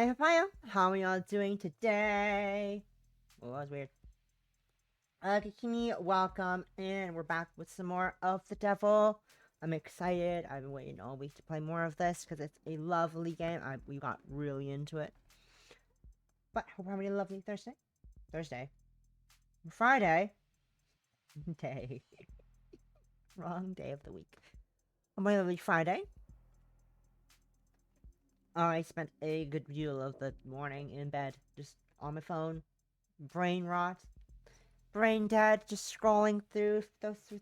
Hi, papaya. How are y'all doing today? Well, that was weird. Kikini, welcome, and we're back with some more of the devil. I'm excited. I've been waiting all week to play more of this because it's a lovely game. We got really into it. But hope having a lovely Thursday, Friday day, wrong day of the week. On my lovely Friday, I spent a good deal of the morning in bed, just on my phone, brain rot, brain dead, just scrolling through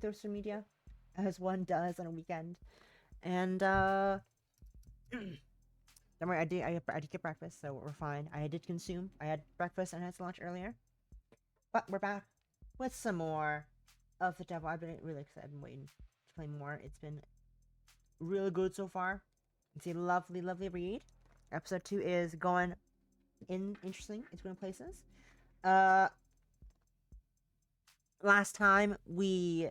social media, as one does on a weekend. And don't worry, I did get breakfast, so we're fine. I did consume. I had breakfast and had some lunch earlier, but we're back with some more of the devil. I've been really excited. I've been waiting to play more. It's been really good so far. It's a lovely, lovely read. Episode 2 is going interesting. It's going places. Uh, Last time we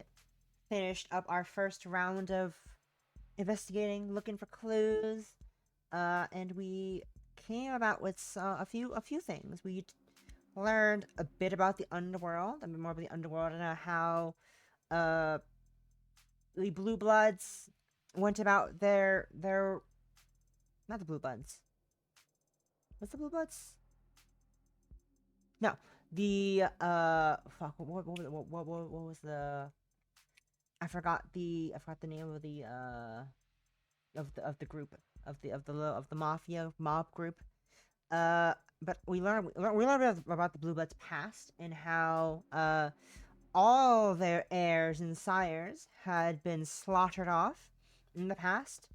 finished up our first round of investigating, looking for clues, and we came about with a few things. We learned a bit about the underworld, a bit more about the underworld, and how uh, the Blue Bloods went about their not the Blue Bloods. What's the Blue Bloods? No, the fuck. What was the? I forgot the name of the group of the mafia mob group. But we learned about the Blue Bloods' past and how all their heirs and sires had been slaughtered off in the past,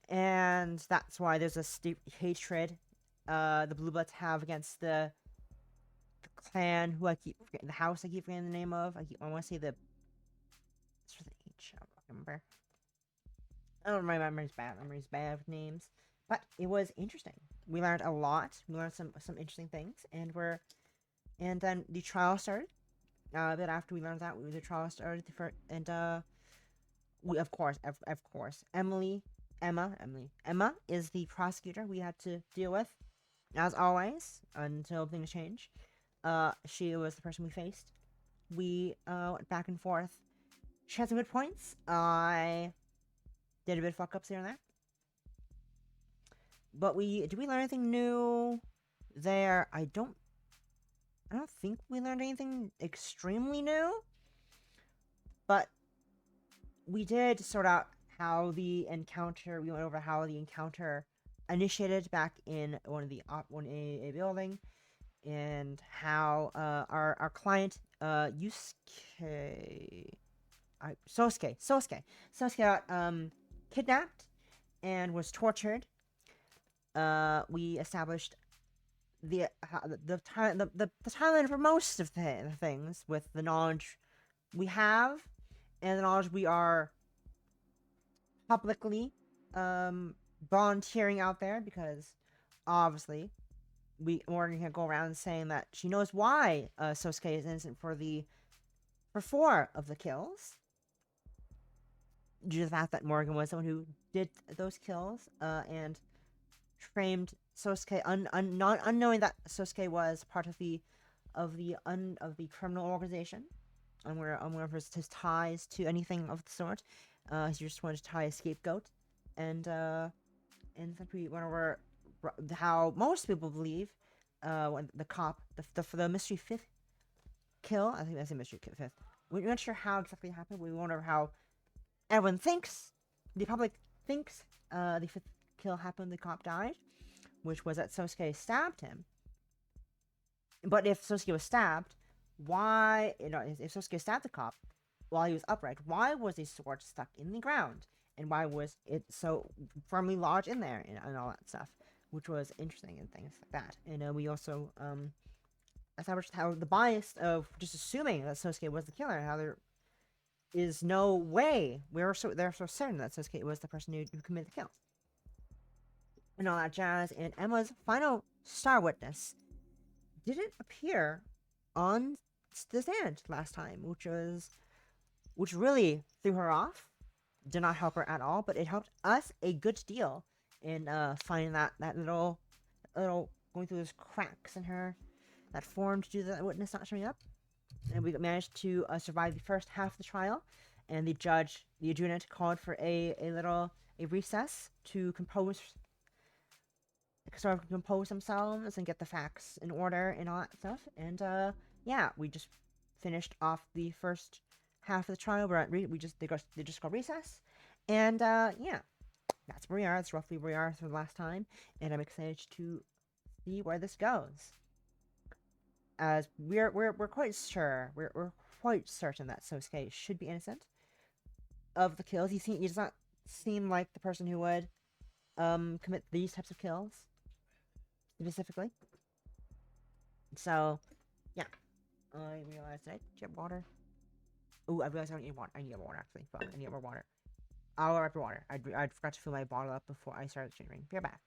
and that's why there's a steep hatred the Blue Bloods have against the clan who I keep forgetting, the house I keep forgetting the name of. I want to say it's for the H. I don't remember. I don't remember. Memory's bad with names. But it was interesting. We learned a lot. We learned some interesting things, and then the trial started. A bit after we learned that, the trial started, and we of course Emma is the prosecutor we had to deal with, as always, until things change. She was the person we faced. We went back and forth. She had some good points. I did a bit of fuck ups here and there. But did we learn anything new there? I don't think we learned anything extremely new, but we did sort out how the encounter. We went over how the encounter initiated back in a building, and how our client Yusuke, Sosuke got kidnapped and was tortured. We established the timeline for most of the things with the knowledge we have and the knowledge we are publicly volunteering out there, because obviously Morgan can't go around saying that she knows why Sosuke is innocent for 4 of the kills, due to the fact that Morgan was someone who did those kills, and framed Sosuke, not unknowing that Sosuke was part of the criminal organization, unaware of his ties to anything of the sort. He just wanted to tie a scapegoat, and we went over how most people believe when the cop, the mystery 5th kill. I think that's a mystery 5th. We're not sure how exactly happened. We wonder how everyone thinks, the public thinks, the 5th kill happened. The cop died, which was that Sosuke stabbed him. But if Sosuke was stabbed, why? If Sosuke stabbed the cop while he was upright, why was his sword stuck in the ground? And why was it so firmly lodged in there, and all that stuff? Which was interesting and things like that. And we also established how the bias of just assuming that Sosuke was the killer, how there is no way they're so certain that Sosuke was the person who committed the kill, and all that jazz. And Emma's final star witness didn't appear on the stand last time, which really threw her off. Did not help her at all, but it helped us a good deal in finding that little little going through those cracks in her that formed due to the witness not showing up. And we managed to survive the first half of the trial. And the adjutant, called for a recess to compose themselves and get the facts in order and all that stuff. And yeah, we just finished off the first half of the trial. They just got recess, and yeah, that's where we are. That's roughly where we are for the last time, and I'm excited to see where this goes. As we're quite sure, we're quite certain that Sosuke should be innocent of the kills. He does not seem like the person who would commit these types of kills specifically. So yeah, I realized that I get water. Oh, I realized I don't need water. I need more water actually. Fuck, I need more water. I'll grab water. I forgot to fill my bottle up before I started streaming. Be right back.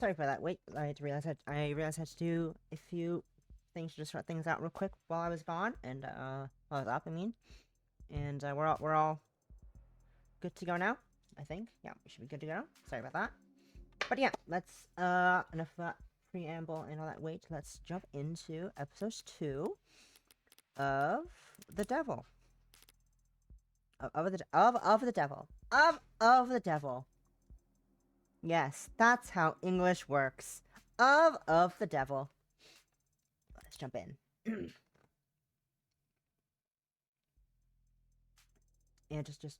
Sorry for that. Wait, I realized I had to do a few things to just sort things out real quick while I was gone, and while I was up, I mean. And we're all good to go now, I think. Yeah, we should be good to go. Sorry about that. But yeah, let's enough of that preamble and all that. Wait, let's jump into episode 2 of the devil. Of the devil. Of the devil. Yes, that's how English works. Of the devil. Let's jump in. And just to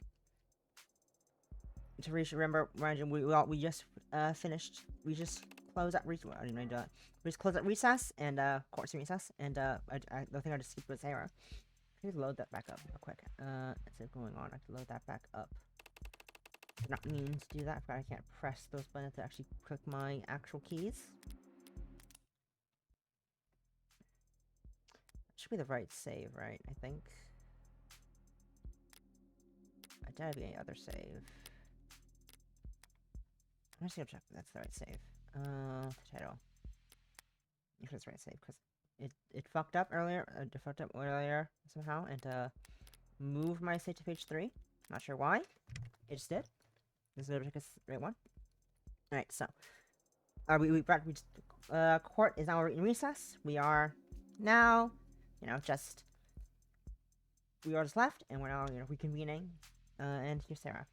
remind you, we just finished. We just closed at recess. I didn't even do that. We just closed at recess and course recess, and the thing I just skipped was Sarah. Please load that back up real quick. Instead of going on, I have to load that back up. Did not mean to do that, but I can't press those buttons to actually click my actual keys. Should be the right save, right? I think. I doubt it'd be any other save. I'm just gonna check if that's the right save. Title. If it's the right save, because it fucked up earlier. It fucked up earlier somehow, and moved my save to page 3. Not sure why. It just did. This is gonna check it's the right one. All right, so court is now in recess. We are now, just we are just left, and we're now reconvening. And here's Sarah.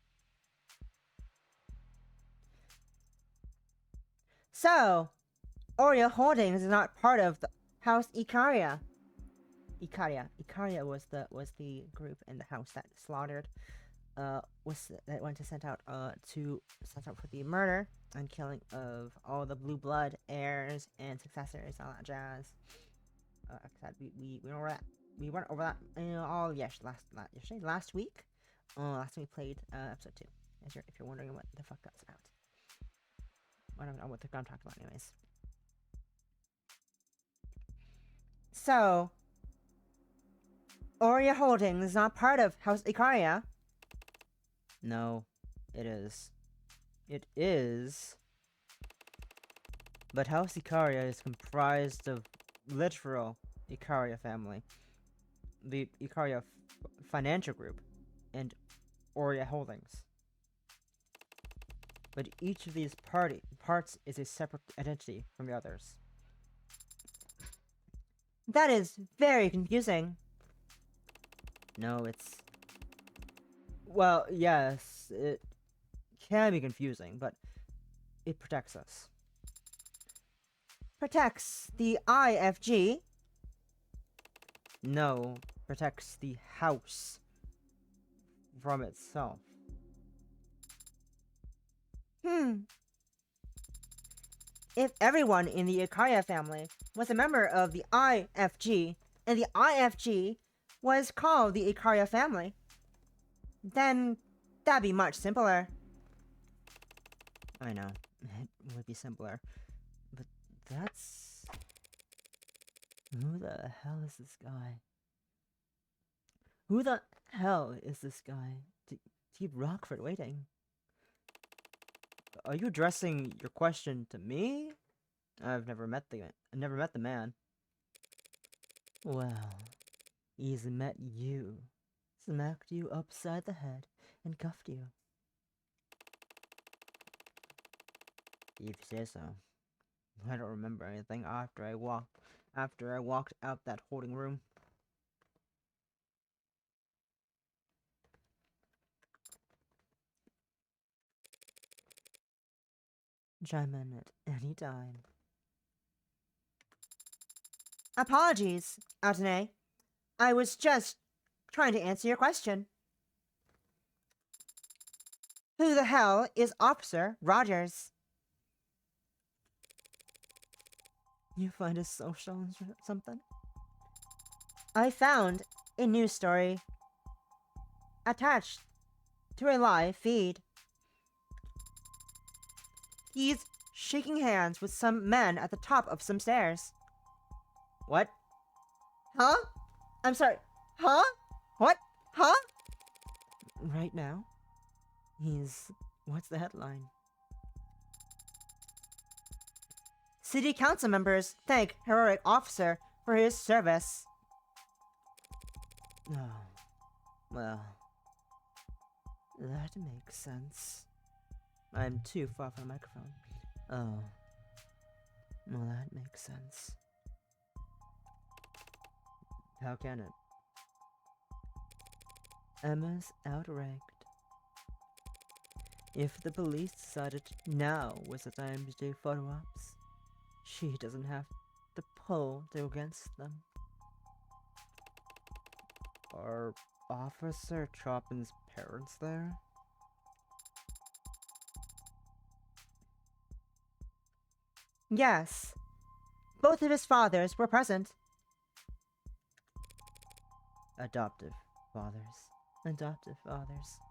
So, Oreo Holdings is not part of the House Icaria. Icaria was the group in the house that slaughtered, that went to sent out for the murder and killing of all the blue blood heirs and successors, all that jazz. We went over that all last week. Last time we played episode 2. If you're wondering what the fuck that's about. I don't know what I'm talking about, anyways. So, Oreo Holdings is not part of House Icaria. No, it is. It is. But House Icaria is comprised of literal Icaria family, the Icaria financial group, and Oreo Holdings. But each of these parts is a separate identity from the others. That is very confusing. No, it's... Well, yes, it can be confusing, but it protects us. Protects the IFG? No, protects the house from itself. If everyone in the Icaria family was a member of the IFG, and the IFG was called the Icaria family, then that'd be much simpler. I know, it would be simpler. But that's... Who the hell is this guy? Who the hell is this guy? To keep Rockford waiting. Are you addressing your question to me? I've never met the man. Well, he's met you. Smacked you upside the head and cuffed you. If you say so. I don't remember anything after I walked out that holding room. Chime in at any time. Apologies, Altene. I was just trying to answer your question. Who the hell is Officer Rogers? You find his social or something? I found a news story attached to a live feed. He's shaking hands with some men at the top of some stairs. What? Huh? I'm sorry. Huh? What? Huh? Right now? What's the headline? City council members thank heroic officer for his service. Oh, well, that makes sense. I'm too far from the microphone. Oh, well, that makes sense. How can it? Emma's outranked. If the police decided now was the time to do photo ops, she doesn't have the pull to against them. Are Officer Chopin's parents there? Yes. Both of his fathers were present. Adoptive fathers. Adoptive fathers.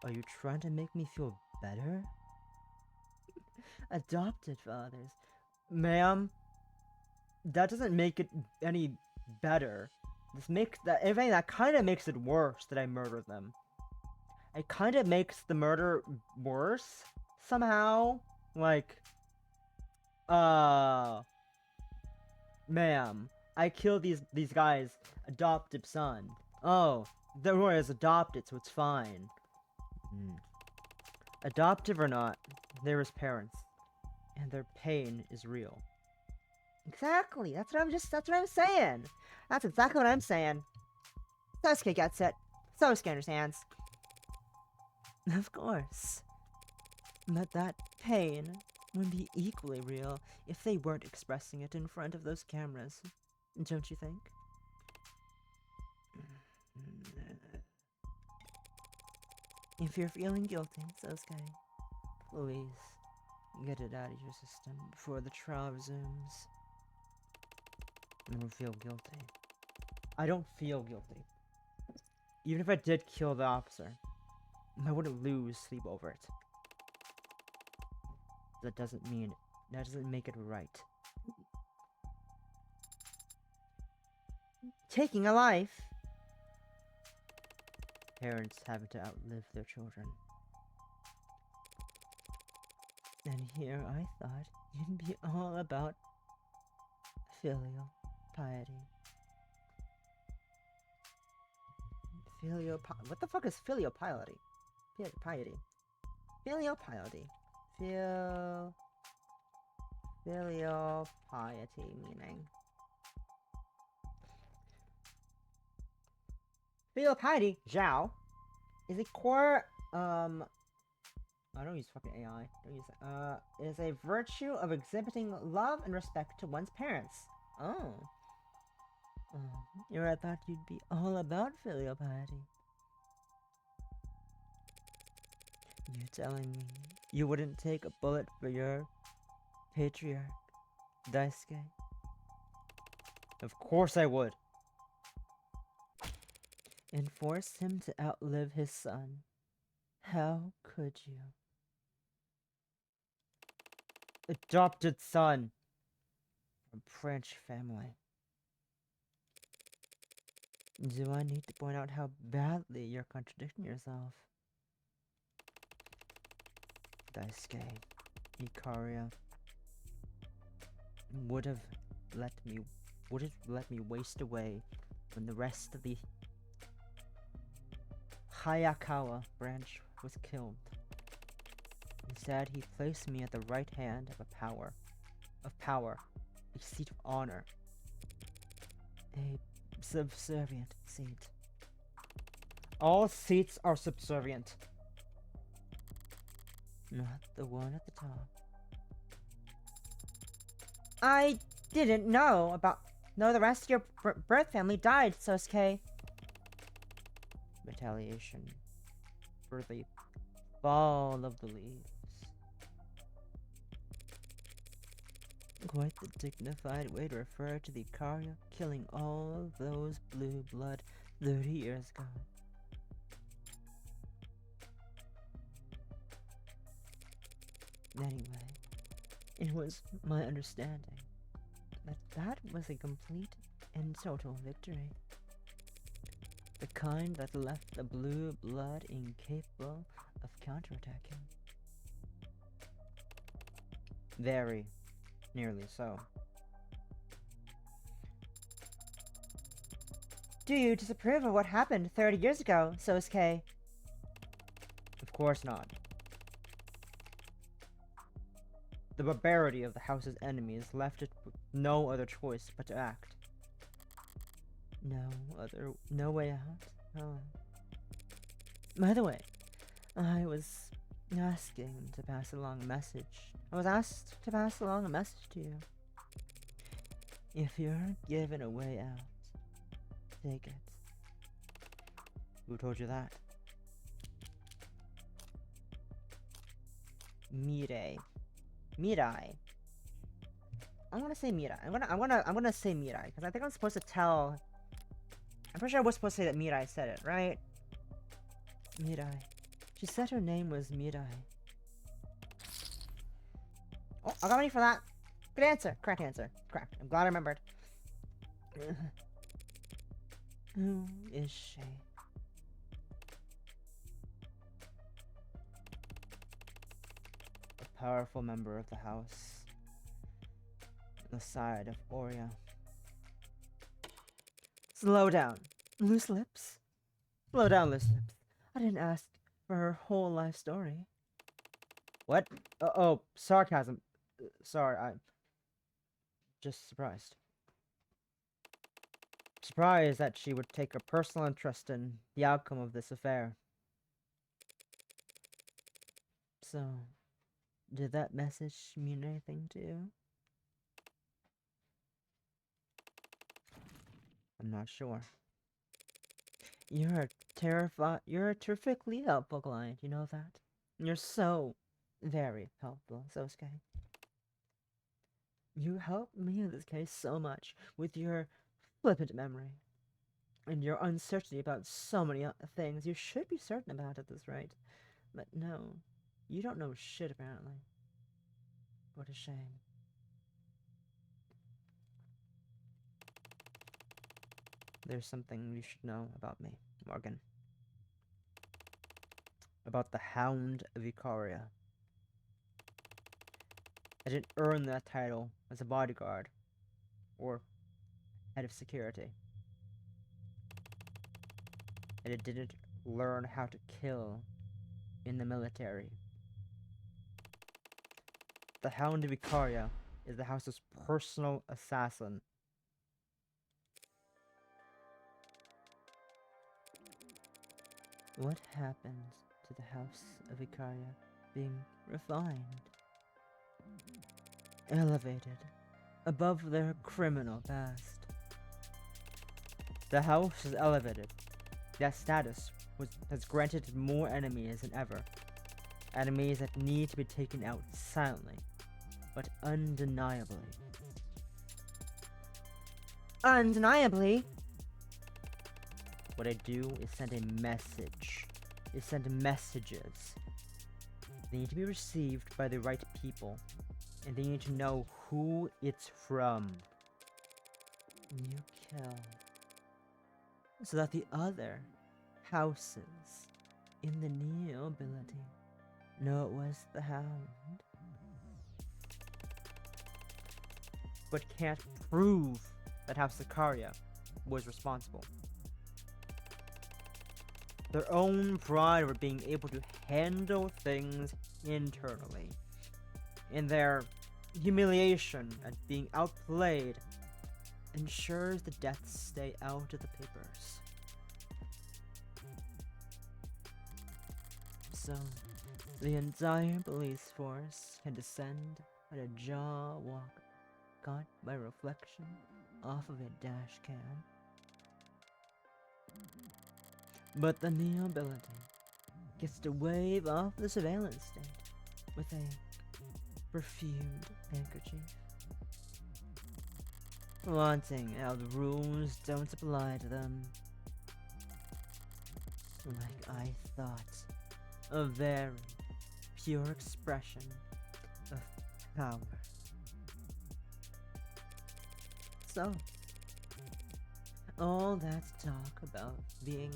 Are you trying to make me feel better? Adopted fathers. Ma'am, that doesn't make it any better. This makes that, if anything, that kind of makes it worse that I murdered them. It kind of makes the murder worse somehow. Like, ma'am, I killed these guys' adoptive son. Oh, the Roy is adopted, so it's fine. Adoptive or not, they're his parents, and their pain is real. Exactly. That's what I'm saying. That's exactly what I'm saying. Sasuke gets it. Sasuke understands. Of course. But that pain would be equally real if they weren't expressing it in front of those cameras. Don't you think? If you're feeling guilty, Sasuke, please get it out of your system before the trial resumes. I don't feel guilty. I don't feel guilty. Even if I did kill the officer, I wouldn't lose sleep over it. That doesn't make it right. Taking a life. Parents having to outlive their children. And here I thought you'd be all about filial piety. What the fuck is filial piety? Piety. Filial piety. Filial piety meaning. Filial piety, Zhao, is a core, I don't use fucking AI. Don't use that. Is a virtue of exhibiting love and respect to one's parents. Oh. I thought you'd be all about filial piety. You're telling me you wouldn't take a bullet for your patriarch, Daisuke? Of course I would. And force him to outlive his son. How could you? Adopted son from French family. Do I need to point out how badly you're contradicting yourself? Daisuke, Ikaria would have let me waste away when the rest of the Hayakawa branch was killed. Instead, he placed me at the right hand of power, a seat of honor, a subservient seat. All seats are subservient. Not the one at the top. I didn't know the rest of your birth family died, Sosuke. Retaliation for the fall of the leaves. Quite the dignified way to refer to the Ikaria killing all of those blue blood 30 years ago. Anyway, it was my understanding that was a complete and total victory. The kind that left the blue blood incapable of counterattacking. Very nearly so. Do you disapprove of what happened 30 years ago, Sosuke? Of course not. The barbarity of the house's enemies left it with no other choice but to act. No way out? Oh. By the way, I was asking to pass along a message. I was asked to pass along a message to you. If you're given a way out, take it. Who told you that? Mirai. I'm gonna say Mirai. I'm gonna say Mirai because I think I'm supposed to tell. I'm pretty sure I was supposed to say that Mirai said it, right? Mirai. She said her name was Mirai. Oh, I got money for that. Good answer. Correct answer. Correct. I'm glad I remembered. Who is she? A powerful member of the house. The side of Oria. Slow down. Loose lips? Slow down, loose lips. I didn't ask for her whole life story. What? Oh, sarcasm. Sorry, I'm just surprised. Surprised that she would take a personal interest in the outcome of this affair. So, did that message mean anything to you? I'm not sure. You're a terrifically helpful client, you know that? You're so very helpful, Sosuke. You helped me in this case so much with your flippant memory. And your uncertainty about so many things you should be certain about at this rate. But no, you don't know shit apparently. What a shame. There's something you should know about me, Morgan. About the Hound of Icaria. I didn't earn that title as a bodyguard or head of security. And I didn't learn how to kill in the military. The Hound of Icaria is the house's personal assassin. What happened to the House of Icaria being refined? Elevated above their criminal past. The house is elevated. That status has granted it more enemies than ever. Enemies that need to be taken out silently, but undeniably. Undeniably? What I do is send a message. Is send messages. They need to be received by the right people. And they need to know who it's from. You kill. So that the other houses in the nobility know it was the Hound. But can't prove that House Icaria was responsible. Their own pride over being able to handle things internally. In their humiliation at being outplayed ensures the deaths stay out of the papers. So, the entire police force can descend at a jaw walk caught by reflection off of a dash cam. But the nobility gets to wave off the surveillance state with a perfumed handkerchief, flaunting how the rules don't apply to them. Like I thought, a very pure expression of power. So, all that talk about being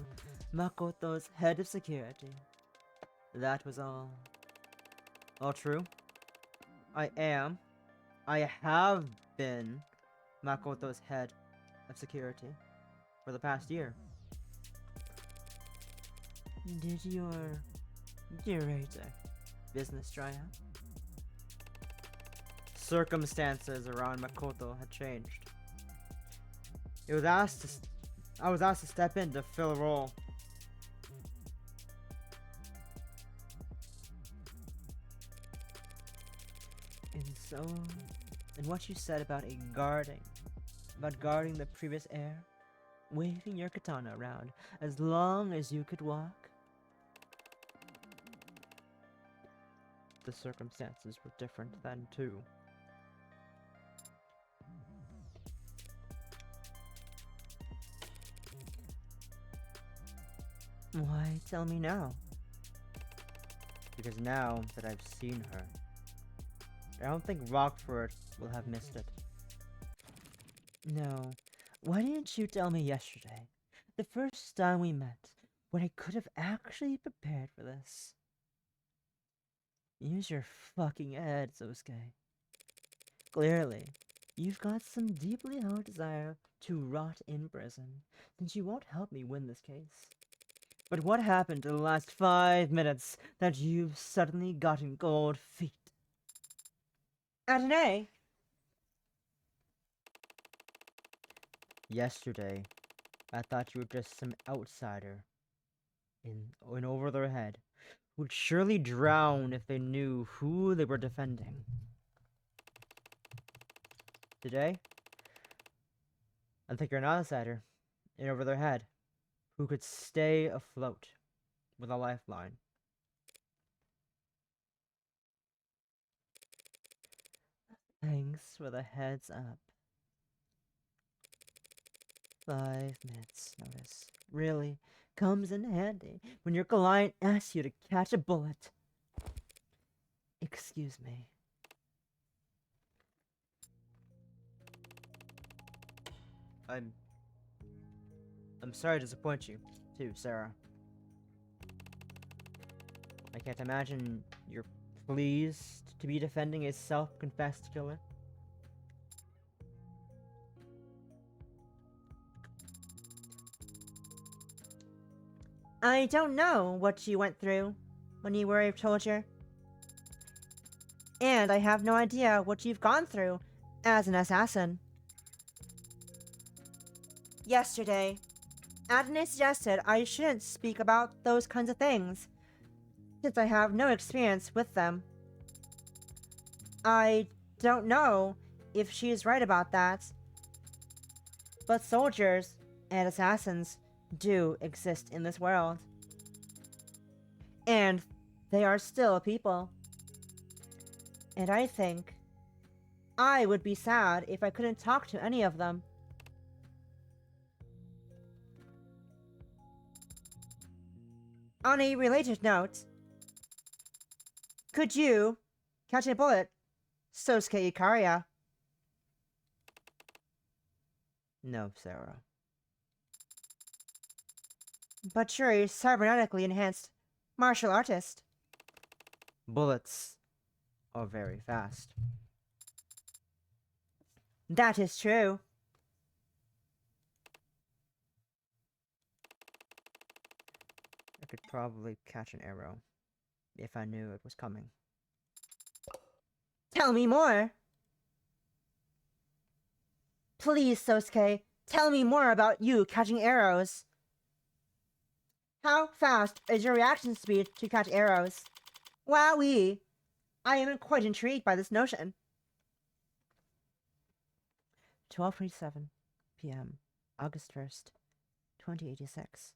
Makoto's head of security, that was all true? I have been Makoto's head of security for the past year. Did your curator business dry up? Circumstances around Makoto had changed. I was asked to step in to fill a role. And what you said about guarding the previous heir, waving your katana around as long as you could walk. The circumstances were different then too. Why tell me now? Because now that I've seen her, I don't think Rockford will have missed it. No, why didn't you tell me yesterday? The first time we met, when I could have actually prepared for this. Use your fucking head, Sosuke. Clearly, you've got some deeply held desire to rot in prison, since you won't help me win this case. But what happened in the last 5 minutes that you've suddenly gotten cold feet? Adonai! Yesterday, I thought you were just some outsider in over their head, who'd surely drown if they knew who they were defending. Today, I think you're an outsider in over their head, who could stay afloat with a lifeline. Thanks for the heads up. 5 minutes notice really comes in handy when your client asks you to catch a bullet. Excuse me. I'm sorry to disappoint you, too, Sarah. I can't imagine you're pleased to be defending a self-confessed killer. I don't know what you went through when you were a soldier. And I have no idea what you've gone through as an assassin. Yesterday, Adonai suggested I shouldn't speak about those kinds of things, since I have no experience with them. I don't know if she's right about that, but soldiers and assassins do exist in this world. And they are still people. And I think I would be sad if I couldn't talk to any of them. On a related note, could you catch a bullet, Sosuke Ikaria? No, Sarah. But you're a cybernetically enhanced martial artist. Bullets are very fast. That is true. I could probably catch an arrow if I knew it was coming. Tell me more! Please, Sosuke, tell me more about you catching arrows. How fast is your reaction speed to catch arrows? Wowee! I am quite intrigued by this notion. 12:27 p.m., August 1st, 2086.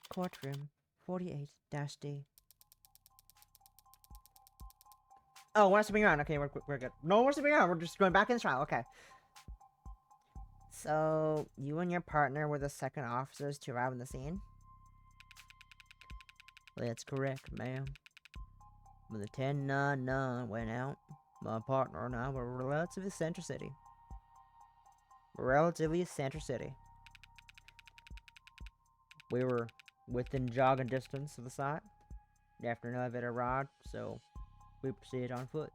Courtroom 48-D. Oh, we're not skipping around. Okay, we're good. No, we're skipping around. We're just going back in the trial. Okay. So, you and your partner were the second officers to arrive on the scene? That's correct, ma'am. When the 1099 went out, my partner and I were relatively Center City. We were within jogging distance of the site after an elevator arrived, so we proceeded on foot.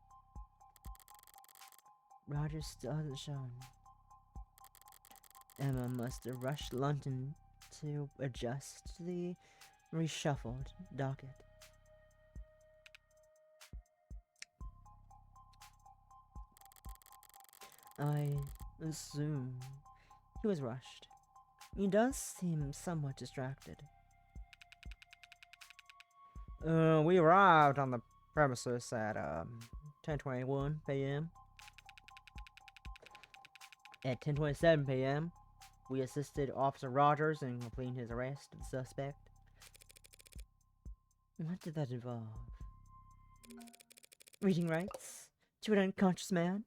Roger still hasn't shown. Emma must have rushed London to adjust the reshuffled docket. I assume he was rushed. He does seem somewhat distracted. We arrived on the premises at 10:21 p.m. At 10:27 p.m., we assisted Officer Rogers in completing his arrest of the suspect. What did that involve? Reading rights to an unconscious man?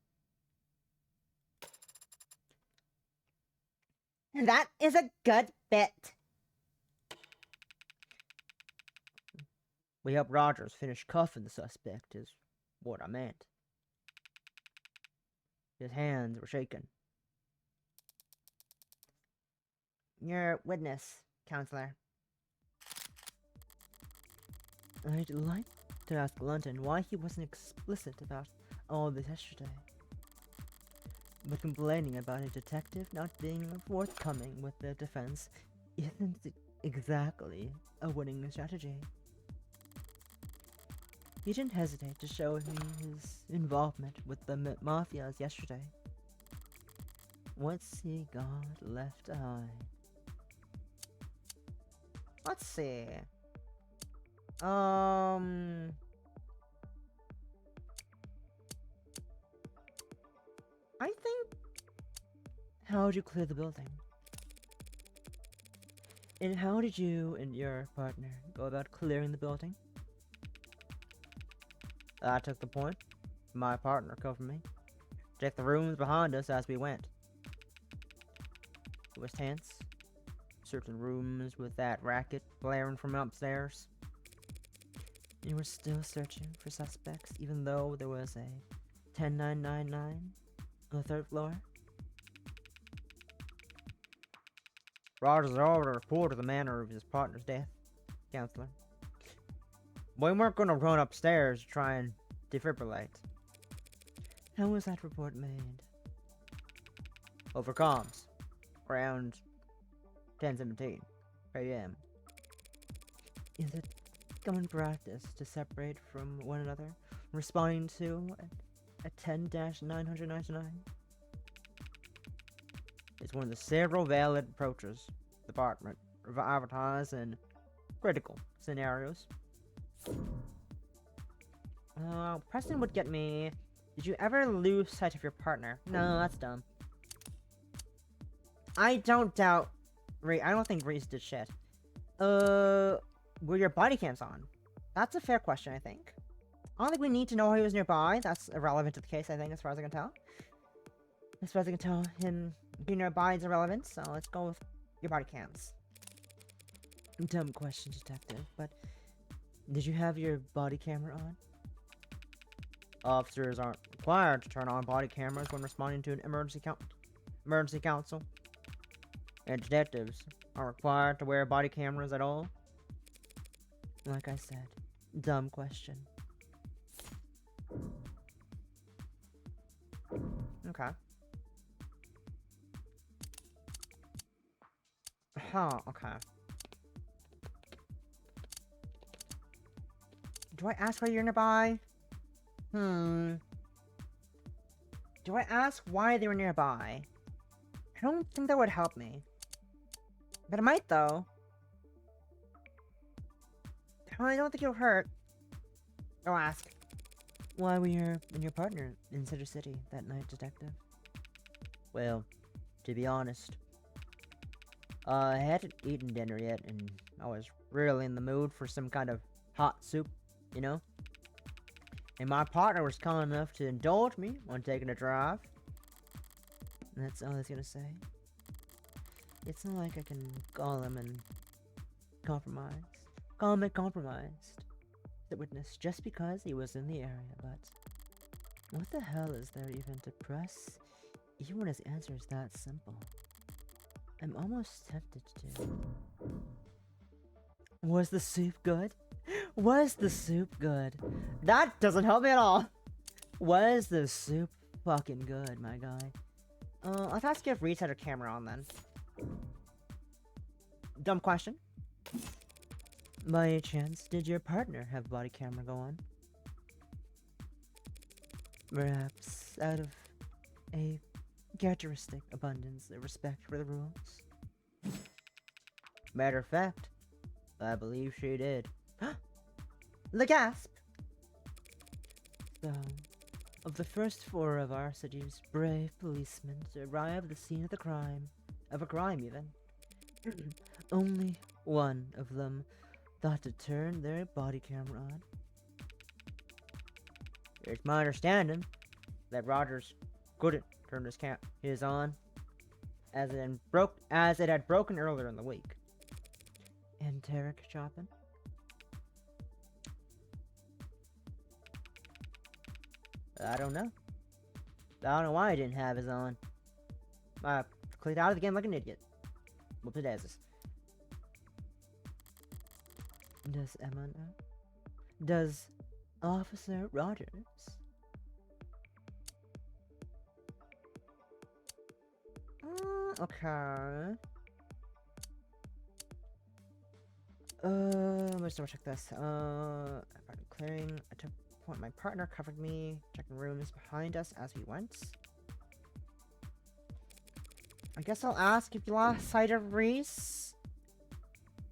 And that is a good bit. We helped Rogers finish cuffing the suspect, is what I meant. His hands were shaking. Your witness, counselor. I'd like to ask London why he wasn't explicit about all this yesterday. But complaining about a detective not being forthcoming with the defense isn't exactly a winning strategy. He didn't hesitate to show me his involvement with the mafias yesterday. What's he got left to hide? Let's see. I think... How did you clear the building? And how did you and your partner go about clearing the building? I took the point. My partner covered me. Checked the rooms behind us as we went. It was tense. Certain rooms with that racket blaring from upstairs. You were still searching for suspects, even though there was a 10999 on the 3rd floor. Rogers already reported the manner of his partner's death, counselor. We weren't going to run upstairs to try and defibrillate. How was that report made? Over comms. Around 10:17 p.m. Is it common practice to separate from one another, responding to a 10-999? It's one of the several valid approaches the department advertise in critical scenarios. Preston would get me. Did you ever lose sight of your partner? No, that's dumb. I don't doubt. I don't think Reese did shit. Were your body cams on? That's a fair question, I think. I don't think we need to know he was nearby. That's irrelevant to the case, I think, as far as I can tell. As far as I can tell, him being nearby is irrelevant, so let's go with your body cams. Dumb question, detective, but did you have your body camera on? Officers aren't required to turn on body cameras when responding to an emergency counsel. And detectives aren't required to wear body cameras at all. Like I said, dumb question. Okay. Huh, okay. Do I ask why you're nearby? Do I ask why they were nearby? I don't think that would help me. But it might, though. I don't think it'll hurt. I'll ask. Why were you and your partner in Center City that night, detective? Well, to be honest, I hadn't eaten dinner yet, and I was really in the mood for some kind of hot soup, you know? And my partner was kind enough to indulge me when taking a drive. And that's all I was gonna say. It's not like I can call him and compromise. Call him and compromised the witness just because he was in the area, but what the hell is there even to press? Even when his answer is that simple. I'm almost tempted to. Was the soup good? Was the soup good? That doesn't help me at all. Was the soup fucking good, my guy. Let's ask you if Reese had her camera on then. Dumb question. By any chance, did your partner have body camera go on? Perhaps out of a characteristic abundance of respect for the rules? Matter of fact, I believe she did. The gasp! So, of the first 4 of our city's brave policemen to arrive at the scene of the crime, of a crime even, only one of them thought to turn their body camera on. It's my understanding that Rogers couldn't turn his on, as it had broken earlier in the week. Enteric shopping? I don't know. I don't know why I didn't have his on. I clicked out of the game like an idiot. Whoop it as. Does Emma know? Does Officer Rogers? Okay. Let's double check this. Clearing. I took point. My partner covered me. Checking rooms behind us as we went. I guess I'll ask if you lost sight of Reese.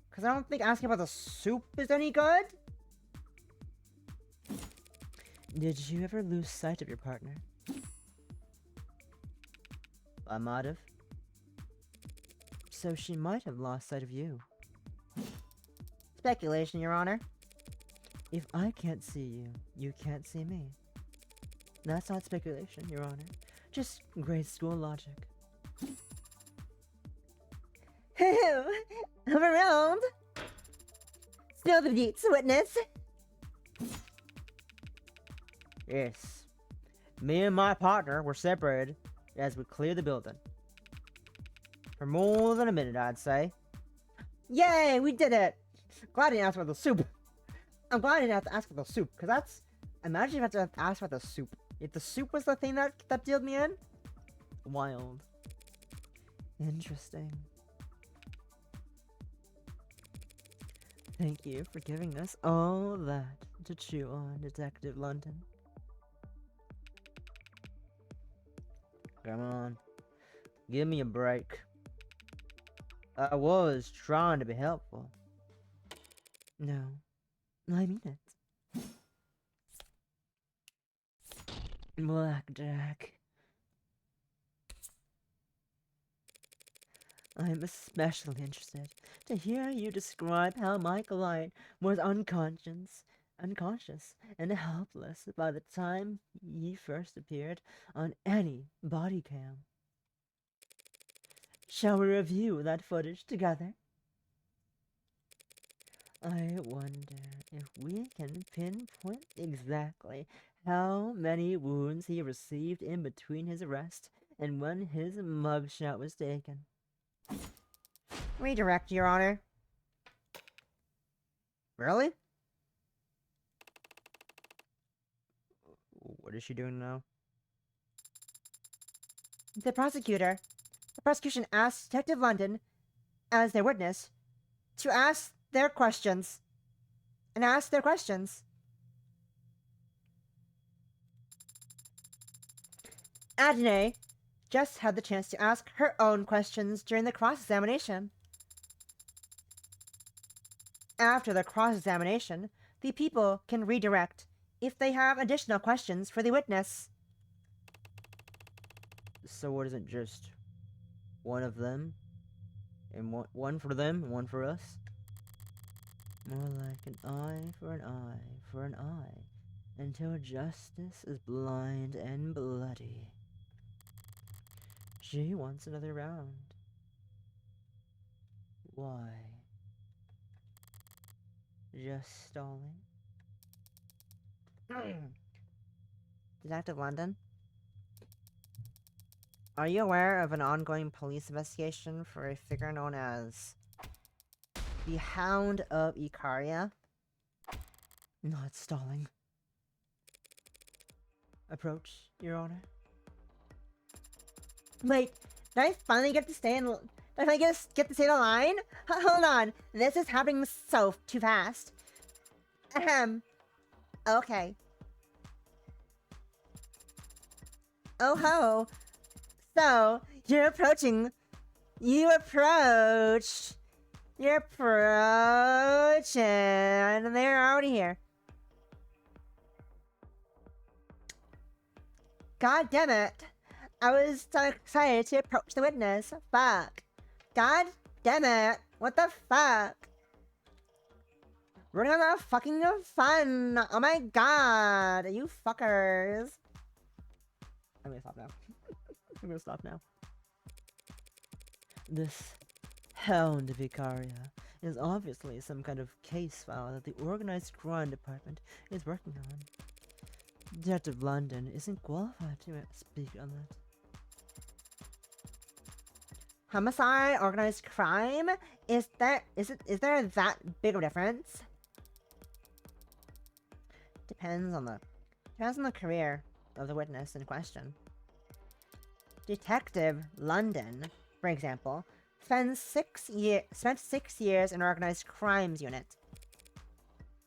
Because I don't think asking about the soup is any good. Did you ever lose sight of your partner? I might have. So she might have lost sight of you. Speculation, Your Honor. If I can't see you, you can't see me. That's not speculation, Your Honor. Just grade school logic. Overwhelmed. Spill the deets, witness. Yes. Me and my partner were separated as we cleared the building. For more than a minute, I'd say. Yay, we did it! Glad I didn't ask about the soup. I'm glad I didn't have to ask about the soup, because that's... Imagine if I had to ask about the soup. If the soup was the thing that dealed me in? Wild. Interesting. Thank you for giving us all that to chew on, Detective London. Come on. Give me a break. I was trying to be helpful. No, I mean it. Blackjack. I'm especially interested to hear you describe how Michael Light was unconscious and helpless by the time he first appeared on any body cam. Shall we review that footage together? I wonder if we can pinpoint exactly how many wounds he received in between his arrest and when his mugshot was taken. Redirect, Your Honor. Really? What is she doing now? The prosecution asked Detective London, as their witness, to ask their questions. And ask their questions. Adney just had the chance to ask her own questions during the cross-examination. After the cross-examination, the people can redirect if they have additional questions for the witness. So what is it, just one of them? And one for them, and one for us? More like an eye for an eye for an eye, until justice is blind and bloody. She wants another round. Why? Just stalling? Detective London? Are you aware of an ongoing police investigation for a figure known as the Hound of Icaria? Not stalling. Approach, Your Honor. Wait, did I finally get to stay in? Did I finally get to stay in the line? Hold on, this is happening so too fast. Ahem. Okay. Oh ho. So you're approaching. You're approaching, and they're already here. God damn it. I was so excited to approach the witness. Fuck. God damn it. What the fuck? We're gonna have fucking fun. Oh my god. You fuckers. I'm gonna stop now. I'm gonna stop now. This hound Vicaria is obviously some kind of case file that the Organized Crime Department is working on. Detective London isn't qualified to speak on that. Homicide, organized crime? Is there that big of a difference? Depends on the career of the witness in question. Detective London, for example, spent 6 years in organized crimes unit.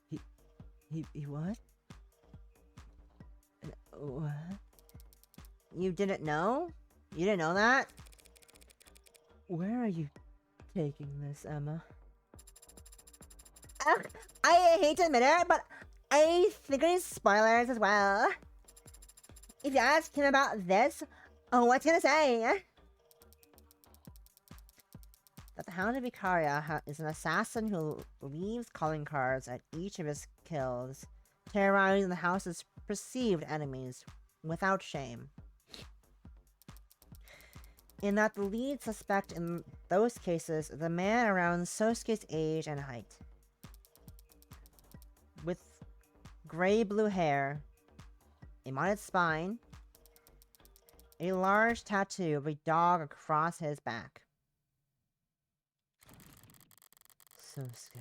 He what? What? You didn't know? You didn't know that? Where are you taking this, Emma? I hate to admit it, but I think it is spoilers as well. If you ask him about this, what's he gonna say? That the Hound of Vicaria is an assassin who leaves calling cards at each of his kills, terrorizing the house's perceived enemies without shame. In that the lead suspect in those cases is a man around Sosuke's age and height, with gray-blue hair, a modded spine, a large tattoo of a dog across his back. Sosuke.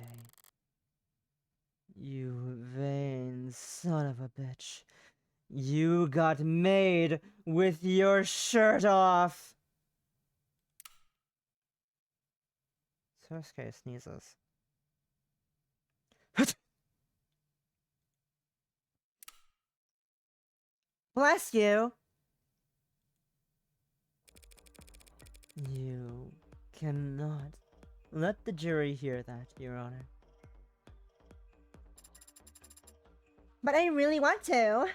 You vain son of a bitch. You got made with your shirt off! Sosuke sneezes. Bless you! You cannot let the jury hear that, Your Honor. But I really want to!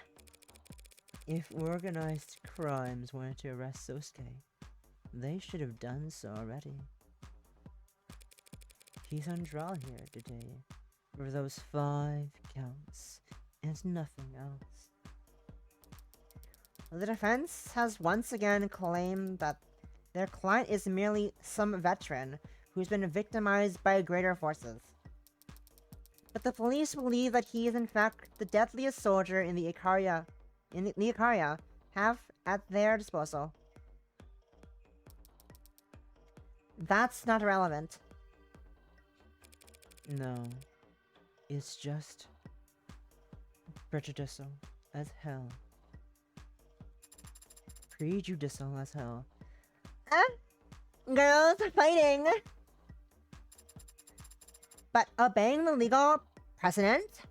If organized crimes wanted to arrest Sosuke, they should have done so already. He's on trial here today for those 5 counts and nothing else. The defense has once again claimed that their client is merely some veteran who's been victimized by greater forces. But the police believe that he is in fact the deadliest soldier in the Icaria have at their disposal. That's not relevant. No, it's just prejudicial as hell. Prejudicial as hell. Girls fighting! But obeying the legal precedent?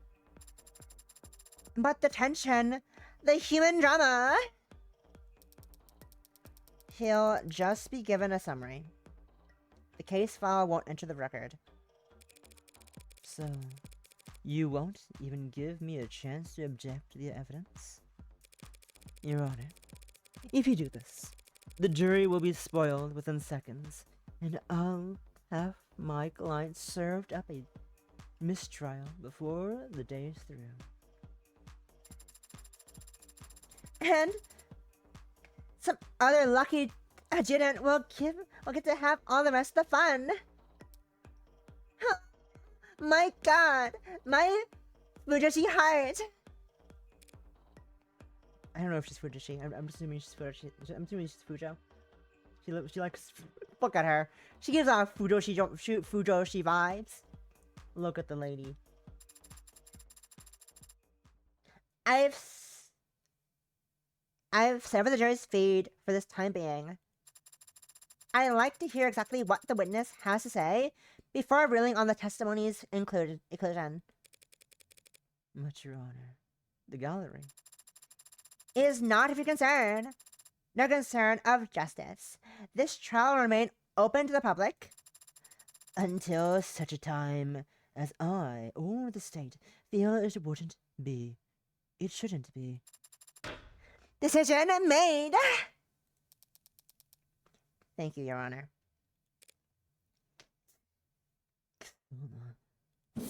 But the tension, the human drama! He'll just be given a summary. The case file won't enter the record. So, you won't even give me a chance to object to the evidence? Your Honor, if you do this, the jury will be spoiled within seconds, and I'll have my client served up a mistrial before the day is through. And some other lucky adjutant will get to have all the rest of the fun. My god, my Fujoshi heart. I don't know if she's Fujoshi. I'm assuming she's Fujoshi. I'm assuming she's Fujo. She likes. Look at her. She gives off Fujoshi vibes. Look at the lady. I've severed the jury's feed for this time being. I like to hear exactly what the witness has to say before ruling on the testimonies inclusion. But, Your Honor, the gallery is not of your concern, no concern of justice. This trial will remain open to the public until such a time as I or the state feel it wouldn't be. It shouldn't be. Decision made! Thank you, Your Honor. Hold on.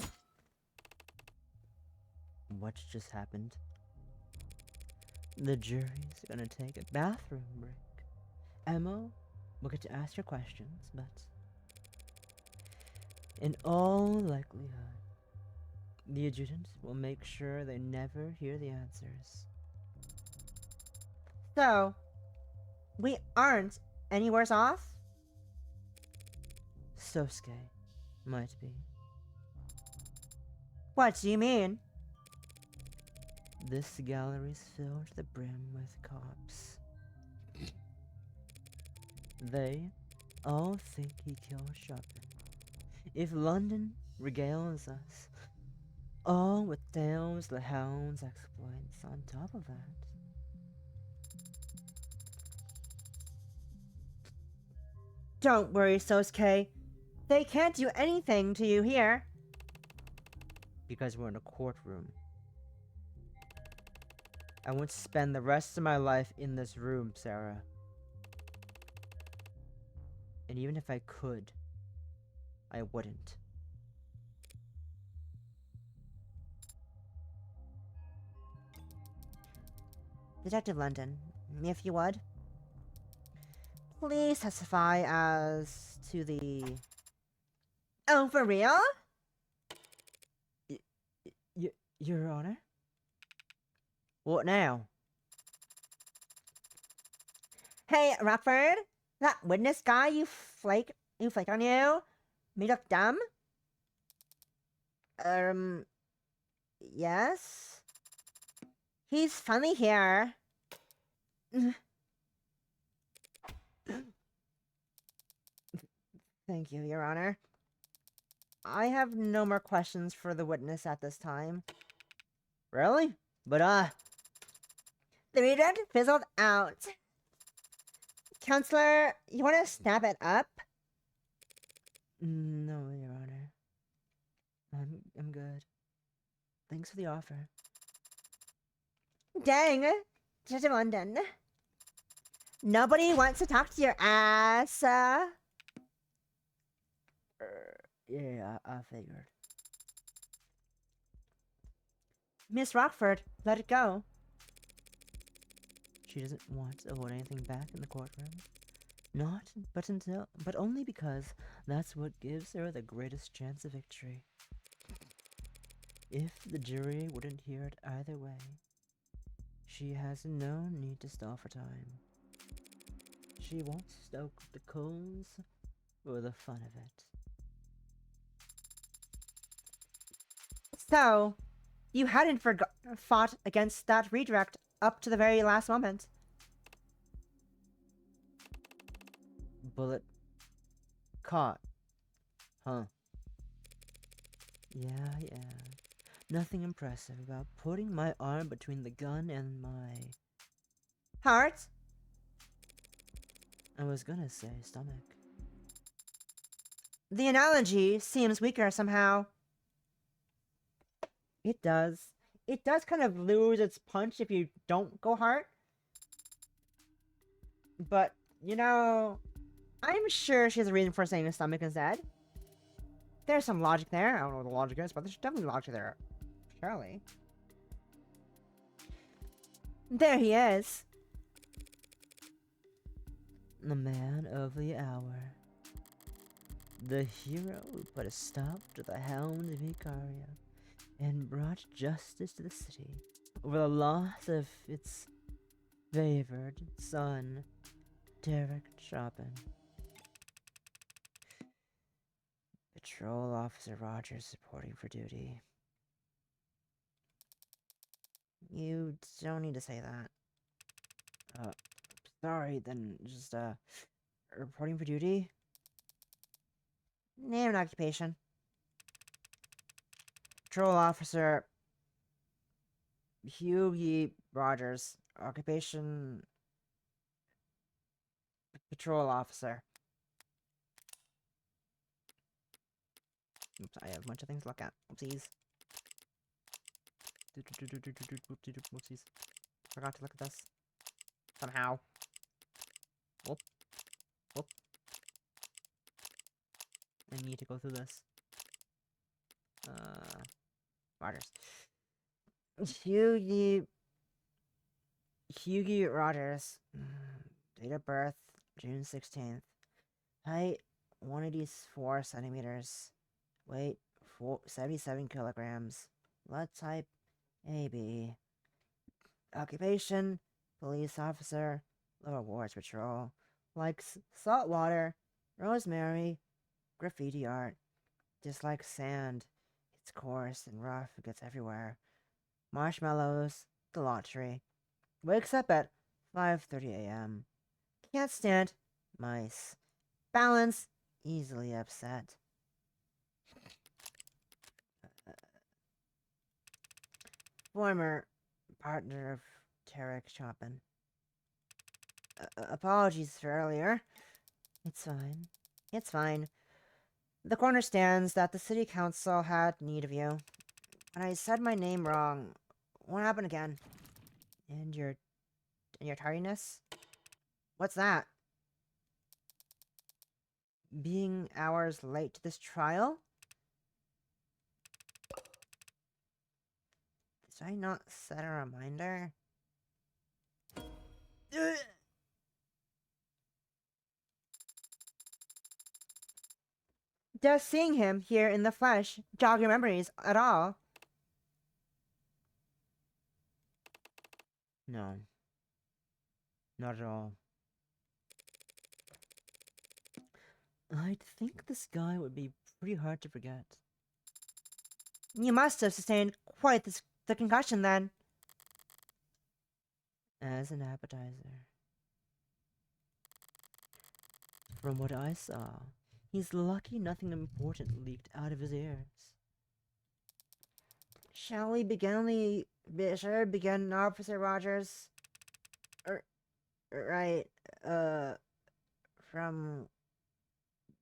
What just happened? The jury's gonna take a bathroom break. Emma will get to ask your questions, but in all likelihood, the adjutant will make sure they never hear the answers. So, we aren't any worse off? Sosuke might be. What do you mean? This gallery's filled to the brim with cops. They all think he killed Chopin. If London regales us all with tales of the hound's exploits on top of that, Don't worry, Sosuke. They can't do anything to you here. because we're in a courtroom. I won't spend the rest of my life in this room, Sarah. And even if I could, I wouldn't. Detective London, if you would, please testify as to the... Oh, for real? Your Honor? What now? Hey, Rockford, that witness guy you flake on you, me look dumb? Yes? He's finally here. Thank you, Your Honor. I have no more questions for the witness at this time. Really? But, The reader fizzled out. Counselor, you want to snap it up? no, Your Honor. I'm good. Thanks for the offer. Dang, Detective London. Nobody wants to talk to your ass. Yeah, I figured. Miss Rockford, let it go. She doesn't want to hold anything back in the courtroom. But only because that's what gives her the greatest chance of victory. If the jury wouldn't hear it either way, she has no need to stall for time. She won't stoke the coals or the fun of it. So, you hadn't fought against that redirect up to the very last moment. Bullet caught. Huh. Yeah. Nothing impressive about putting my arm between the gun and my... Heart? I was gonna say stomach. The analogy seems weaker somehow. It does. It does kind of lose its punch if you don't go heart. But, you know, I'm sure she has a reason for saying the stomach instead. There's some logic there. I don't know what the logic is, but there's definitely logic there. Surely. There he is. The man of the hour. The hero who put a stop to the hound of Icaria and brought justice to the city over the loss of its favored son, Derek Chopin. Patrol Officer Rogers reporting for duty. You don't need to say that. Sorry, then just, Reporting for duty. Name and occupation. Patrol officer Hughie Rogers. Occupation patrol officer. Oops, I have a bunch of things to look at. Oopsies. Whoopsies. Forgot to look at this. Somehow. Whoop. Whoop. I need to go through this. Rogers. Hughie Rogers. Date of birth, June 16th. Height, 184 centimeters. Weight, 77 kilograms. Blood type, AB. Occupation, police officer, Lower Wards Patrol. Likes salt water, rosemary, graffiti art. Dislikes sand. It's coarse and rough, it gets everywhere. Marshmallows, the lottery. Wakes up at 5:30 a.m. Can't stand mice. Balance, easily upset. Former partner of Tarek Chopin. Apologies for earlier. It's fine. It's fine. The corner stands that the city council had need of you. But I said my name wrong. What happened again? And your tardiness? What's that? Being hours late to this trial? Did I not set a reminder? Does seeing him here in the flesh jog your memories at all? No. Not at all. I'd think this guy would be pretty hard to forget. You must have sustained quite the concussion then. As an appetizer. From what I saw, he's lucky nothing important leaked out of his ears. Shall we begin, Officer Rogers? Right, from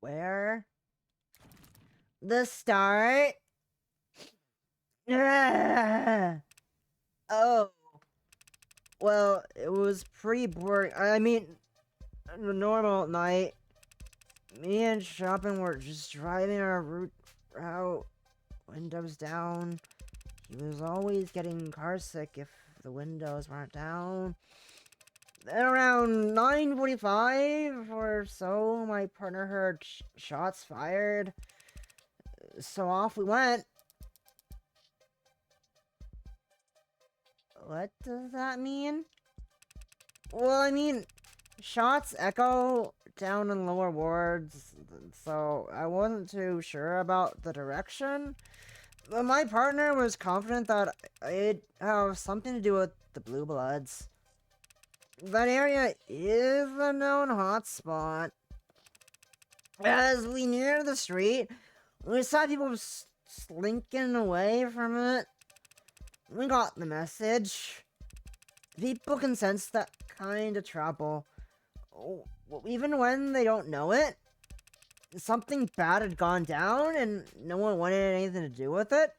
where? The start? Oh. Well, it was pretty boring. I mean, a normal night. Me and Chopin were just driving our route, windows down. He was always getting car sick if the windows weren't down. Then around 9:45 or so, my partner heard shots fired. So off we went. What does that mean? Well, I mean, shots echo down in lower wards, so I wasn't too sure about the direction. But my partner was confident that it'd have something to do with the Blue Bloods. That area is a known hotspot. As we neared the street, we saw people slinking away from it. We got the message. People can sense that kind of trouble. Even when they don't know it. Something bad had gone down and no one wanted anything to do with it.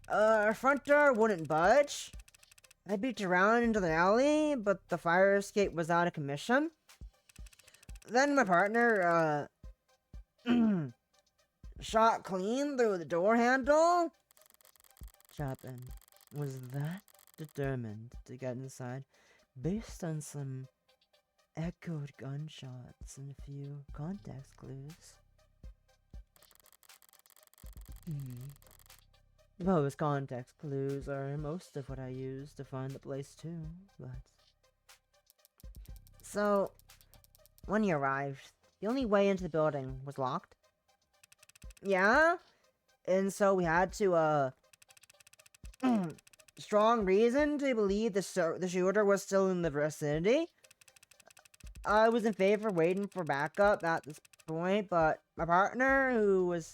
Our front door wouldn't budge. I beat around into the alley, but the fire escape was out of commission. Then my partner, shot clean through the door handle. Chopin was that determined to get inside based on some echoed gunshots and a few context clues. Those context clues are most of what I use to find the place too, but... So, when you arrived, the only way into the building was locked? Yeah? And so we had to, strong reason to believe the shooter was still in the vicinity? I was in favor of waiting for backup at this point, but my partner,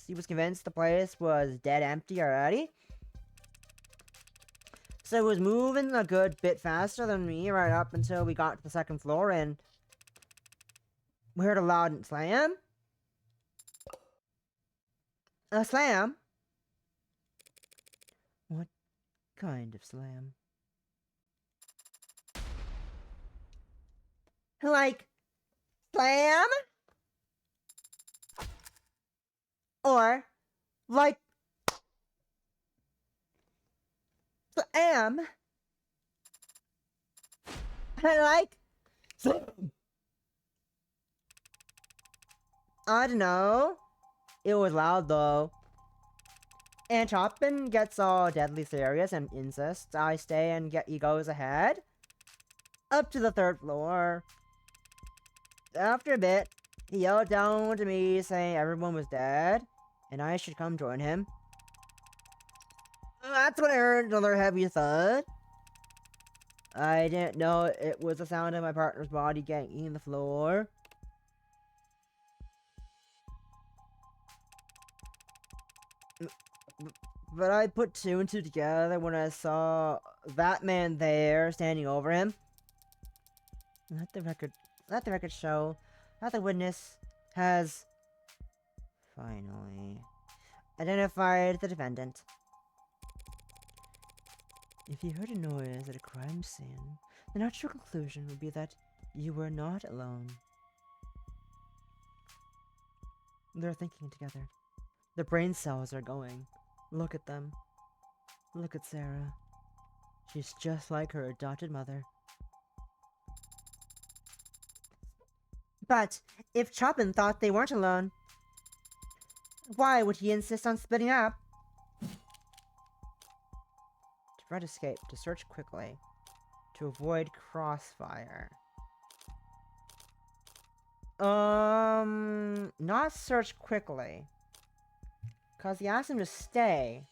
he was convinced the place was dead empty already. So it was moving a good bit faster than me right up until we got to the second floor, and we heard a loud slam. A slam? What kind of slam? Like, slam? Or, like, slam? Like, slam? I don't know. It was loud though. And Chopin gets all deadly serious and insists I stay and he goes ahead. Up to the third floor. After a bit, he yelled down to me saying everyone was dead, and I should come join him. That's when I heard another heavy thud. I didn't know it was the sound of my partner's body getting the floor. But I put two and two together when I saw that man there standing over him. Let the record show that the witness has finally identified the defendant. If you heard a noise at a crime scene, the natural conclusion would be that you were not alone. They're thinking together. Their brain cells are going. Look at them. Look at Sarah. She's just like her adopted mother. But if Chopin thought they weren't alone, why would he insist on splitting up? To prevent escape, to search quickly, to avoid crossfire. Not search quickly. Cause he asked him to stay.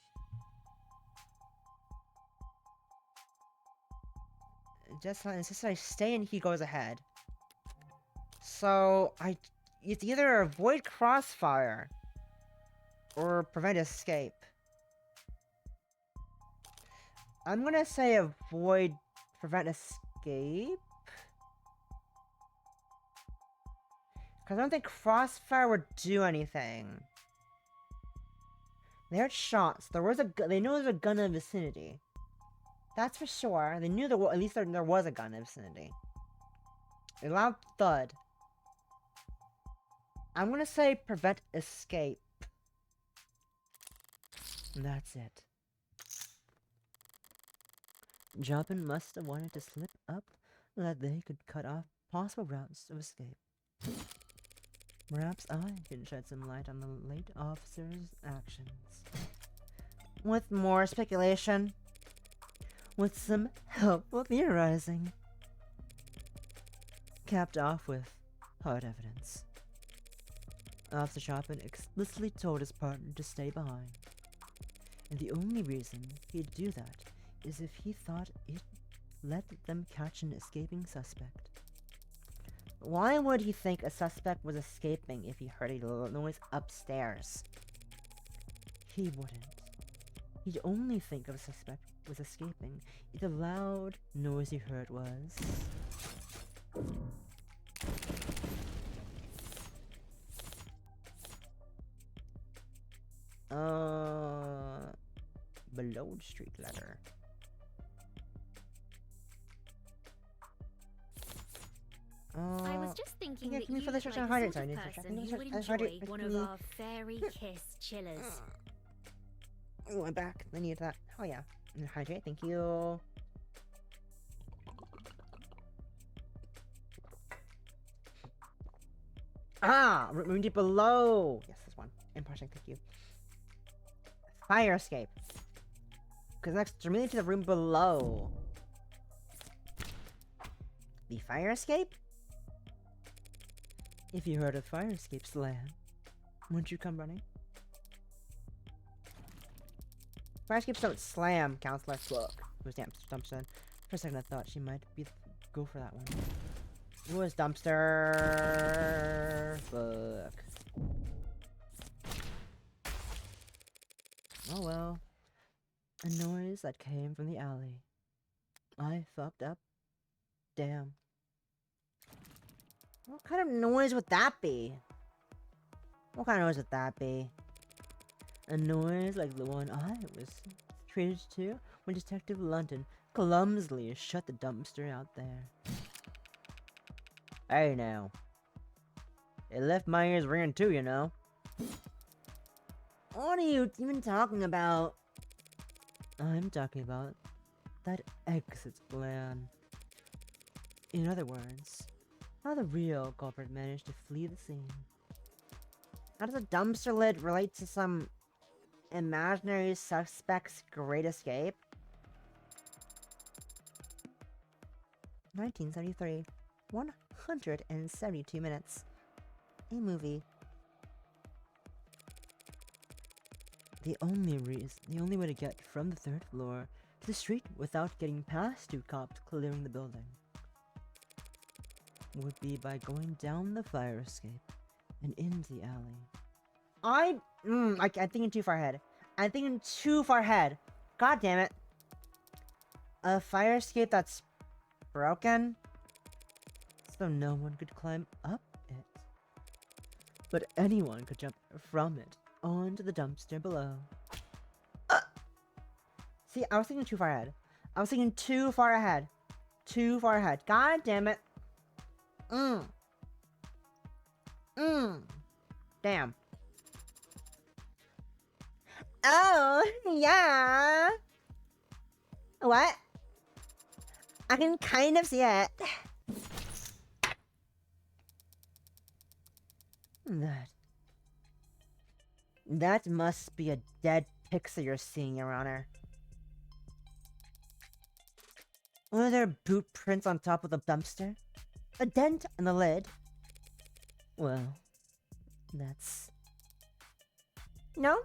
Just insisted I stay and he goes ahead. So it's either avoid crossfire or prevent escape. I'm gonna say avoid prevent escape. Cause I don't think crossfire would do anything. They heard shots. They knew there was a gun in the vicinity. That's for sure. They knew at least there was a gun in the vicinity. A loud thud. I'm gonna say prevent escape. That's it. Chopin must have wanted to slip up so that they could cut off possible routes of escape. Perhaps I can shed some light on the late officer's actions. With more speculation. With some helpful theorizing. Capped off with hard evidence. Officer Chopin explicitly told his partner to stay behind. And the only reason he'd do that is if he thought it let them catch an escaping suspect. Why would he think a suspect was escaping if he heard a noise upstairs? He wouldn't. He'd only think of a suspect was escaping if the loud noise he heard was... below the street ladder. I was just thinking yeah, that can we you put look this like on the hard sort of it, sorry, person sorry, who would sorry, enjoy one of our fairy kiss chillers. Oh, I'm back. I need that. Oh yeah. Hydrate, thank you. Ah! Room deep below! Yes, this one. And pushing, thank you. Fire escape. Because next, remaining to the room below. The fire escape? If you heard a fire escape slam, wouldn't you come running? Fire escapes don't slam, Counselor. Look. It was damn Thompson. For a second I thought she might go for that one. Who is dumpster? Fuck. Oh well. A noise that came from the alley. I fucked up. Damn. What kind of noise would that be? What kind of noise would that be? A noise like the one I was treated to when Detective London clumsily shut the dumpster out there. Hey now. It left my ears ringing too, you know. What are you even talking about? I'm talking about that exit plan. In other words, how the real culprit managed to flee the scene. How does a dumpster lid relate to some imaginary suspect's great escape? 1973. 172 minutes. A movie. The only way to get from the third floor to the street without getting past two cops clearing the building would be by going down the fire escape and into the alley. I'm thinking too far ahead. I'm thinking too far ahead. God damn it. A fire escape that's broken? So no one could climb up it. But anyone could jump from it onto the dumpster below. See, I was thinking too far ahead. I was thinking too far ahead. Too far ahead. God damn it. Damn. Oh, yeah. What? I can kind of see it. That must be a dead pixel you're seeing, Your Honor. Were there boot prints on top of the dumpster? A dent in the lid? Well, that's... No?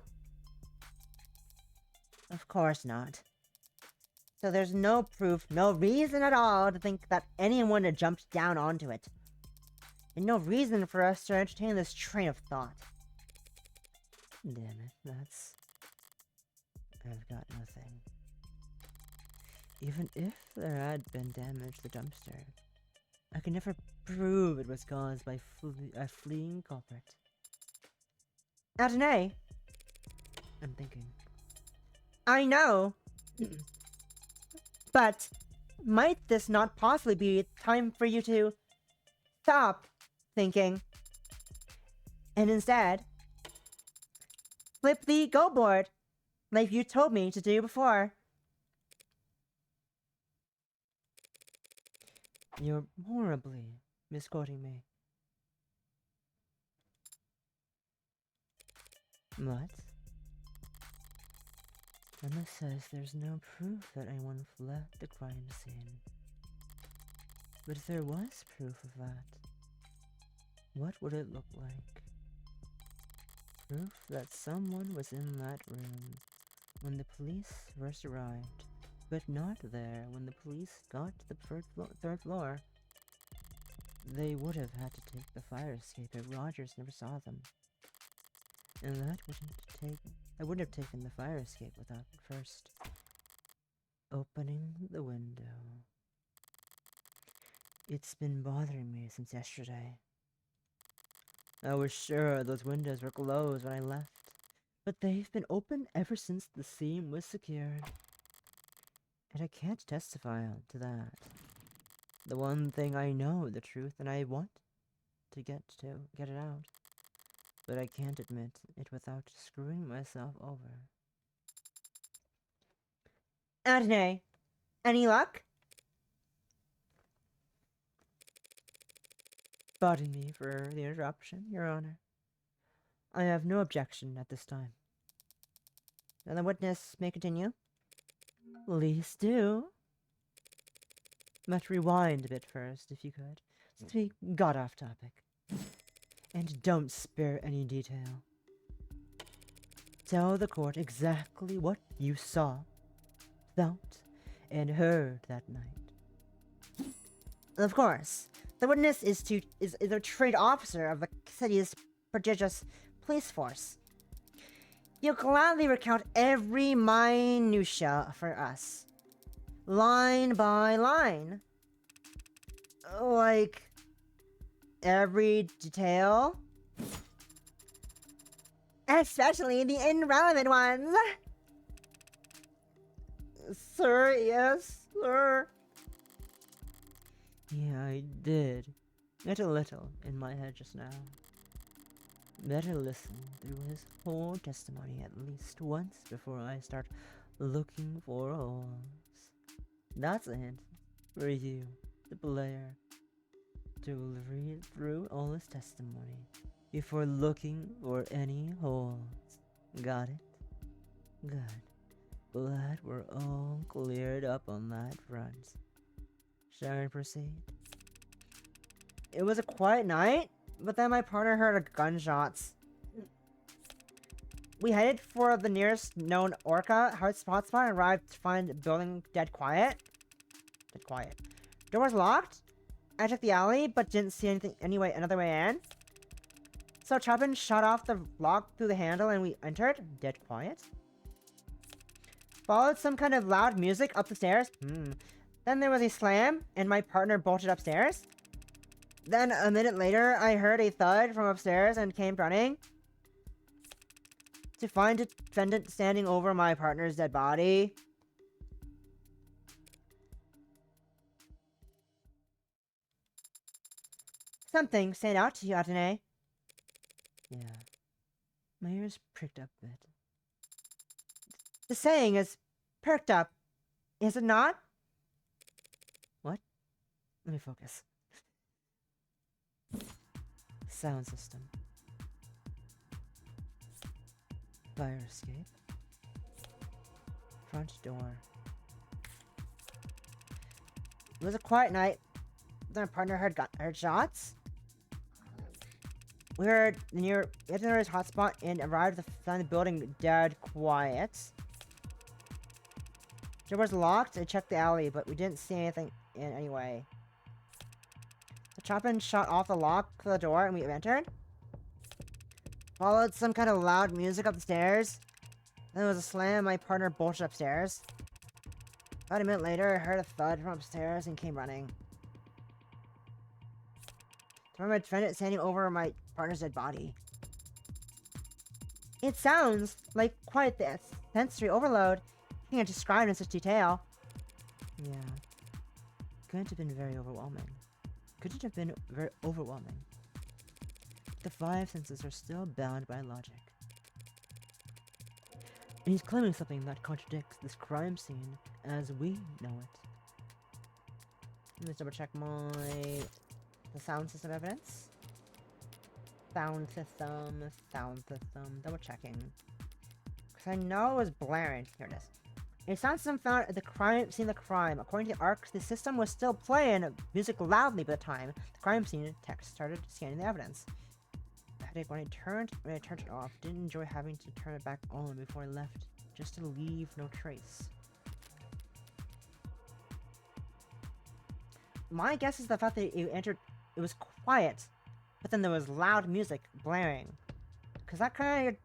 Of course not. So there's no proof, no reason at all to think that anyone had jumped down onto it. And no reason for us to entertain this train of thought. Damn it, that's... I've got nothing. Even if there had been damage to the dumpster, I could never prove it was caused by a fleeing culprit. Adonai, I'm thinking. I know. But might this not possibly be time for you to stop thinking and instead flip the go board like you told me to do before? You're horribly misquoting me. What? Emma says there's no proof that anyone fled the crime scene. But if there was proof of that, what would it look like? Proof that someone was in that room when the police first arrived, but not there when the police got to the third floor. They would have had to take the fire escape if Rogers never saw them. And I wouldn't have taken the fire escape without first opening the window. It's been bothering me since yesterday. I was sure those windows were closed when I left, but they've been open ever since the seam was secured. And I can't testify to that. The one thing I know the truth and I want to get it out. But I can't admit it without screwing myself over. Adonai, any luck? Pardon me for the interruption, Your Honor. I have no objection at this time. Then the witness may continue. Please do. But rewind a bit first, if you could, since we got off topic. And don't spare any detail. Tell the court exactly what you saw, felt, and heard that night. Of course. The witness is a trained officer of the city's prodigious police force. He'll gladly recount every minutia for us. Line by line. Like, every detail. Especially the irrelevant ones. Sir, yes, sir. Yeah, I did. Get a little in my head just now. Better listen through his whole testimony at least once before I start looking for holes. That's a hint for you, the player, to read through all his testimony before looking for any holes. Got it? Good. Glad we're all cleared up on that front. Shall I proceed? It was a quiet night, but then my partner heard gunshots. We headed for the nearest known Orca hotspot and arrived to find the building dead quiet. Dead quiet. Door was locked. I checked the alley, but didn't see anything another way in. So Chapin shut off the lock through the handle and we entered. Dead quiet. Followed some kind of loud music up the stairs. Then there was a slam, and my partner bolted upstairs. Then a minute later, I heard a thud from upstairs and came running to find a defendant standing over my partner's dead body. Something stand out to you, Adene? Yeah. My ears pricked up a bit. The saying is perked up, is it not? What? Let me focus. Sound system. Fire escape. Front door. It was a quiet night. Then my partner heard shots. We heard the nearest hotspot and arrived to find the building dead quiet. Door was locked. I checked the alley, but we didn't see anything in anyway. The Chapin shut off the lock for the door and we entered. Followed some kind of loud music up the stairs. Then there was a slam. My partner bolted upstairs. About a minute later, I heard a thud from upstairs and came running. I remember my defendant standing over my partner's dead body. It sounds like quite the sensory overload. Can't describe in such detail. Yeah. Couldn't have been very overwhelming. Couldn't have been very overwhelming. The five senses are still bound by logic. And he's claiming something that contradicts this crime scene as we know it. Let me double check the sound system evidence. Sound system. Double checking. Because I know it was blaring. Here it is. A sound system found at the scene of the crime. According to the ARC, the system was still playing music loudly by the time the crime scene text started scanning the evidence. The headache when I turned it off. Didn't enjoy having to turn it back on before I left, just to leave no trace. My guess is the fact that it was quiet, but then there was loud music blaring. Because that kind of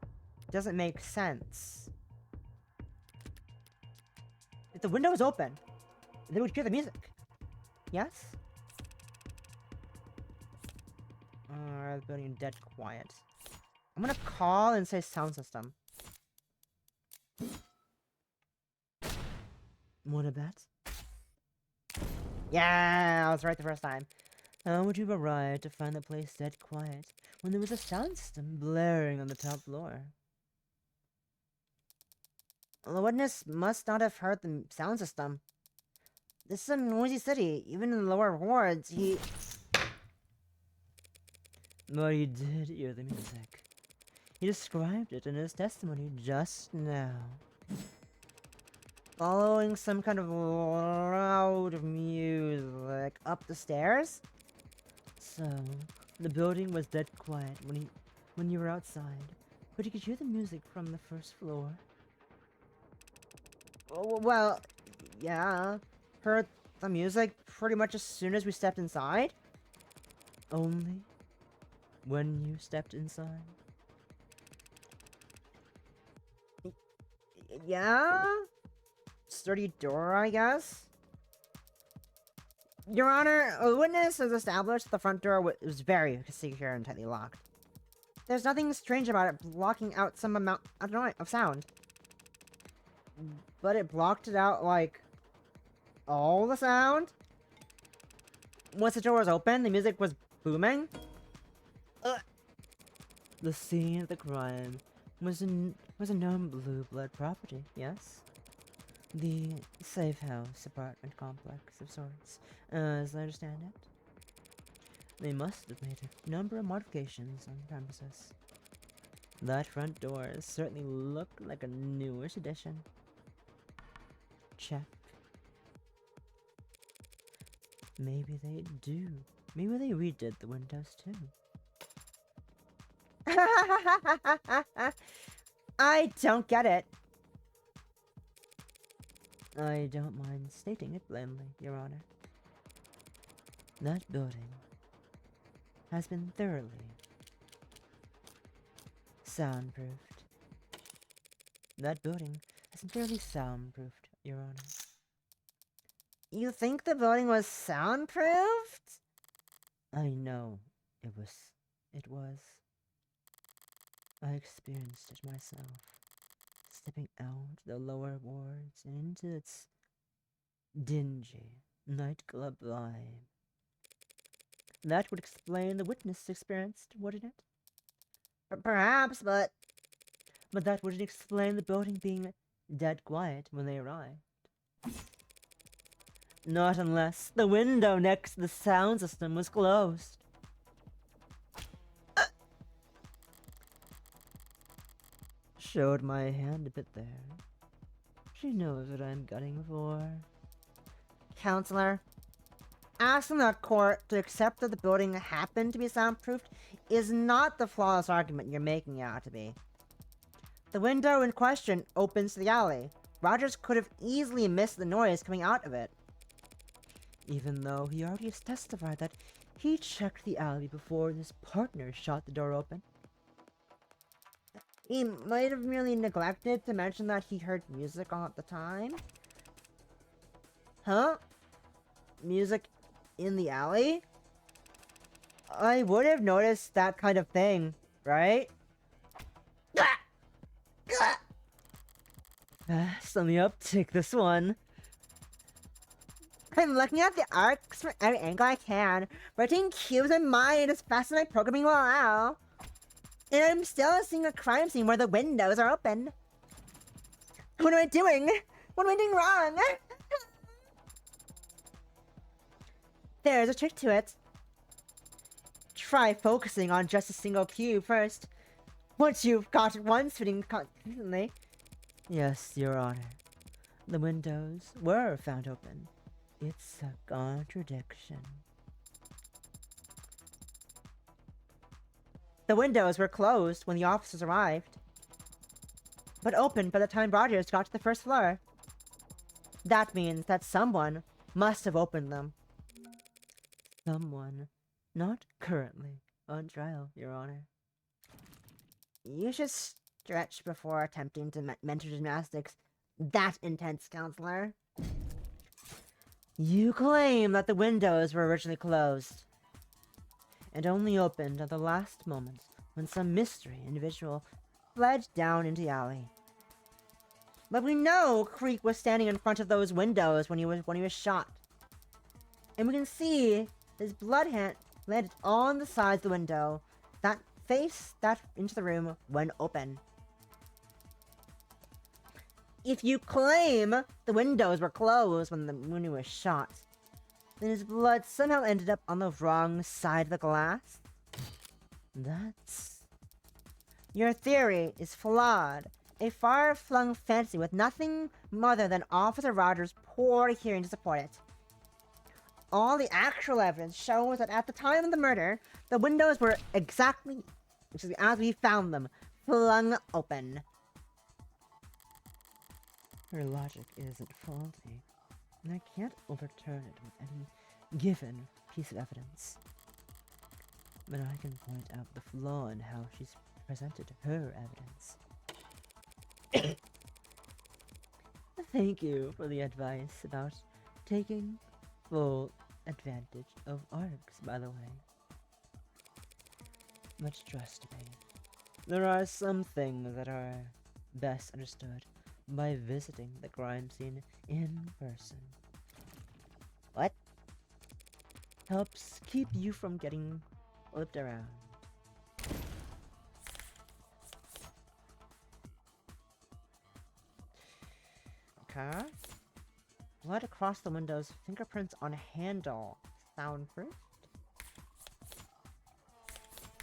doesn't make sense. If the window was open, they would hear the music. Yes? The building dead quiet. I'm gonna call and say sound system. Wanna bet? Yeah, I was right the first time. How would you have arrived to find the place dead quiet when there was a sound system blaring on the top floor? The witness must not have heard the sound system. This is a noisy city. Even in the lower wards, But he did hear the music. He described it in his testimony just now. Following some kind of loud music up the stairs. So, the building was dead quiet when you were outside, but you could hear the music from the first floor. Well, yeah. Heard the music pretty much as soon as we stepped inside. Only when you stepped inside? Yeah? Sturdy door, I guess? Your Honor, a witness has established the front door was very secure and tightly locked. There's nothing strange about it blocking out some amount, I don't know, of sound. But it blocked it out, like, all the sound? Once the door was open, the music was booming. The scene of the crime was a known blue blood property, yes? The safe house apartment complex of sorts, as I understand it. They must have made a number of modifications on the premises. That front door certainly looked like a newish addition. Check. Maybe they do. Maybe they redid the windows too. I don't get it. I don't mind stating it blandly, Your Honor. That building has been thoroughly soundproofed. That building has been thoroughly soundproofed, Your Honor. You think the building was soundproofed? I know it was. It was. I experienced it myself, stepping out the lower wards and into its dingy nightclub vibe. That would explain the witness experienced, wouldn't it? Perhaps, but But that wouldn't explain the building being dead quiet when they arrived. Not unless the window next to the sound system was closed. Showed my hand a bit there. She knows what I'm gunning for. Counselor, asking the court to accept that the building happened to be soundproofed is not the flawless argument you're making it out to be. The window in question opens to the alley. Rogers could have easily missed the noise coming out of it. Even though he already has testified that he checked the alley before his partner shot the door open. He might have merely neglected to mention that he heard music on at the time. Huh? Music in the alley? I would have noticed that kind of thing, right? Fast on the uptick, this one. I'm looking at the arcs from every angle I can, rotating cubes in mind as fast as my programming will allow. And I'm still seeing a crime scene where the windows are open. What am I doing? What am I doing wrong? There's a trick to it. Try focusing on just a single cube first. Once you've got one fitting consistently. Yes, Your Honor. The windows were found open. It's a contradiction. The windows were closed when the officers arrived, but opened by the time Rogers got to the first floor. That means that someone must have opened them. Someone not currently on trial, Your Honor. You should stretch before attempting to mentor gymnastics that intense, Counselor. You claim that the windows were originally closed and only opened at the last moment when some mystery individual fled down into the alley. But we know Creek was standing in front of those windows when he was shot. And we can see his blood hand landed on the sides of the window that faced that into the room when open. If you claim the windows were closed when he was shot, then his blood somehow ended up on the wrong side of the glass. That's... Your theory is flawed. A far-flung fantasy with nothing more than Officer Rogers' poor hearing to support it. All the actual evidence shows that at the time of the murder, the windows were exactly as we found them, flung open. Her logic isn't faulty, and I can't overturn it with any given piece of evidence. but I can point out the flaw in how she's presented her evidence. Thank you for the advice about taking full advantage of arcs, by the way. But trust me, there are some things that are best understood by visiting the crime scene in person. What? Helps keep you from getting flipped around. Okay. Blood across the windows, fingerprints on handle. Soundproof?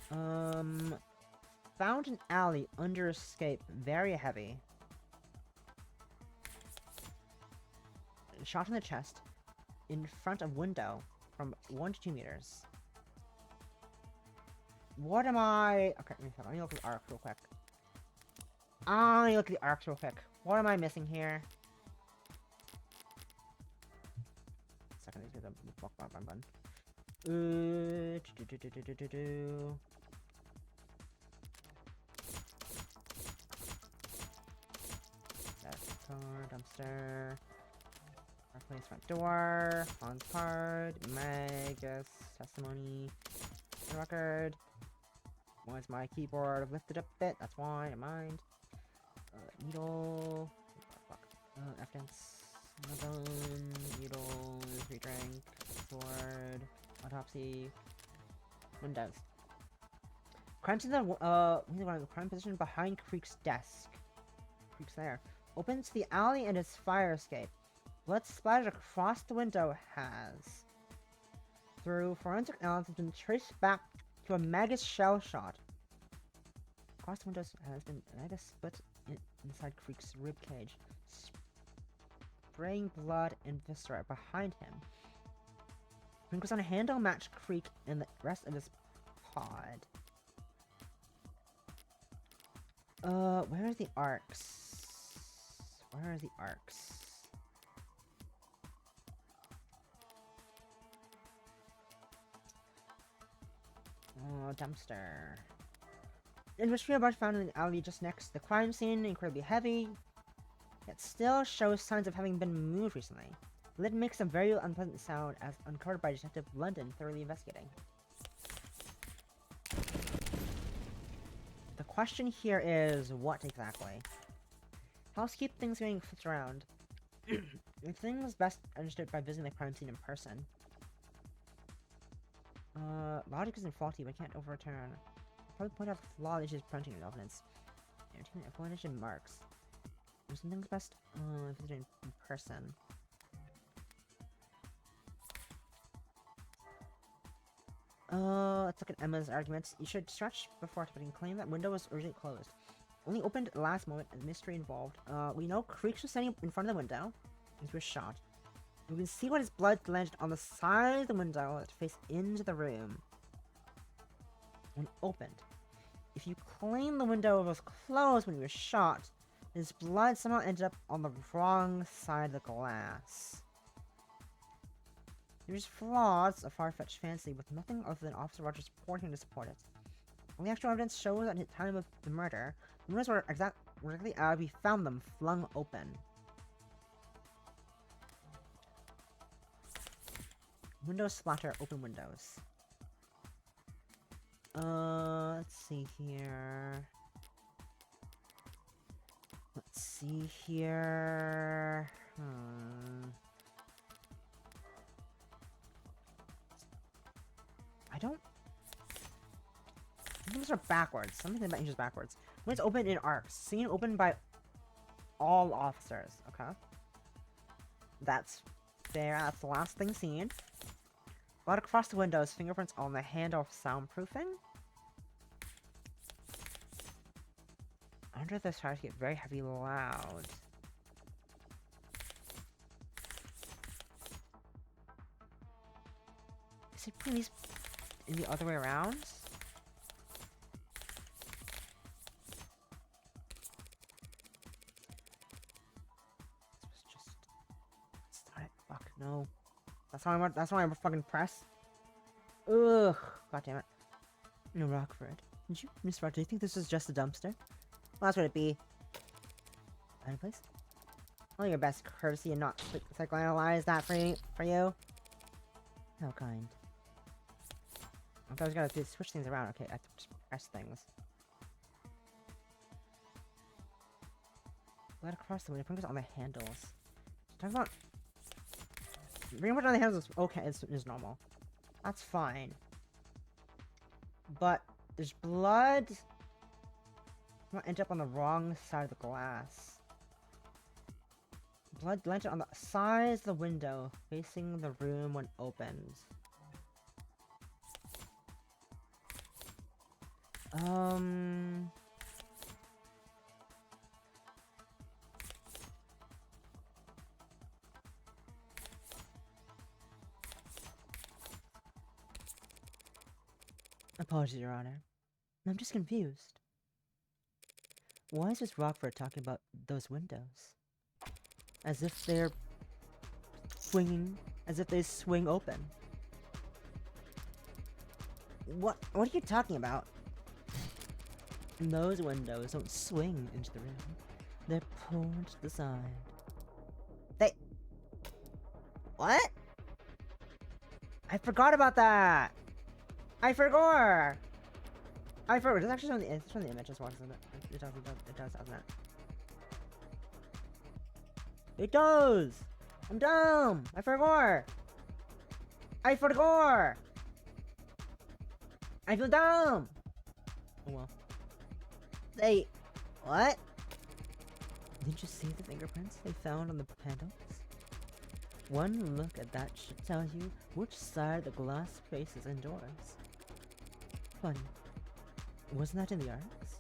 Found an alley under escape. Very heavy. Shot in the chest. In front of window. From 1 to 2 meters. What am I... Okay, let me look at the arc real quick. Let me look at the arcs real quick. What am I missing here? Second, let's get the block button. That's car, dumpster. Fireplace, front door. Hans card. Magus. Testimony. Record. Why is my keyboard lifted up a bit? That's why, never mind. Needle. Evidence. Bone. Needle. Free drink. Sword. Autopsy. Windows. Crime to the crime position behind Creek's desk. Creek's there. Opens the alley and his fire escape. Blood splattered across the window has. Through forensic analysis, been traced back to a Magus shell shot. Across the windows has been Magus split inside Creek's rib cage, spraying blood and viscera behind him. Creek was on a handle match Creek and the rest of his pod. Where are the arcs? Where are the arcs? Oh, dumpster. Industrial brush found in the alley just next to the crime scene, incredibly heavy, yet still shows signs of having been moved recently. The lid makes a very unpleasant sound as uncovered by Detective London thoroughly investigating. The question here is, what exactly? Helps keep things getting flipped around. The thing was best understood by visiting the crime scene in person. Logic isn't faulty, but can't overturn. I'll probably point out the flaw that she's printing in evidence. Explanation marks. Something's best visited in person. Let's look at Emma's arguments. You should stretch before accepting claim that window was originally closed. Only opened at the last moment and mystery involved. We know Creeks was standing in front of the window. He was shot. You can see what his blood landed on the side of the window that faced into the room. When opened. If you claim the window was closed when he was shot, his blood somehow ended up on the wrong side of the glass. There's flaws, a far-fetched fancy, with nothing other than Officer Rogers' reporting to support it. When the actual evidence shows that at the time of the murder, the windows were exactly as we found them, flung open. Windows splatter, open windows. Let's see here. Let's see here. I don't... Things are backwards. Something about inches backwards. When it's open in arcs. Seen open by all officers. Okay. That's there. That's the last thing seen. Blood across the windows. Fingerprints on the handle of soundproofing. Under this starts to get very heavy loud. Is it putting these in the other way around? Start it. Fuck no. That's why I'm fucking press. Ugh. God damn it. No, Rockford. Did you, Miss Rock, do you think this is just a dumpster? Well, that's what it'd be. Any place? Only your best courtesy and not psychoanalyze that for you. How kind. I thought I was gonna switch things around. Okay, I have to just press things. Let across the window. Fingers on the handles. Talk about. Bring much on the handles is okay. Is normal. That's fine. But there's blood. I'm gonna end up on the wrong side of the glass. Blood landed on the sides of the window, facing the room when opened. Apologies, Your Honor. I'm just confused. Why is Miss Rockford talking about those windows? As if they're swinging, as if they swing open. What are you talking about? Those windows don't swing into the room. They're pulled to the side. They... What? I forgot about that! I forgot! It's actually from the image as well, isn't it? It does, doesn't it? It does! I'm dumb! I forgot! I forgot! I feel dumb! Oh well. They... What? Didn't you see the fingerprints they found on the panels? One look at that should tell you which side the glass faces indoors. Funny. Wasn't that in the arcs?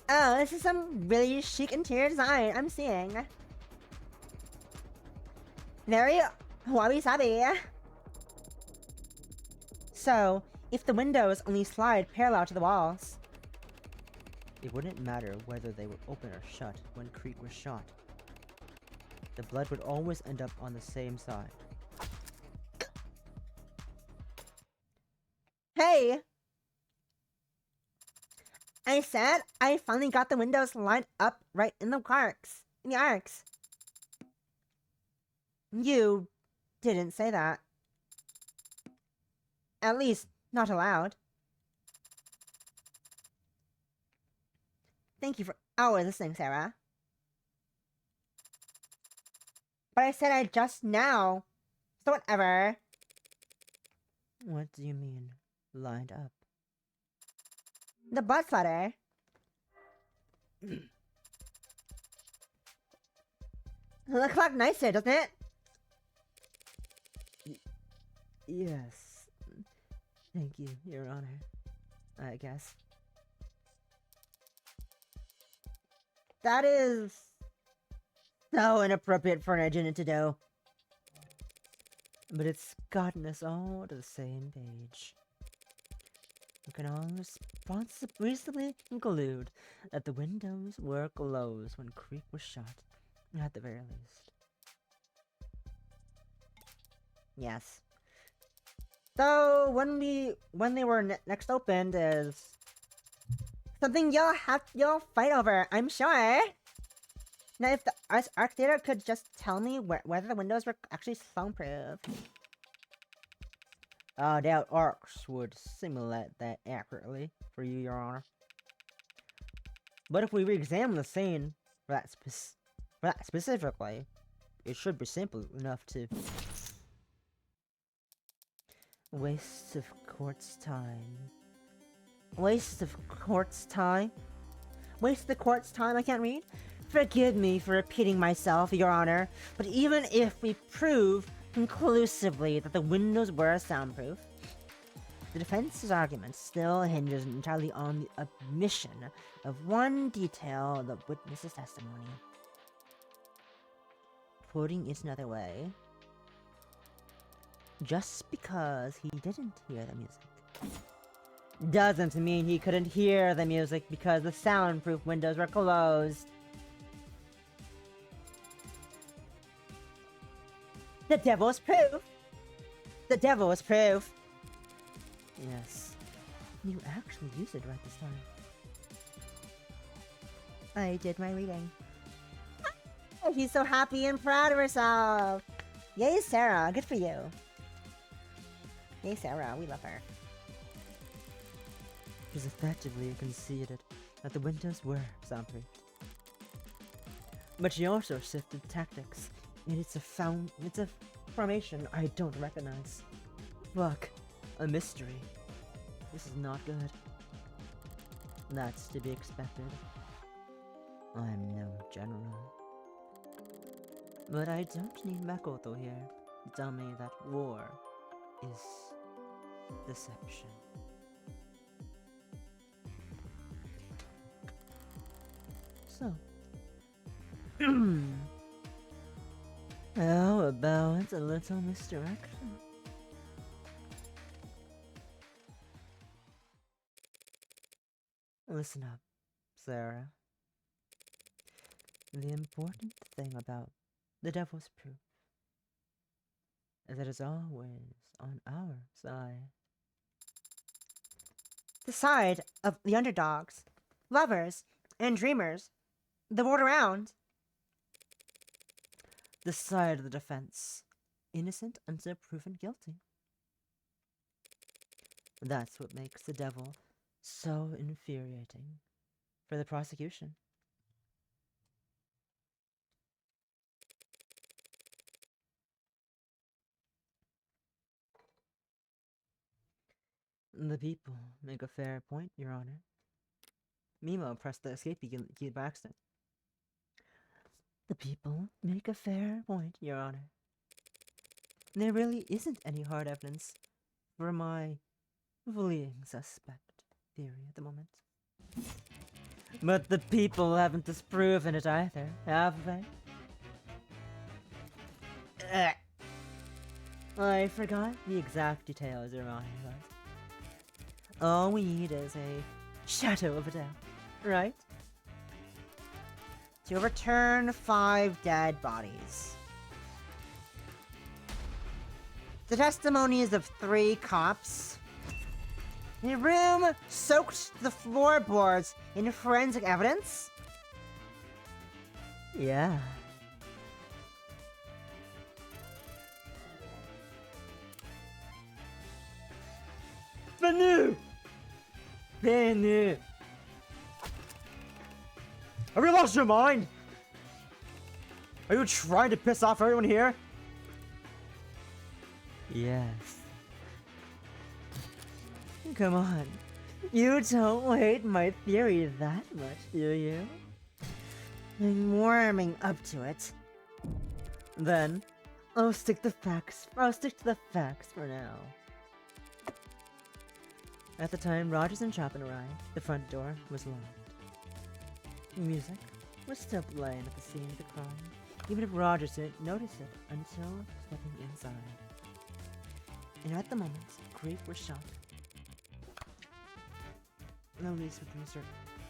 Oh, this is some really chic interior design I'm seeing. Very wabi-sabi. So, if the windows only slide parallel to the walls, it wouldn't matter whether they were open or shut when Creek was shot. The blood would always end up on the same side. Hey! I said I finally got the windows lined up right in the arcs. You didn't say that. At least, not aloud. Thank you for always listening, Sarah. But I said I just now. So whatever. What do you mean, lined up? The blood splatter. Looks like nicer, doesn't it? Yes. Thank you, Your Honor. I guess. That is so inappropriate for an agent to do. But it's gotten us all to the same page. We can all reasonably conclude that the windows were closed when Creek was shot, at the very least. Yes. So when they were next opened is something you'll fight over, I'm sure. Now, if the Arc Theater could just tell me whether the windows were actually soundproof. I doubt arcs would simulate that accurately for you, Your Honor. But if we re-examine the scene for that specifically, it should be simple enough to... Waste of court's time. Waste of court's time? Waste of the court's time, I can't read? Forgive me for repeating myself, Your Honor, but even if we prove conclusively that the windows were soundproof, the defense's argument still hinges entirely on the omission of one detail of the witness's testimony. Putting it another way, just because he didn't hear the music doesn't mean he couldn't hear the music because the soundproof windows were closed. The devil's proof. The devil is proof. Yes. You actually used it right this time. I did my reading. Oh, she's so happy and proud of herself. Yay, Sarah. Good for you. Yay, Sarah. We love her. She's effectively conceded that the windows were soundproofed. But she also shifted tactics, and it's a formation I don't recognize. Fuck. A mystery. This is not good. That's to be expected. I'm no general. But I don't need Makoto here to tell me that war is deception. So, how about a little misdirection? Listen up, Sarah. The important thing about the devil's proof is that it's always on our side. The side of the underdogs, lovers, and dreamers. The world around. The side of the defense, innocent until proven guilty. That's what makes the devil so infuriating for the prosecution. The people make a fair point, Your Honor. Mimo pressed the escape key by accident. The people make a fair point, Your Honor. There really isn't any hard evidence for my fleeing suspect theory at the moment. But the people haven't disproven it either, have they? I forgot the exact details, Your Honor. All we need is a shadow of a doubt, right? To overturn 5 dead bodies. The testimonies of 3 cops. A room soaked to the floorboards in forensic evidence. Yeah. Venu! Venu! Have you lost your mind? Are you trying to piss off everyone here? Yes. Come on. You don't hate my theory that much, do you? I'm warming up to it. Then, I'll stick to the facts for now. At the time Rogers and Chopin arrived, the front door was locked. Music was still playing at the scene of the crime, even if Rogers didn't notice it until stepping inside. And at the moment, Creep was shot. At least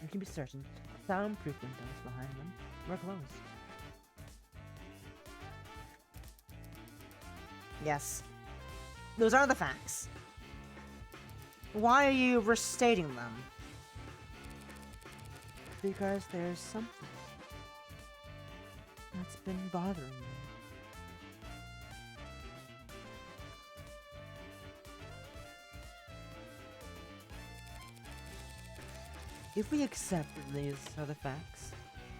we can be certain soundproof windows behind them were closed. Yes. Those are the facts. Why are you restating them? Because there's something that's been bothering me. If we accept that these are the facts,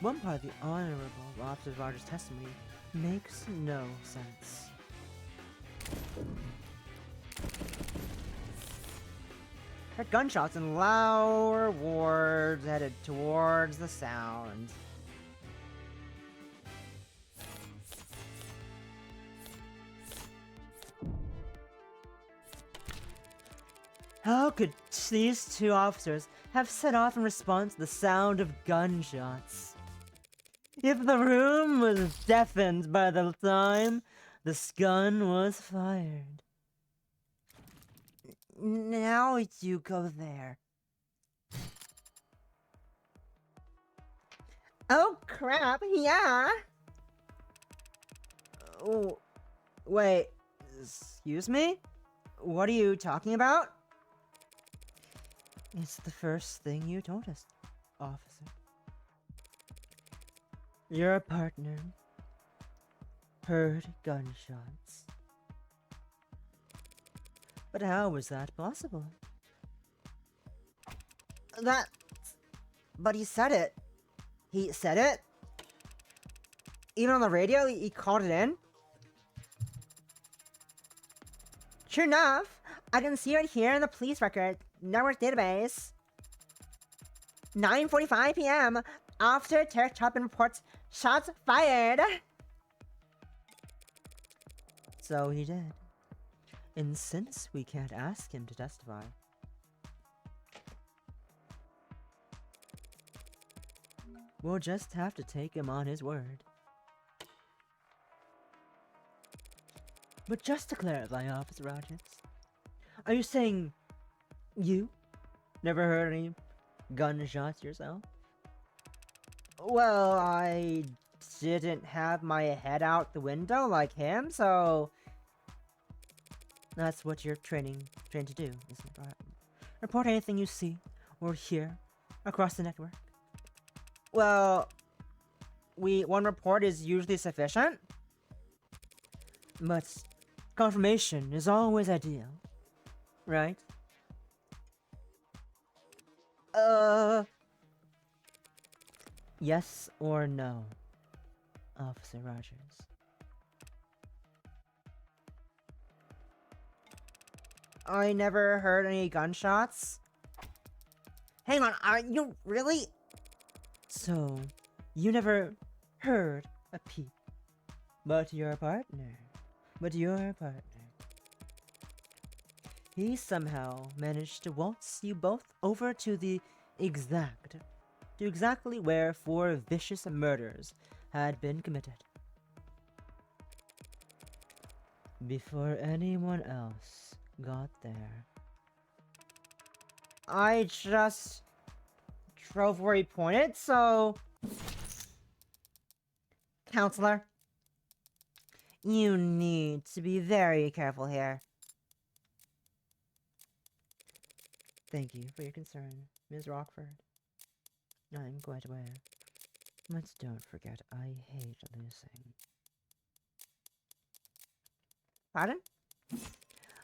one part of the honorable Officer Rogers' testimony makes no sense. Heard gunshots in lower wards headed towards the sound. How could these 2 officers have set off in response to the sound of gunshots? If the room was deafened by the time the gun was fired. Now you go there. Oh crap, yeah! Oh, wait, excuse me? What are you talking about? It's the first thing you told us, officer. Your partner heard gunshots. But how was that possible? But he said it. He said it. Even on the radio, he called it in. Sure enough, I can see it here in the police record network database. 9:45 p.m. Officer Derek Chapman reports shots fired. So he did. And since we can't ask him to testify, we'll just have to take him on his word. But just to clarify, Officer Rogers, are you saying you never heard any gunshots yourself? Well, I didn't have my head out the window like him, so That's what you're trained to do, isn't it? Right? Report anything you see or hear across the network. well, one report is usually sufficient. But confirmation is always ideal, right? Yes or no, Officer Rogers? I never heard any gunshots. Hang on, are you really? So, you never heard a peep, but your partner, he somehow managed to waltz you both over to exactly where 4 vicious murders had been committed. Before anyone else got there. I just drove where he pointed, so... Counselor, you need to be very careful here. Thank you for your concern, Ms. Rockford. I'm quite aware. But don't forget, I hate losing. Pardon?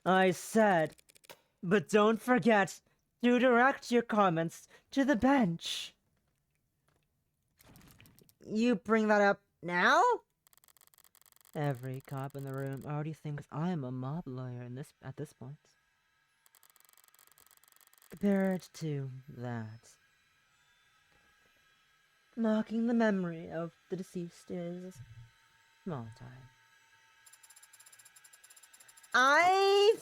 I said, but don't forget to direct your comments to the bench. You bring that up now? Every cop in the room already thinks I'm a mob lawyer at this point. Compared to that, mocking the memory of the deceased is small time. I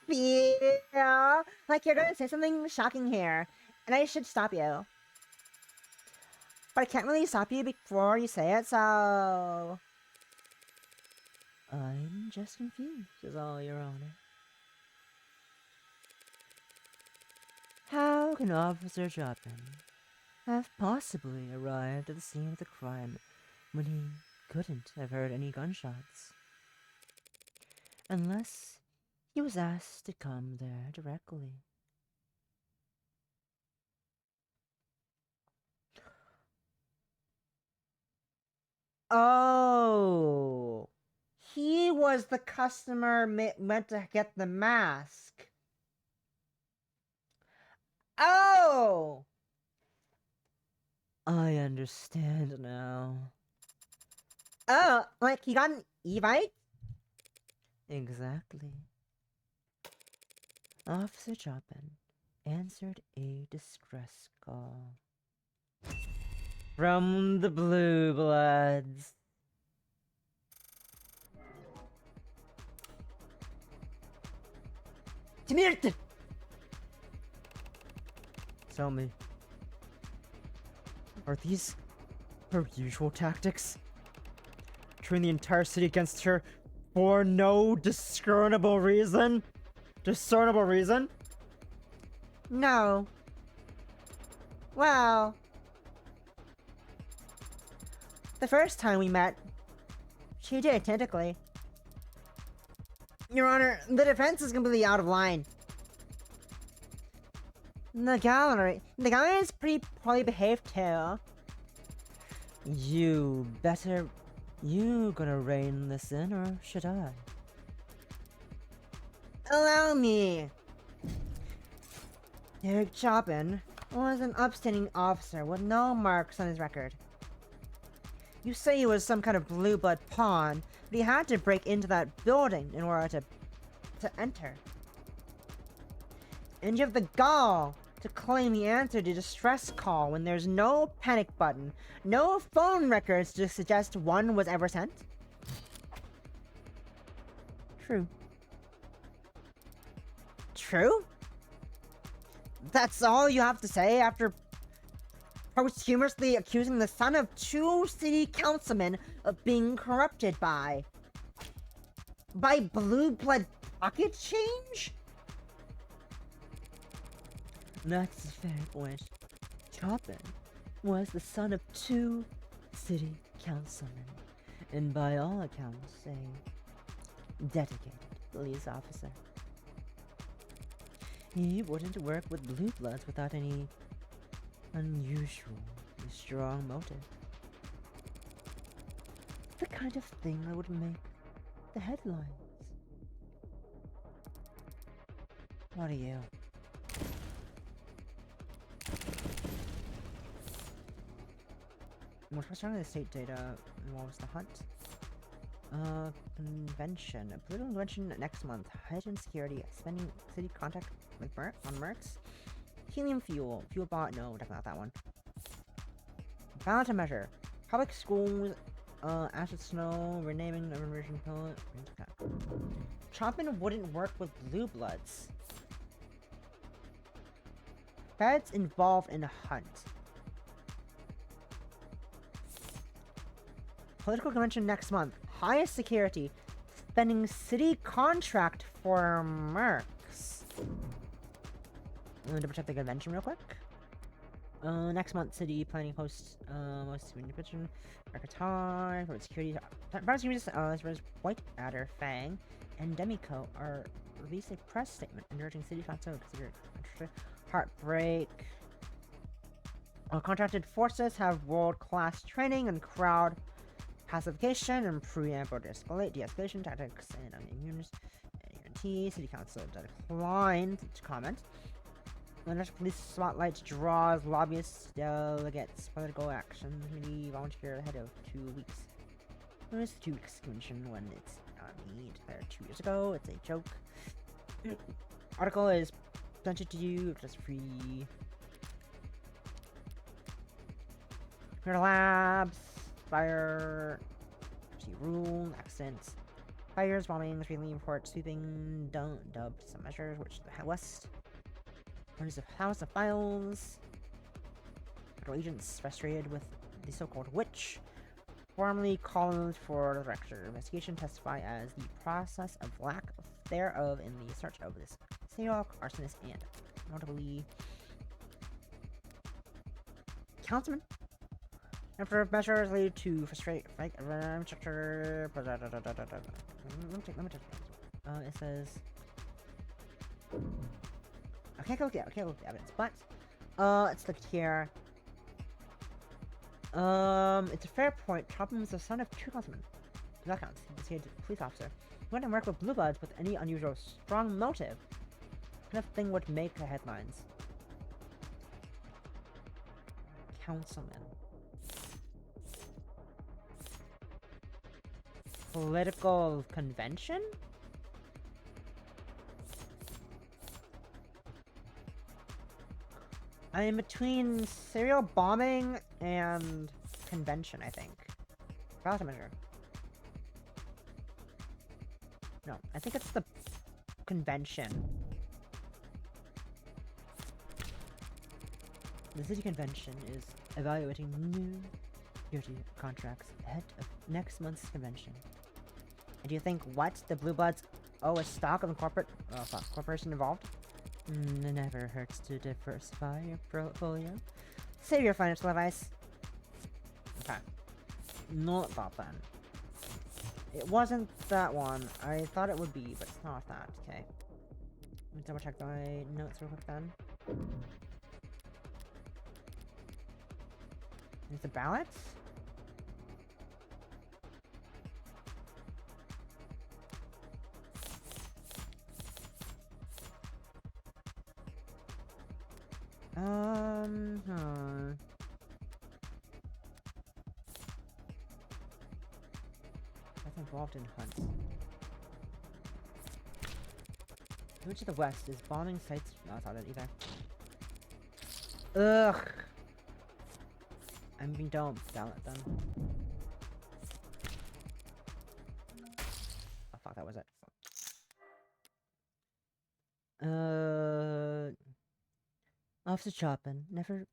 feel like you're gonna say something shocking here, and I should stop you. But I can't really stop you before you say it, so... I'm just confused, is all, Your Honor. How can Officer Chapman have possibly arrived at the scene of the crime when he couldn't have heard any gunshots? Unless he was asked to come there directly. Oh... He was the customer meant to get the mask. Oh! I understand now. Oh, like he got an e-bike? Exactly. Officer Chapman answered a distress call from the Blue Bloods. Tmirte! Tell me, are these her usual tactics? Turn the entire city against her for no discernible reason? No. Well... The first time we met, she did, technically. Your Honor, the defense is completely out of line. The gallery is pretty poorly behaved too. You gonna rein this in, or should I? Allow me. Derek Chopin was an upstanding officer with no marks on his record. You say he was some kind of blue blood pawn, but he had to break into that building in order to enter. And you have the gall to claim he answered a distress call when there's no panic button, no phone records to suggest one was ever sent? True. True? That's all you have to say after posthumously accusing the son of 2 city councilmen of being corrupted by blue blood pocket change? That's a fair point. Chopin was the son of 2 city councilmen, and by all accounts, a dedicated police officer. He wouldn't work with blue bloods without any unusual, strong motive. The kind of thing that would make the headlines. What are you? Most concerning the state data involves the hunt. Convention. A political convention next month. Heightened security. Spending city contact with on Mercs. Helium fuel. Fuel bot. No, definitely not that one. Ballot to measure. Public schools. Acid snow. Renaming the reversion pellet. Chopin wouldn't work with blue bloods. Feds involved in a hunt. Political convention next month. Highest security. Spending city contract for Mercs. I'm gonna double check the convention real quick. Next month, city planning hosts most convention. Mercatar for security. White Adder, Fang, and Demico are released a press statement encouraging city council to consider Heartbreak. Contracted forces have world-class training and crowd pacification and preamble de-escalation tactics and immunities. City Council declined to comment. The National Police Spotlight draws lobbyists, delegates, political action committee volunteer ahead of 2 weeks. It's 2 weeks convention when it's not me declared 2 years ago. It's a joke. Article is presented to you just free. Here labs. Fire, rule, accidents, fires, bombings, freely report, sweeping, dubbed some measures, which the West, hundreds of House of Files, federal agents frustrated with the so-called witch, formally called for the director investigation testify as the process of lack thereof in the search of this serial arsonist and notably councilman. After measures lead to frustrate fake infrastructure. Let me check. It says I can't look at the evidence, but let's look here. It's a fair point. Chopin was the son of 2 councilmen. That counts. He's a police officer. He went and work with blue bloods with any unusual strong motive. What kind of thing would make the headlines? Councilman. Political convention? I'm in between serial bombing and convention, I think. Ballot measure. No, I think it's the convention. The city convention is evaluating new security contracts ahead of next month's convention. And do you think what? The Blue Bloods owe a stock of the corporation involved? It never hurts to diversify your portfolio. Save your financial advice. Okay. Not that then. It wasn't that one. I thought it would be, but it's not that. Okay. Let me double check my notes real quick then. Is the ballots? Huh. That's involved in hunts. Moving to the west is bombing sites. No, it's not it either. Ugh. I'm being dumb. Ballot then. Oh fuck, that was it. Officer Chopin never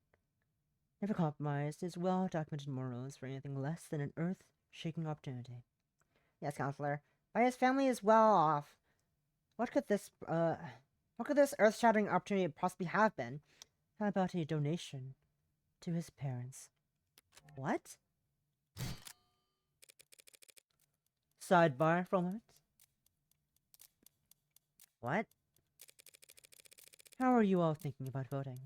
compromised his well-documented morals for anything less than an earth-shaking opportunity. Yes, Counselor. But his family is well off. What could this earth-shattering opportunity possibly have been? How about a donation to his parents? What? Sidebar for a moment. What? How are you all thinking about voting?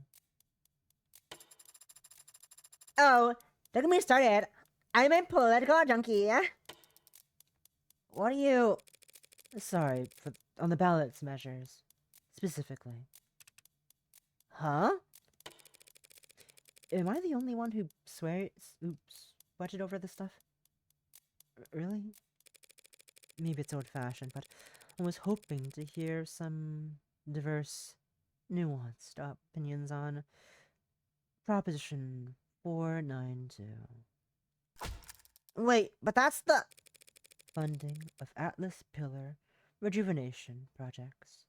Oh, don't get me started. I'm a political junkie. What are you... Sorry, on the ballots measures, specifically. Huh? Am I the only one who sweated over this stuff? Really? Maybe it's old-fashioned, but I was hoping to hear some diverse, nuanced opinions on Proposition 492. Wait, but that's the... Funding of Atlas Pillar rejuvenation projects.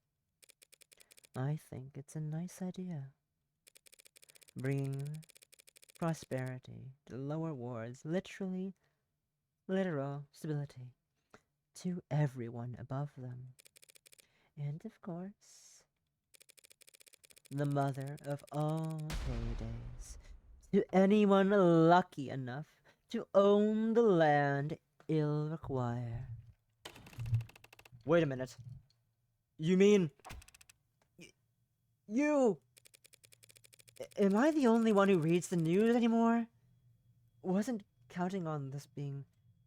I think it's a nice idea. Bringing prosperity to the lower wards, literal stability to everyone above them. And of course, the mother of all paydays, to anyone lucky enough to own the land it'll require. Wait a minute. You mean... you... Am I the only one who reads the news anymore? Wasn't counting on this being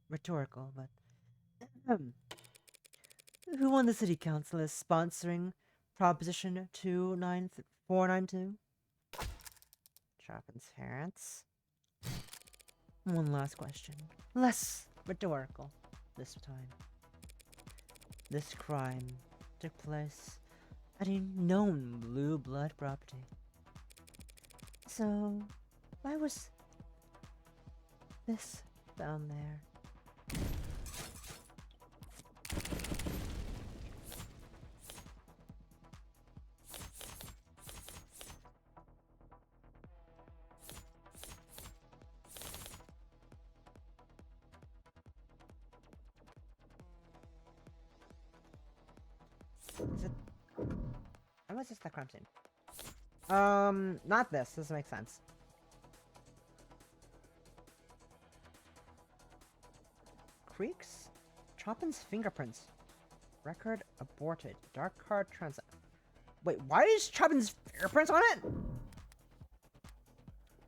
rhetorical, but... Who on the city council is sponsoring Proposition 492? Chopin's parents. One last question. Less rhetorical this time. This crime took place at a known blue blood property. So, why was this found there? Is it... Unless it's the crime scene. Not this. This makes sense. Creeks? Chopin's fingerprints. Record aborted. Dark card transit. Wait, why is Chopin's fingerprints on it?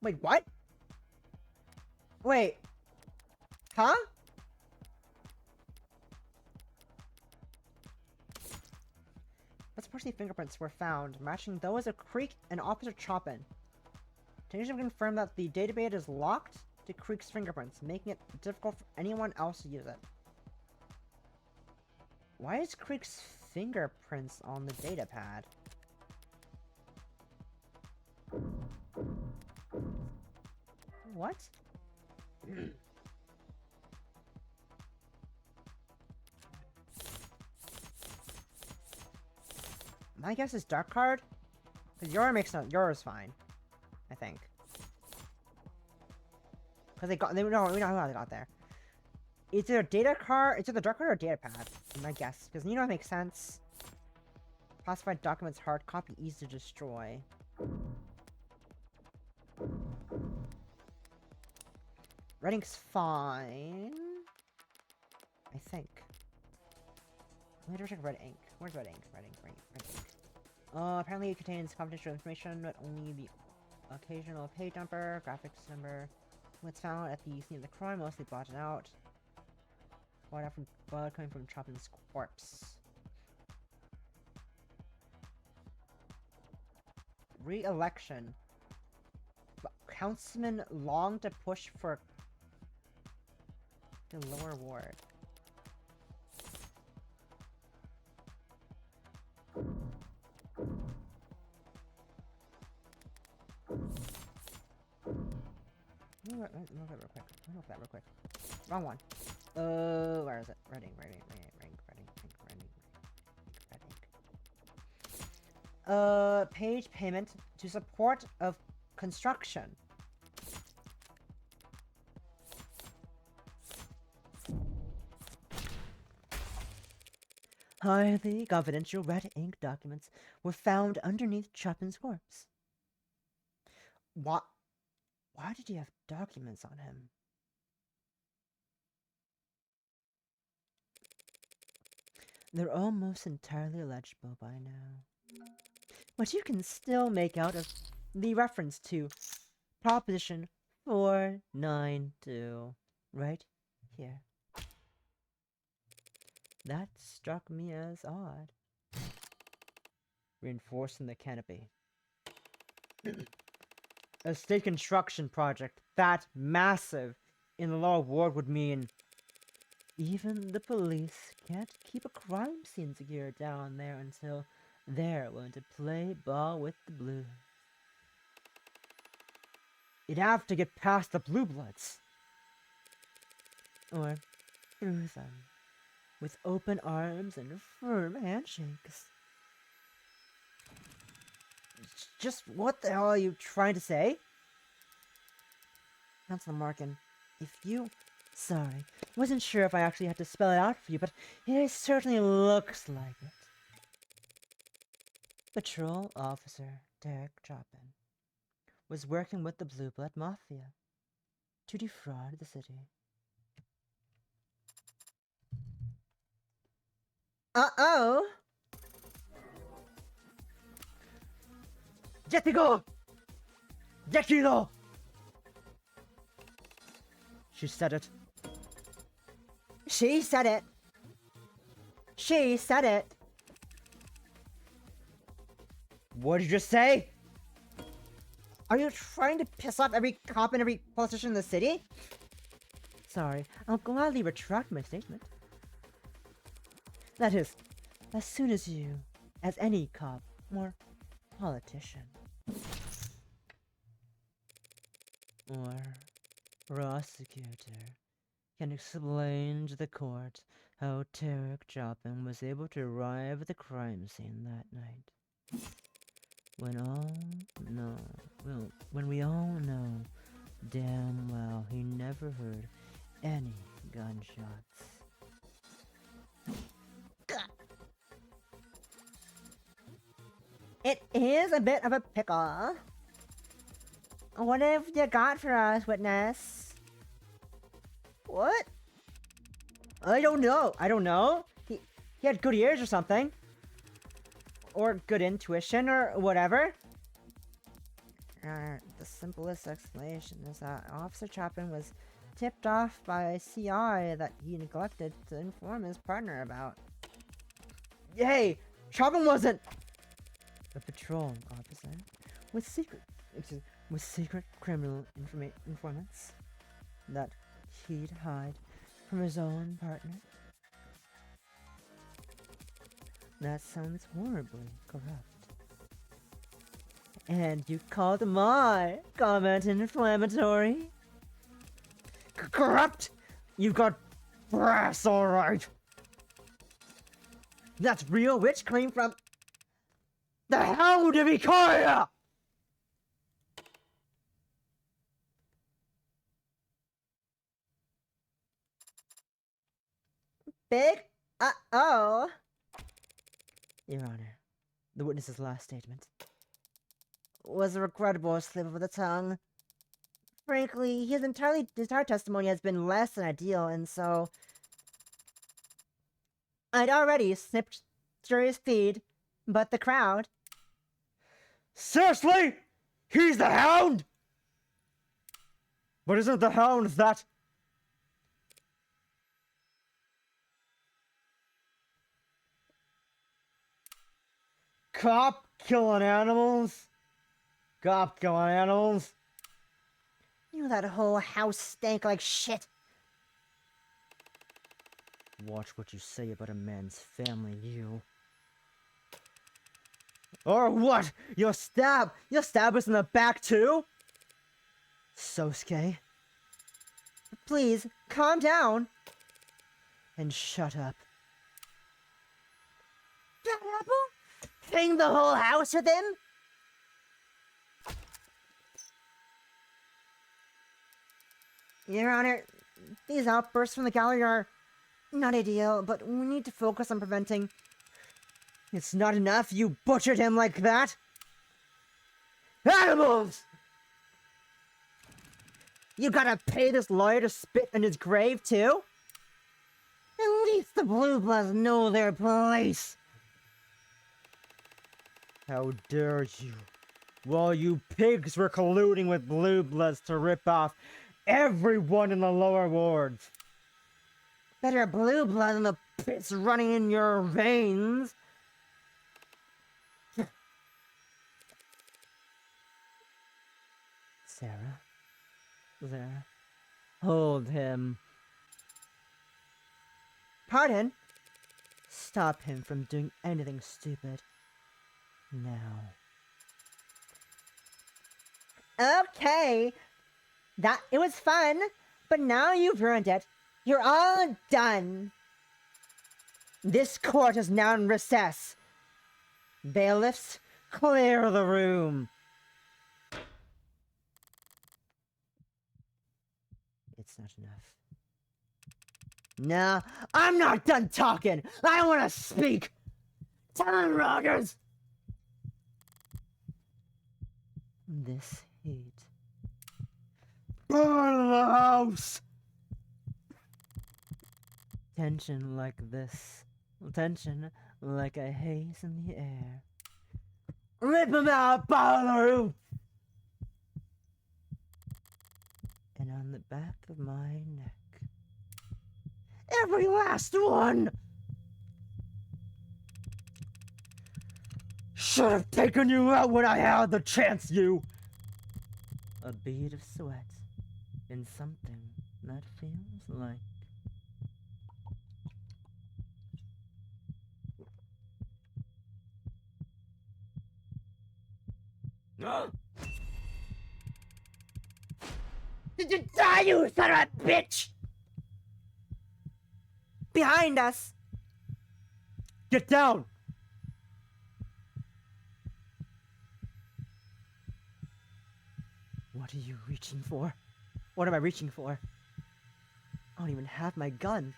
Wait, what? Wait. Huh? Parsley fingerprints were found, matching those of Creek and Officer Chopin. Technicians confirmed that the database is locked to Creek's fingerprints, making it difficult for anyone else to use it. Why is Creek's fingerprints on the data pad? What? My guess is dark card. Cause yours fine. I think. Cause we know how they got there. It's either data card, it's either dark card or data pad. My guess, because you know it makes sense. Classified documents, hard copy, easy to destroy. Writing's fine. I think. Let me check red ink. Where's red ink? Red ink, red ink, red ink. Apparently it contains confidential information, but only the occasional page number, graphics number. What's found at the scene of the crime, mostly blotted out. Blood coming from Chopin's corpse. Re-election. Councilman longed to push for the lower ward. Let me look at real quick. Let me look at that real quick. Wrong one. Where is it? Red ink, red ink, red ink, red ink, red ink, red ink, red ink. Page payment to support of construction. Highly confidential red ink documents were found underneath Chopin's corpse. What? Why did he have documents on him? They're almost entirely illegible by now. But you can still make out of the reference to Proposition 492 right here. That struck me as odd. Reinforcing the canopy. A state construction project that massive in the lower ward would mean even the police can't keep a crime scene secure down there until they're willing to play ball with the Blues. You'd have to get past the Blue Bloods. Or through them. With open arms and firm handshakes. Just what the hell are you trying to say? Councilor Markin, if you... Sorry, wasn't sure if I actually had to spell it out for you, but it certainly looks like it. Patrol Officer Derek Chopin was working with the Blue Blood Mafia to defraud the city. Uh-oh! Jettigo! Jettigo! She said it. She said it. She said it. What did you just say? Are you trying to piss off every cop and every politician in the city? Sorry, I'll gladly retract my statement. That is, as soon as you, as any cop or politician, or prosecutor, can explain to the court how Derek Chopin was able to arrive at the crime scene that night. When we all know damn well he never heard any gunshots. It is a bit of a pickle. What have you got for us, witness? What? I don't know. He had good ears or something. Or good intuition or whatever. The simplest explanation is that Officer Chopin was tipped off by a CI that he neglected to inform his partner about. Hey, Chopin wasn't a patrol officer with secret criminal informants that he'd hide from his own partner. That sounds horribly corrupt. And you called my comment inflammatory? Corrupt? You got brass, alright. That's real witch came from the Hound of Ikaria! Big uh-oh. Your Honor, the witness's last statement was a regrettable slip of the tongue. Frankly, his entire testimony has been less than ideal, and so I'd already snipped through his feed, but the crowd. Seriously? He's the hound? But isn't the hound that? Cop killing animals? Cop killing animals? You know that whole house stank like shit. Watch what you say about a man's family, you. Or what? You'll stab us in the back too? Sosuke? Please, calm down. And shut up. Hang the whole house with him? Your Honor, these outbursts from the gallery are not ideal, but we need to focus on preventing. It's not enough you butchered him like that? Animals! You gotta pay this lawyer to spit in his grave, too? At least the Blue Bloods know their place. How dare you? While you pigs were colluding with Blue Bloods to rip off everyone in the lower wards. Better blue blood than the piss running in your veins. Sarah? There. Hold him. Pardon? Stop him from doing anything stupid. Now. Okay. It was fun, but now you've ruined it. You're all done. This court is now in recess. Bailiffs, clear the room. It's not enough. Nah, I'm not done talking. I want to speak. Tell him, Rogers. This heat. Burn the house. Tension like this. Tension like a haze in the air. Rip him out by the roof. And on the back of my neck. Every last one. Should have taken you out when I had the chance, you! A bead of sweat in something that feels like. Did you die, you son of a bitch? Behind us. Get down! What are you reaching for? What am I reaching for? I don't even have my gun.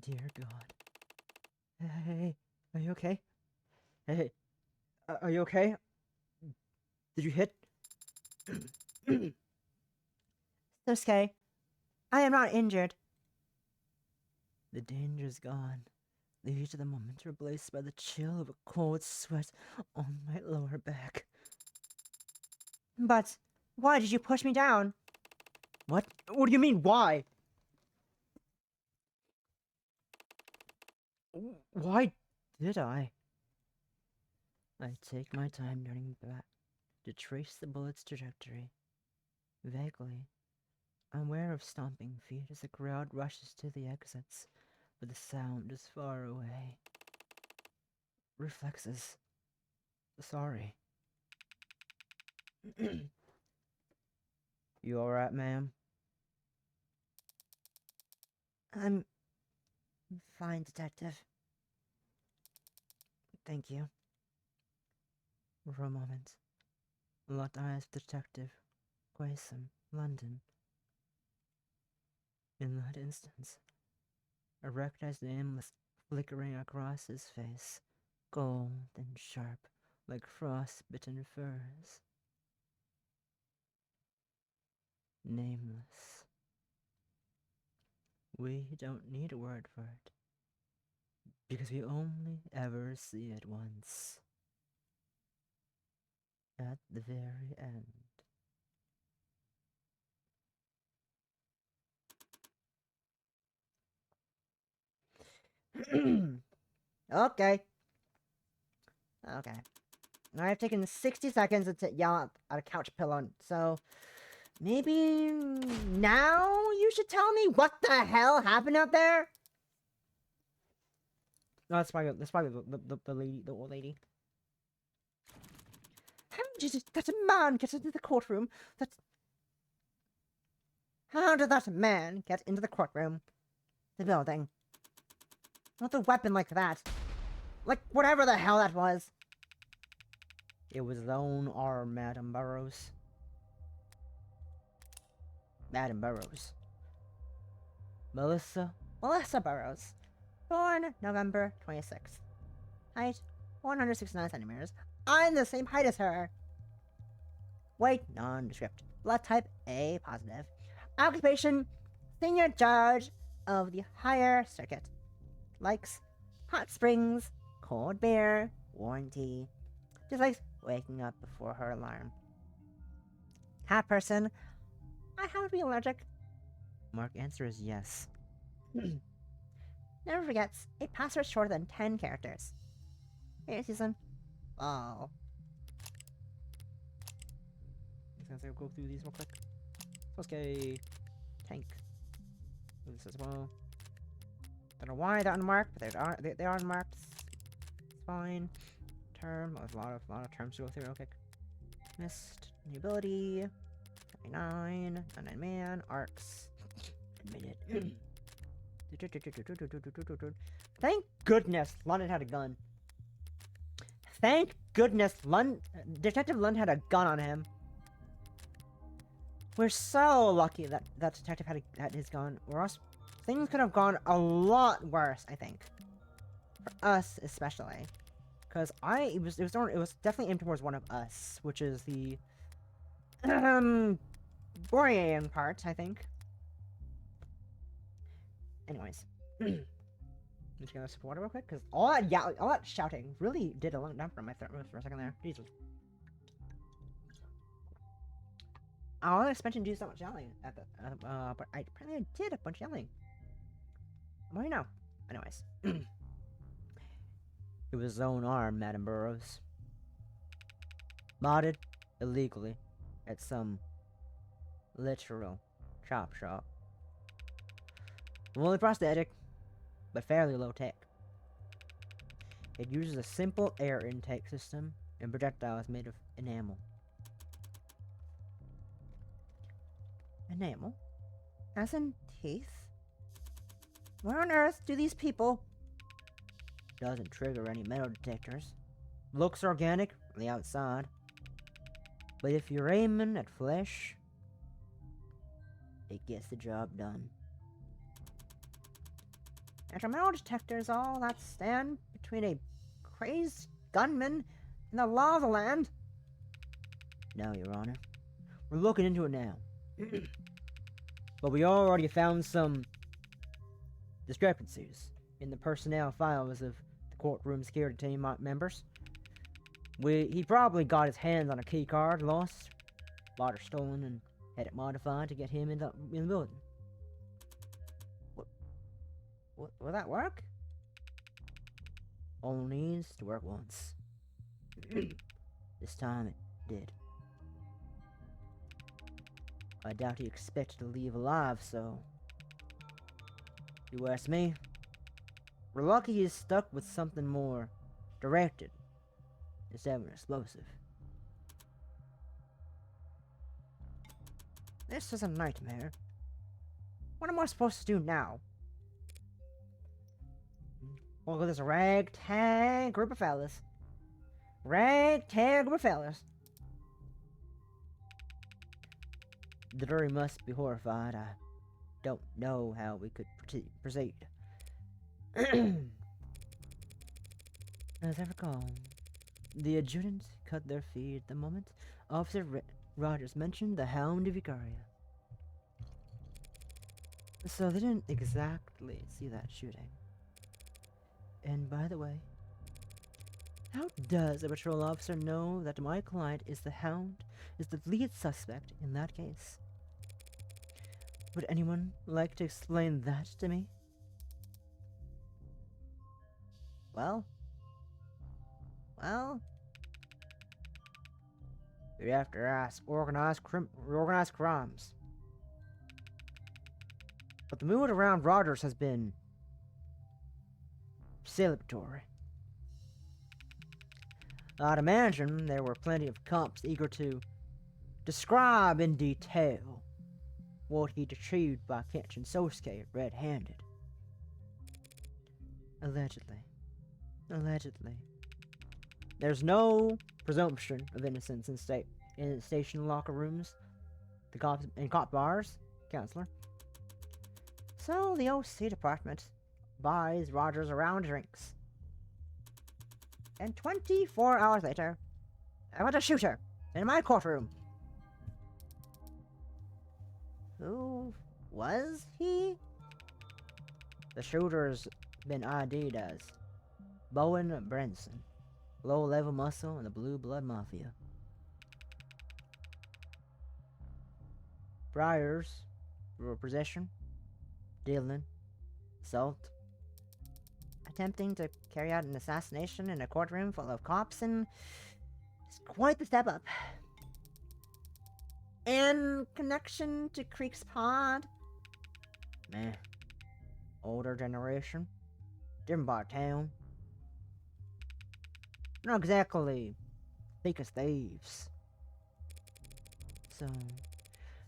Dear God. Hey, are you okay? Hey, are you okay? Did you hit? Sosuke, I am not injured. The danger's gone. The heat of the moment replaced by the chill of a cold sweat on my lower back. But why did you push me down? What? What do you mean, why? Why did I? I take my time turning back to trace the bullet's trajectory. Vaguely, I'm aware of stomping feet as the crowd rushes to the exits, but the sound is far away. Reflexes. Sorry. You alright, ma'am? I'm fine, Detective. Thank you. For a moment, locked eyes with Detective Grayson, London. In that instant, a recognized name was flickering across his face, cold and sharp, like frost-bitten furs. Nameless. We don't need a word for it, because we only ever see it once. At the very end. Okay. Okay. I've taken 60 seconds to yell at a couch pillow, so maybe now you should tell me what the hell happened out there? No, that's probably the lady, the old lady. How did that man get into the courtroom? How did that man get into the courtroom? The building. Not a weapon like that. Like whatever the hell that was. It was his own arm, Madam Burrows. Madam Burrows. Melissa Burrows. Born November 26th. Height 169 centimeters. I'm the same height as her. Weight nondescript. Blood type A positive. Occupation senior judge of the higher circuit. Likes hot springs, cold beer, warm tea. Dislikes waking up before her alarm. Cat person. I happen to be allergic. Mark answer is yes. Never forgets a password shorter than 10 characters. Hey, Susan. Oh. Let's go through these real quick. Okay. Tank. Do this as well. Don't know why they're unmarked, but they are unmarked. It's fine. Term. There's a lot of terms to go through real quick. Missed. New ability. 99. 99 man. Arcs. Admitted. Thank goodness London had a gun. Thank goodness Detective Lund had a gun on him. We're so lucky that that detective had his gun, or else things could have gone a lot worse, I think. For us, especially. Because it was definitely aimed towards one of us, which is the Borean part, I think. Anyways. I'm just gonna sip water real quick, because all that shouting really did a long down for my throat for a second there. Jesus. I wasn't expecting to do so much yelling at the, but apparently I did a bunch of yelling. What do you know? Anyways. It was his own arm, Madam Burrows. Modded illegally at some literal chop shop. Only prosthetic, but fairly low tech. It uses a simple air intake system and projectiles made of enamel. Enamel? As in teeth? Where on earth do these people... Doesn't trigger any metal detectors. Looks organic from the outside. But if you're aiming at flesh, it gets the job done. And metal detectors all that stand between a crazed gunman and the law of the land? No, Your Honor. We're looking into it now. But we already found some discrepancies in the personnel files of the courtroom security team members. He probably got his hands on a key card, lost, bought or stolen, and had it modified to get him in the building. Will that work? Only needs to work once. This time it did. I doubt he expected to leave alive, so... You ask me? We're lucky he's stuck with something more directed instead of an explosive. This is a nightmare. What am I supposed to do now? Look at this ragtag group of fellas. Ragtag group of fellas. The jury must be horrified. I don't know how we could proceed. As I recall, the adjutant cut their feet at the moment Officer Rogers mentioned the Hound of Icaria. So they didn't exactly see that shooting. And by the way, how does a patrol officer know that my client is the lead suspect in that case? Would anyone like to explain that to me? Well, we have to ask organized crimes. But the mood around Rogers has been celebratory. I'd imagine there were plenty of cops eager to describe in detail what he'd achieved by catching Sosuke red-handed. Allegedly. There's no presumption of innocence in station locker rooms, the cops in cop bars, counselor. So the OC department buys Rogers a round of drinks. And 24 hours later, I got a shooter in my courtroom. Who was he? The shooter's been ID'd as Bowen Brenson, low-level muscle in the Blue Blood Mafia. Priors for possession, dealing, assault, attempting to carry out an assassination in a courtroom full of cops, and it's quite the step up. And connection to Creek's Pod? Meh. Older generation, different part of town. Not exactly thick as thieves. So,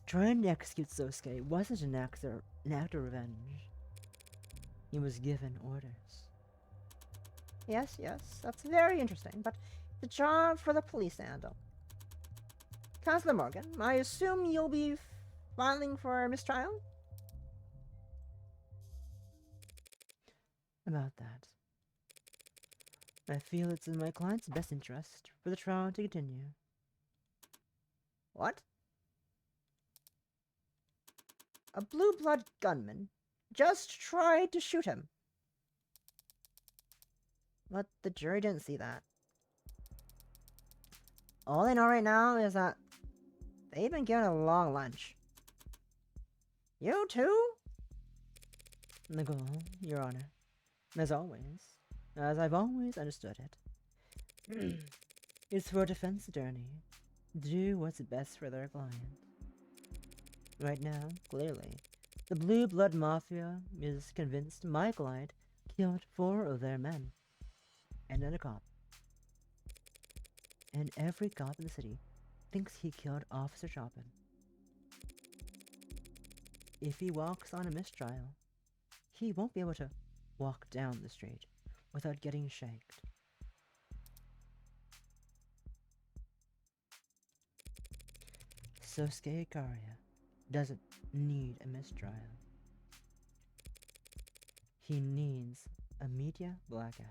trying to execute Sosuke wasn't an act of revenge. He was given orders. Yes, that's very interesting, but the job for the police to handle. Counselor Morgan, I assume you'll be filing for a mistrial? About that. I feel it's in my client's best interest for the trial to continue. What? A blue blood gunman just tried to shoot him. But the jury didn't see that. All they know right now is that they've been given a long lunch. You too? The goal, Your Honor, as I've always understood it, is for a defense attorney to do what's best for their client. Right now, clearly, the Blue Blood Mafia is convinced my client killed 4 of their men, and then a cop. And every cop in the city thinks he killed Officer Chopin. If he walks on a mistrial, he won't be able to walk down the street without getting shanked. Sosuke Ikaria doesn't need a mistrial. He needs a media blackout.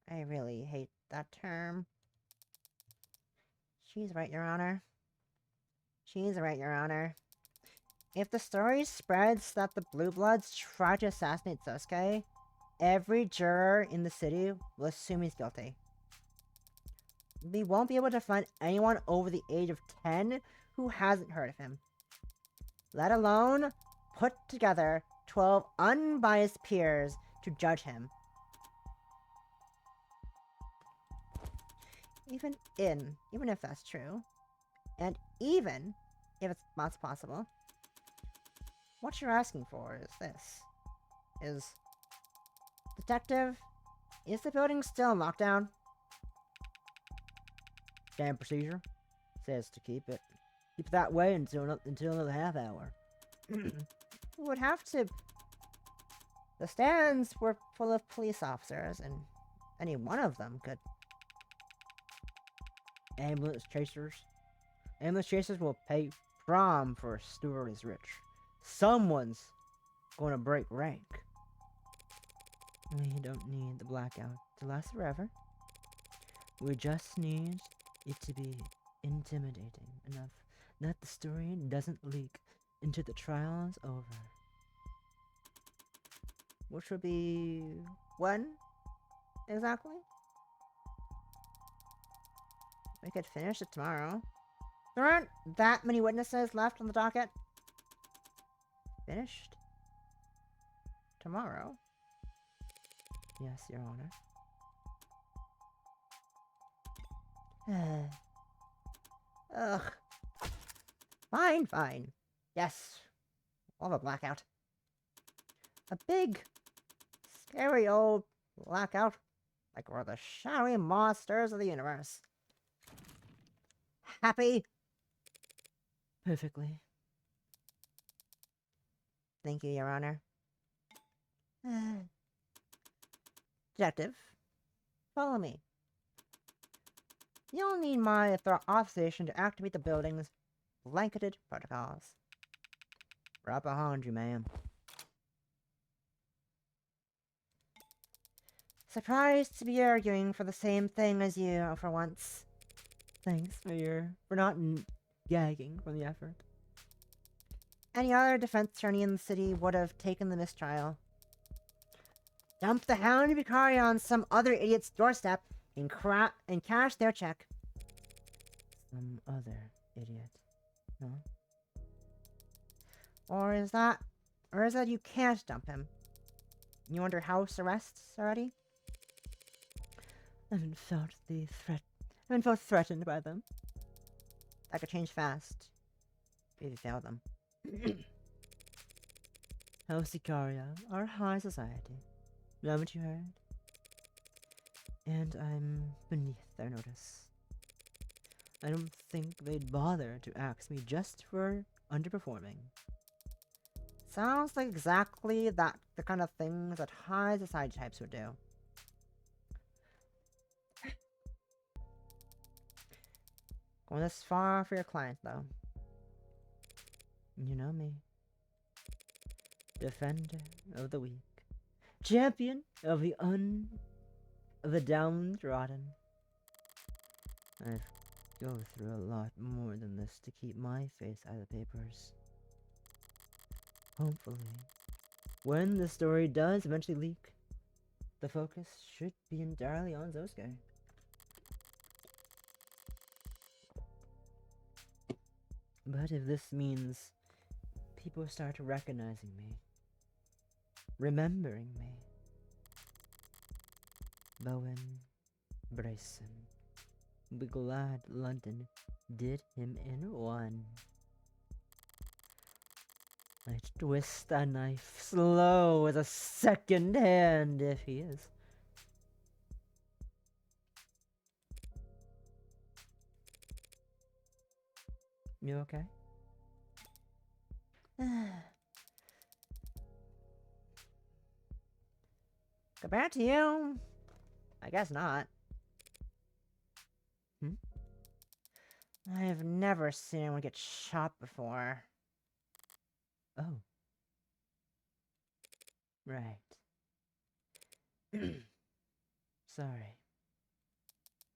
I really hate that term. She's right, Your Honor. She's right, Your Honor. If the story spreads that the Blue Bloods tried to assassinate Sosuke, every juror in the city will assume he's guilty. We won't be able to find anyone over the age of 10 who hasn't heard of him. Let alone put together 12 unbiased peers to judge him. Even if that's true, and even if it's not possible, what you're asking for is this. Detective, is the building still in lockdown? Standard procedure says to keep it that way until another half hour. We would have to The stands were full of police officers, and any one of them could. Ambulance chasers. Ambulance chasers will pay prom for a steward is rich. Someone's going to break rank. We don't need the blackout to last forever. We just need it to be intimidating enough that the story doesn't leak into the trial's over. Which would be when exactly? We could finish it tomorrow. There aren't that many witnesses left on the docket. Finished? Tomorrow? Yes, Your Honor. Ugh. Fine, fine. Yes. We'll have a blackout. A big, scary old blackout. Like we're the shadowy monsters of the universe. Happy? Perfectly. Thank you, Your Honor. Detective, follow me. You'll need my authorization to activate the building's blanketed protocols. Right behind you, ma'am. Surprised to be arguing for the same thing as you for once. Thanks for not gagging from the effort. Any other defense attorney in the city would have taken the mistrial. Dump the hound Vicari on some other idiot's doorstep and cash their check. Some other idiot. No? Or is that you can't dump him? You under house arrests already? I haven't felt threatened by them. That could change fast. If you fail them. House Icaria are high society. Haven't you heard? And I'm beneath their notice. I don't think they'd bother to axe me just for underperforming. Sounds like exactly the kind of things that high society types would do. Going this far for your client, though. You know me. Defender of the weak. Champion of the downtrodden. I've go through a lot more than this to keep my face out of the papers. Hopefully, when the story does eventually leak, the focus should be entirely on Zosuke. But if this means people start recognizing me, remembering me, Bowen Bryson will be glad London did him in one. I'd twist that knife slow as a second hand if he is. You okay? Compared to you, I guess not. I've never seen anyone get shot before. Oh. Right. Sorry.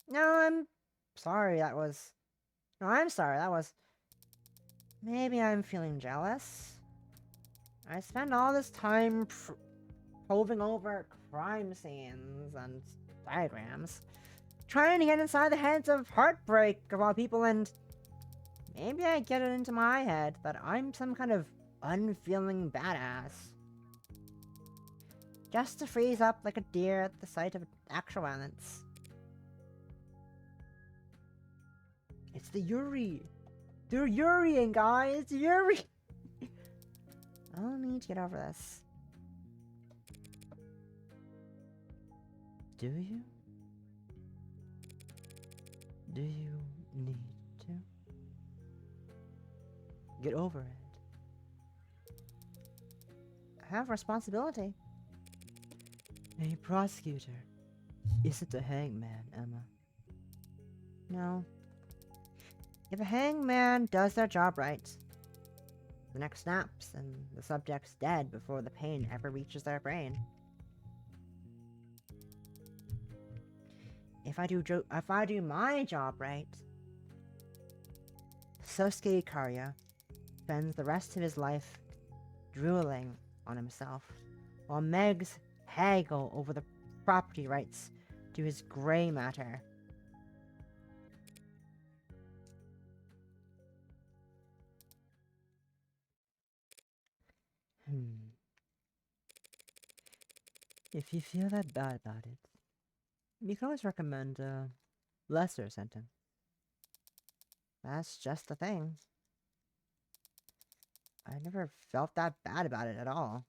No, I'm sorry that was... No, I'm sorry that was... Maybe I'm feeling jealous. I spend all this time probing over crime scenes and diagrams, trying to get inside the heads of heartbreak of all people, and maybe I get it into my head that I'm some kind of unfeeling badass. Just to freeze up like a deer at the sight of actual violence. It's the Yuri. They're Yuriing, guys. Yuri. I'll need to get over this. Do you? Do you need to? Get over it. I have responsibility. A prosecutor isn't a hangman, Emma. No. If a hangman does their job right, the neck snaps and the subject's dead before the pain ever reaches their brain. If I do my job right, Sosuke Ikaria spends the rest of his life drooling on himself, while Megs haggle over the property rights to his gray matter. If you feel that bad about it, you can always recommend a lesser sentence. That's just the thing. I never felt that bad about it at all.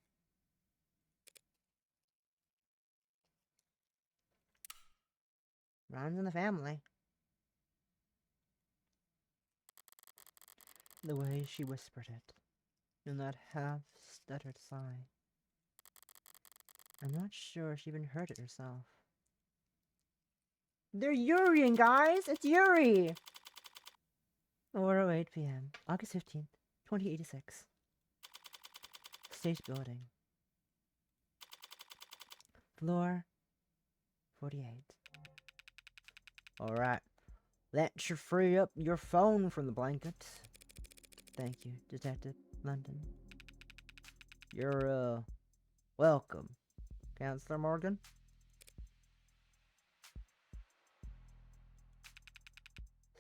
Runs in the family. The way she whispered it, in that half-stuttered sigh. I'm not sure she even heard it herself. They're Yuriing, guys! It's Yuri! 4:08 p.m., August 15th, 2086. State building. Floor 48. Alright. That should free up your phone from the blanket. Thank you, Detective London. You're, welcome, Counselor Morgan.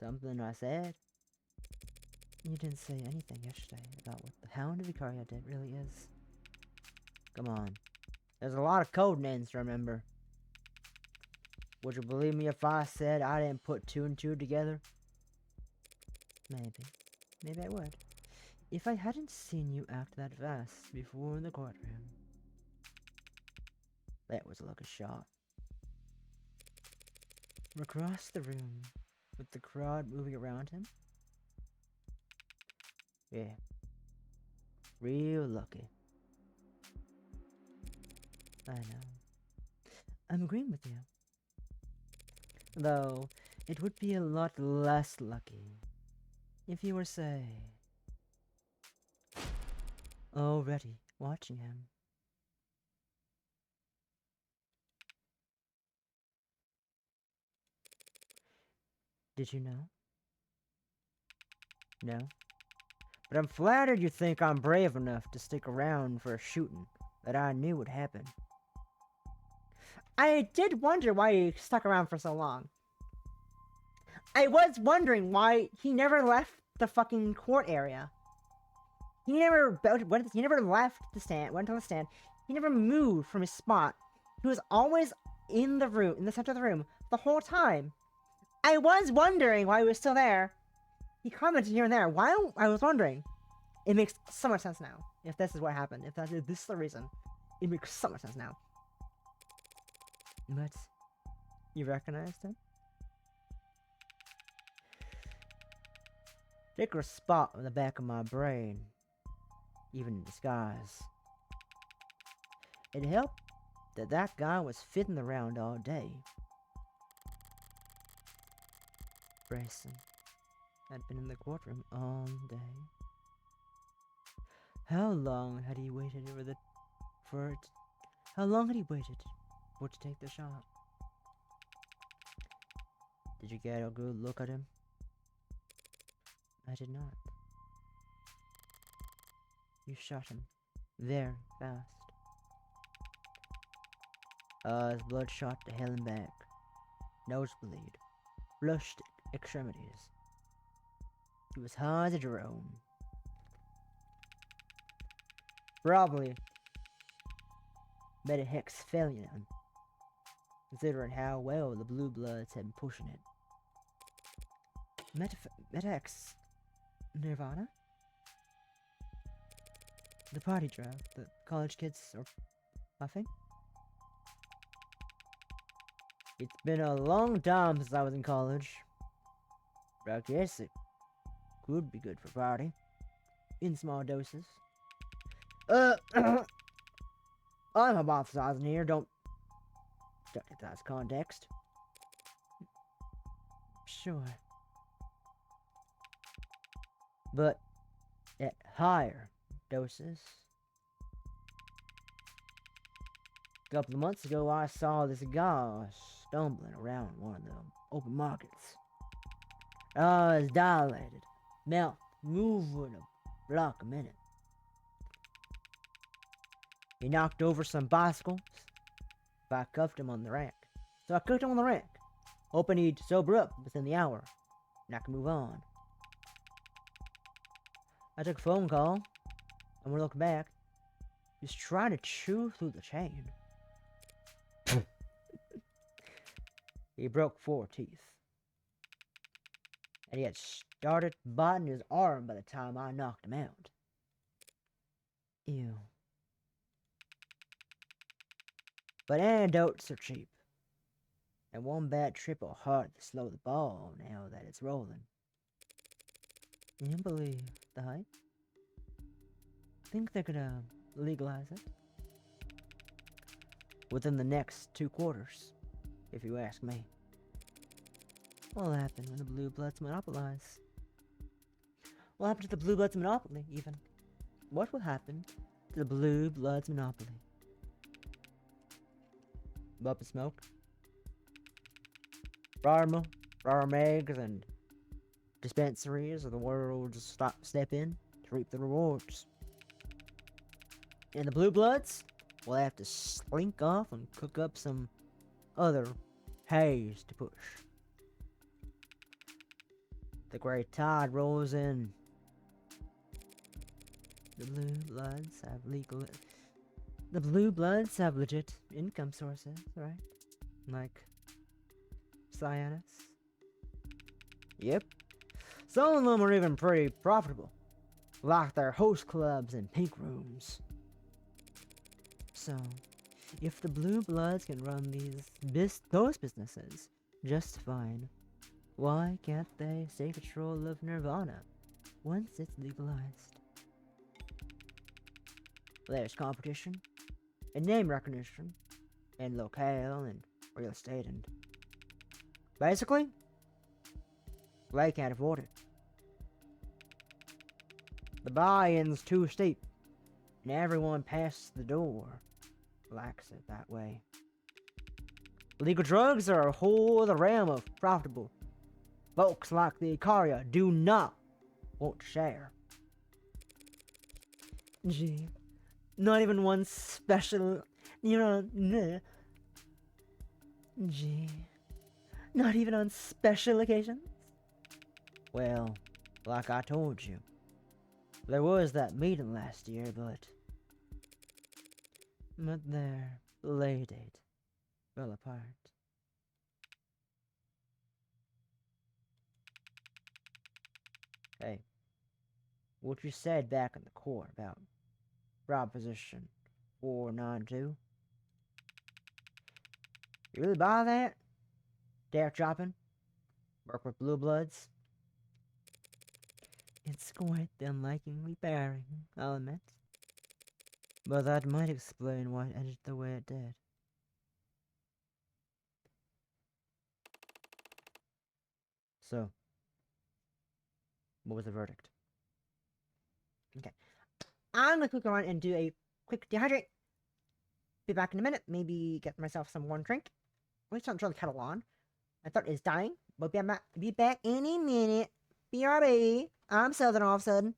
Something I said? You didn't say anything yesterday about what the Hound of Icaria did really is. Come on. There's a lot of code names to remember. Would you believe me if I said I didn't put two and two together? Maybe. Maybe I would. If I hadn't seen you act that fast before in the courtroom. That was a lucky shot. Across the room, with the crowd moving around him. Yeah. Real lucky. I know. I'm agreeing with you. Though, it would be a lot less lucky if you were, say, already watching him. Did you know? No. But I'm flattered you think I'm brave enough to stick around for a shooting that I knew would happen. I did wonder why he stuck around for so long. I was wondering why he never left the fucking court area. He never left the stand, went to the stand. He never moved from his spot. He was always in the room, in the center of the room, the whole time. I was wondering why he was still there. He commented here and there. I was wondering. It makes so much sense now. If this is what happened. If this is the reason. It makes so much sense now. But you recognized him? Take a spot on the back of my brain. Even in disguise. It helped that guy was fiddling around all day. Grayson had been in the courtroom all day. How long had he waited How long had he waited for it to take the shot? Did you get a good look at him? I did not. You shot him very fast. His bloodshot to hell and back. Nosebleed. Flushed extremities. He was hard as a drone. Probably made a hex failure on him, considering how well the Blue Bloods had been pushing it. Metax Nirvana? The party drug the college kids are puffing? It's been a long time since I was in college. But I guess it could be good for party. In small doses. I'm hypothesizing here, don't Don't get that context. Sure. But at higher doses. A couple of months ago, I saw this guy stumbling around one of the open markets. Eyes dilated, mouth moving a block a minute. He knocked over some bicycles. I cuffed him on the rack. So I cooked him on the rack, hoping he'd sober up within the hour, and I could move on. I took a phone call, and when I looked back, he was trying to chew through the chain. He broke 4 teeth. And he had started biting his arm by the time I knocked him out. Ew. But antidotes are cheap. And one bad trip will hard to slow the ball now that it's rolling. You believe the hype? Think they could legalize it? Within the next 2 quarters, if you ask me. What'll happen when the Blue Bloods monopolize? What happened to the Blue Bloods monopoly, even? What will happen to the Blue Bloods monopoly? Bub and smoke? Raw eggs and dispensaries of the world just step in to reap the rewards. And the Blue Bloods will have to slink off and cook up some other haze to push. The great tide rolls in. The Blue Bloods have The Blue Bloods have legit income sources, right? Like Cyanus. Yep. Some of them are even pretty profitable. Like their host clubs and pink rooms. So, if the Blue Bloods can run those businesses just fine, why can't they stay control of Nirvana once it's legalized? There's competition, and name recognition, and locale, and real estate, and basically, they can't afford it. The buy-in's too steep, and everyone past the door likes it that way. Legal drugs are a whole other realm of profitable. Folks like the Icaria do not want to share. Gee, not even one special, gee, not even on special occasions? Well, like I told you, there was that meeting last year, but their play date fell apart. Hey, what you said back in the court about Proposition 492? You really buy that? Dare chopping? Work with Blue Bloods? It's quite the unlikely pairing, I'll admit. But that might explain why it ended the way it did. So, what was the verdict? Okay. I'm gonna click around and do a quick dehydrate. Be back in a minute. Maybe get myself some warm drink. Wait, don't turn the kettle on. My throat is dying. But be back any minute. BRB. I'm Southern all of a sudden.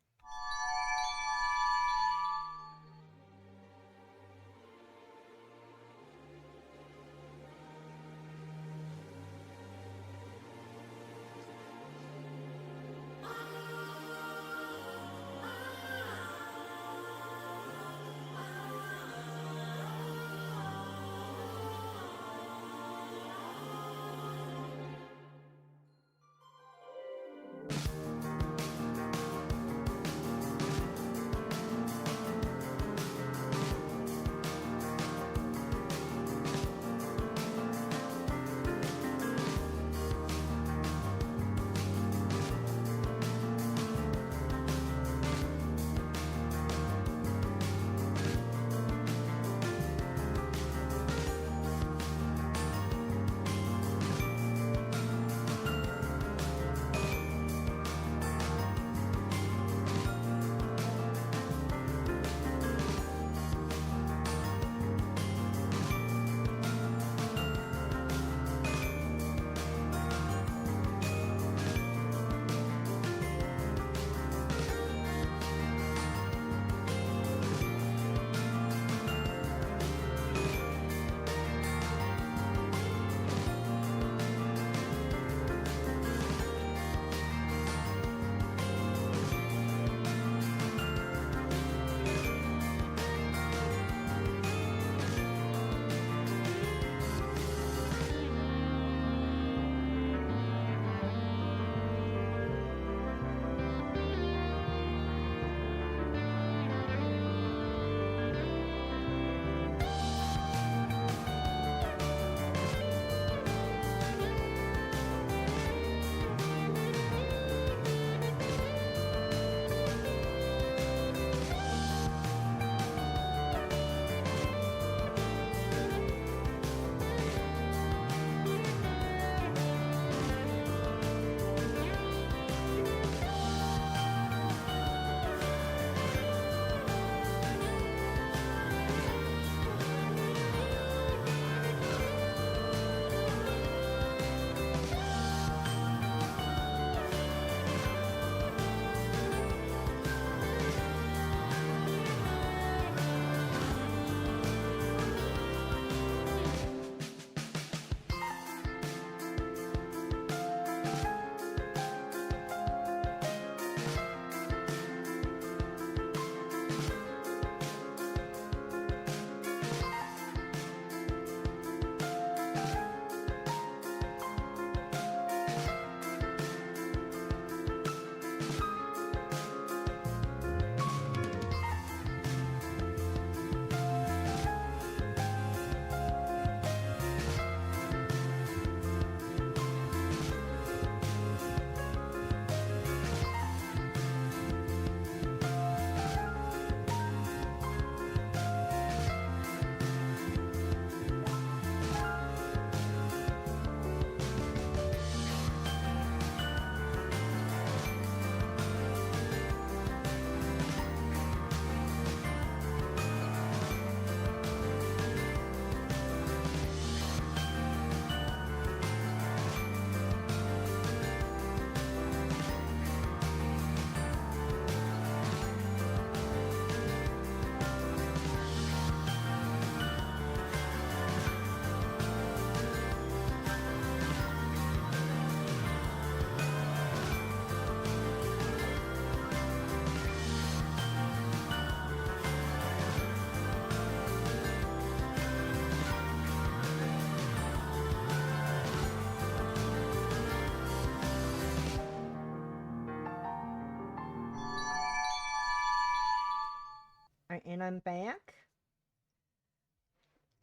And I'm back.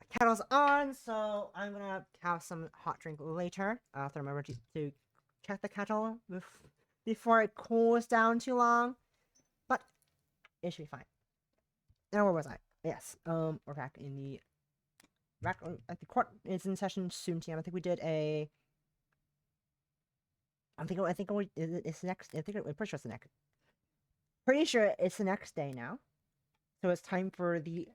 Kettle's on, so I'm gonna have some hot drink later. I have to remember to check the kettle before it cools down too long. But it should be fine. Now where was I? Yes. We're back in the at the court is in session soon, TM. I think we did a. I think it's next. I'm pretty sure it's the next. Pretty sure it's the next day now. So it's time for the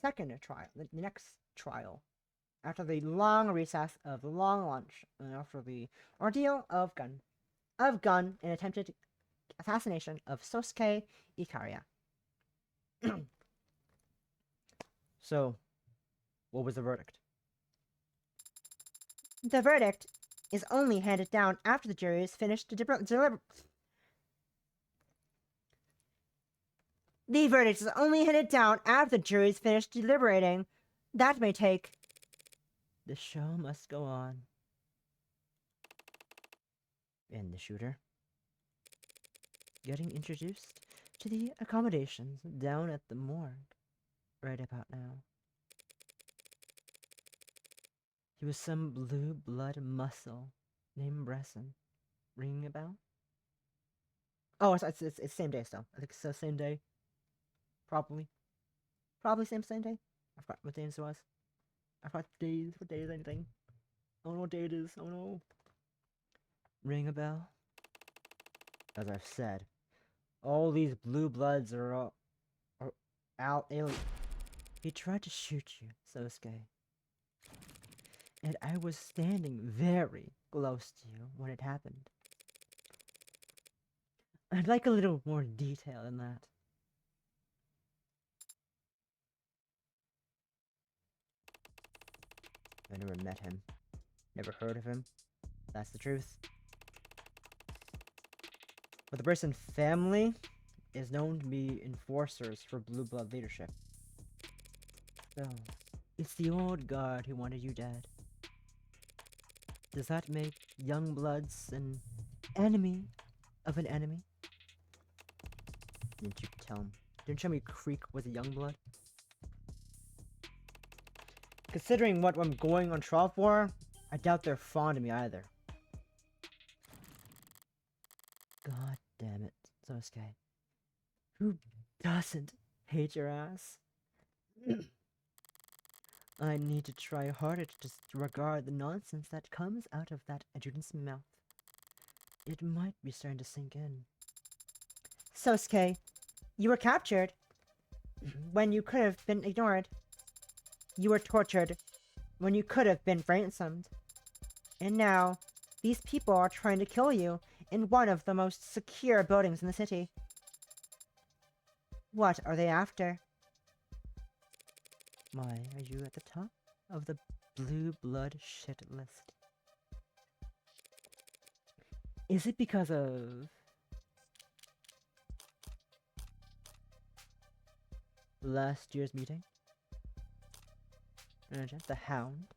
second trial, the next trial, after the long recess of the long lunch, and after the ordeal of gun and attempted assassination of Sosuke Ikaria. So, what was the verdict? The verdict is only handed down after the jury is finished to deliver. The verdict is only handed down after the jury is finished deliberating. That may take. The show must go on. And the shooter? Getting introduced to the accommodations down at the morgue right about now. He was some blue blood muscle named Bresson. Ringing a bell? Oh, it's same day still. I think it's the same day. Probably same day. I forgot what days it was. I forgot days. What day is anything? I don't know what day it is. Oh no. Ring a bell? As I've said, all these blue bloods are out alien. He tried to shoot you, Sosuke. And I was standing very close to you when it happened. I'd like a little more detail than that. I never met him. Never heard of him. That's the truth. But the Brisson family is known to be enforcers for blue blood leadership. So, it's the old guard who wanted you dead. Does that make young bloods an enemy of an enemy? Didn't you tell him? Didn't you tell me Creek was a young blood? Considering what I'm going on trial for, I doubt they're fond of me either. God damn it, Sosuke. Who doesn't hate your ass? I need to try harder to disregard the nonsense that comes out of that adjutant's mouth. It might be starting to sink in. Sosuke, you were captured when you could have been ignored. You were tortured when you could have been ransomed. And now, these people are trying to kill you in one of the most secure buildings in the city. What are they after? Why are you at the top of the blue blood shit list? Is it because of last year's meeting? The Hound?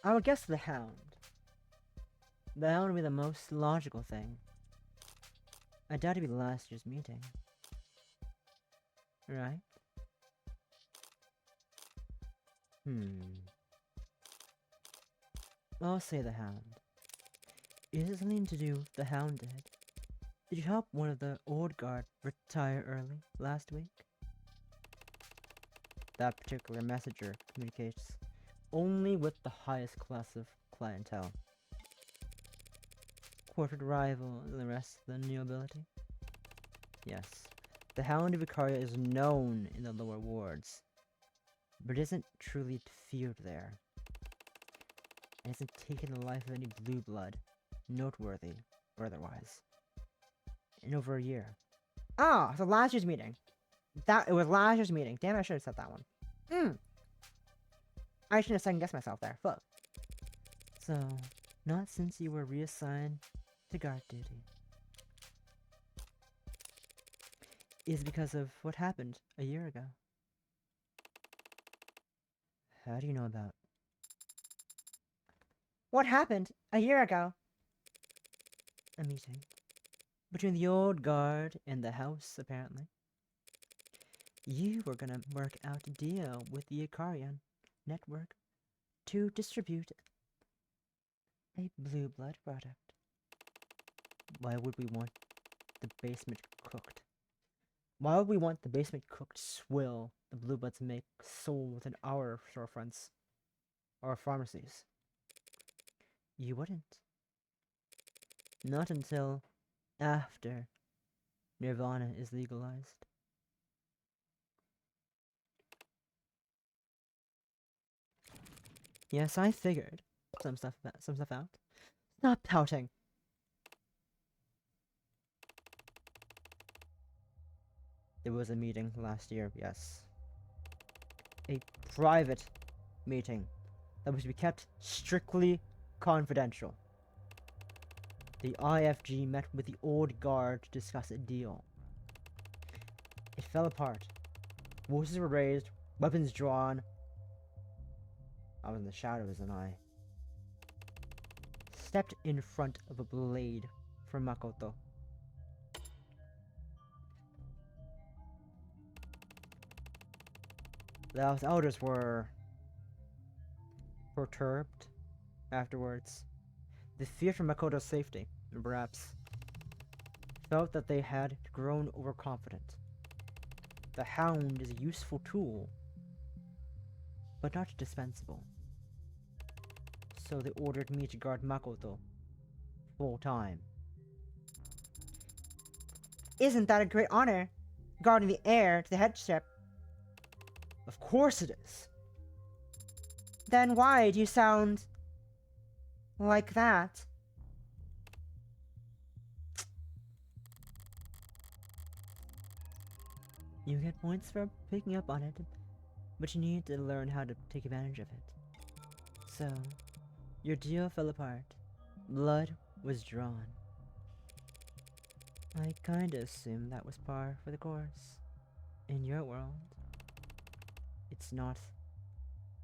I would guess the Hound. The Hound would be the most logical thing. I doubt it'd be last year's meeting. Right? I'll say the Hound. Is it something to do with the Hound did? Did you help one of the old guard retire early last week? That particular messenger communicates only with the highest class of clientele. Quartered rival and the rest of the nobility? Yes, the Hound of Ikaria is known in the lower wards, but isn't truly feared there. And hasn't taken the life of any blue blood, noteworthy or otherwise, in over a year. Ah, so last year's meeting. It was last year's meeting. Damn, I should have said that one. I should have second guessed myself there. Fuck. So, not since you were reassigned to guard duty. Is because of what happened a year ago. How do you know about? What happened a year ago? A meeting between the old guard and the house, apparently. You were gonna work out a deal with the Ikarian network to distribute a blue blood product. Why would we want the basement cooked? Why would we want the basement cooked swill the blue bloods make sold within our storefronts or pharmacies? You wouldn't. Not until after Nirvana is legalized. Yes, I figured some stuff out. Stop pouting. There was a meeting last year, yes. A private meeting that was to be kept strictly confidential. The IFG met with the old guard to discuss a deal. It fell apart. Voices were raised, weapons drawn. I was in the shadows and I stepped in front of a blade from Makoto. The house elders were perturbed afterwards. The fear for Makoto's safety, perhaps, felt that they had grown overconfident. The hound is a useful tool, but not dispensable. So they ordered me to guard Makoto full time. Isn't that a great honor? Guarding the heir to the headship. Of course it is. Then why do you sound like that? You get points for picking up on it, but you need to learn how to take advantage of it. So, your deal fell apart. Blood was drawn. I kinda assumed that was par for the course. In your world, it's not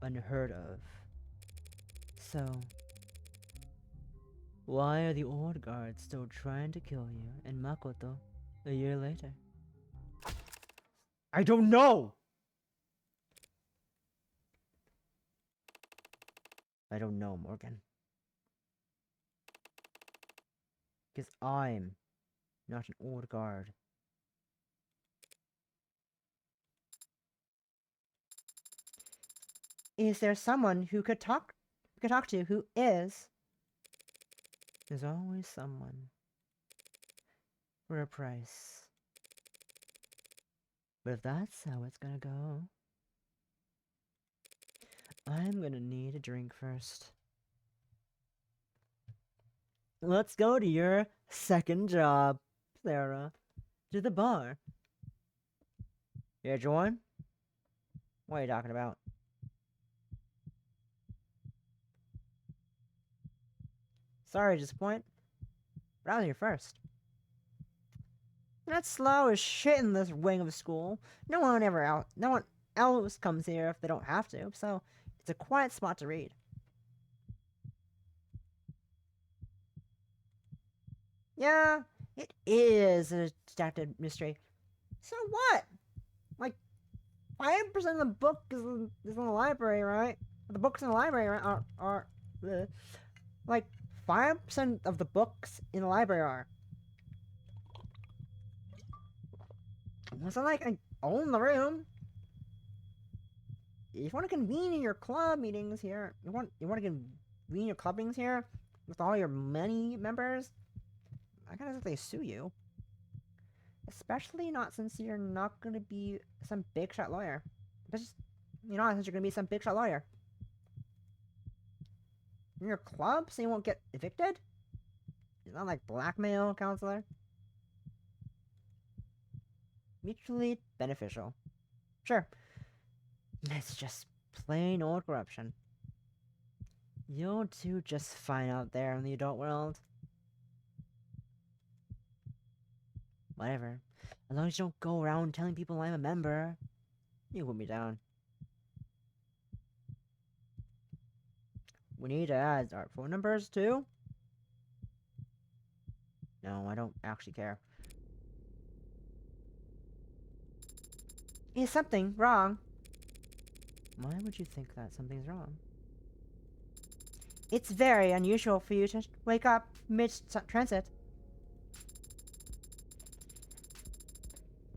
unheard of. So, why are the old guards still trying to kill you and Makoto a year later? I don't know! I don't know, Morgan. Because I'm not an old guard. Is there someone who could talk to who is? There's always someone. For a price. But if that's how it's gonna go, I'm gonna need a drink first. Let's go to your second job, Sarah. To the bar. Yeah, join? What are you talking about? Sorry to disappoint, but I was here first. That's slow as shit in this wing of school. No one else comes here if they don't have to, so it's a quiet spot to read. Yeah, it is a detective mystery. So what? Like, 5% of the book is in the library, right? The books in the library are like 5% of the books in the library are. It's not like I own the room. If you want to convene in your club meetings here, you want to convene your club meetings here with all your many members, I gotta say they sue you. Especially not since you're not gonna be some big shot lawyer. But just since you're gonna be some big shot lawyer. In your club, so you won't get evicted? It's not like blackmail, counselor. Mutually beneficial. Sure. It's just plain old corruption. You'll do just fine out there in the adult world. Whatever. As long as you don't go around telling people I'm a member, you put me down. We need to add our phone numbers too? No, I don't actually care. Is something wrong? Why would you think that something's wrong? It's very unusual for you to wake up mid-transit.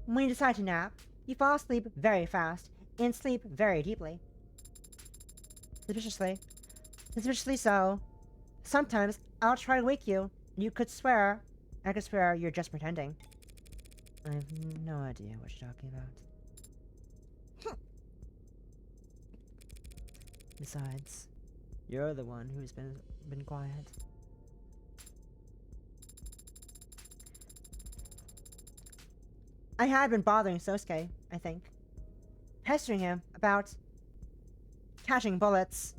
When you decide to nap, you fall asleep very fast and sleep very deeply. Suspiciously so. Sometimes I'll try to wake you, and I could swear you're just pretending. I have no idea what you're talking about. Besides, you're the one who's been quiet. I had been bothering Sosuke, I think. Pestering him about catching bullets.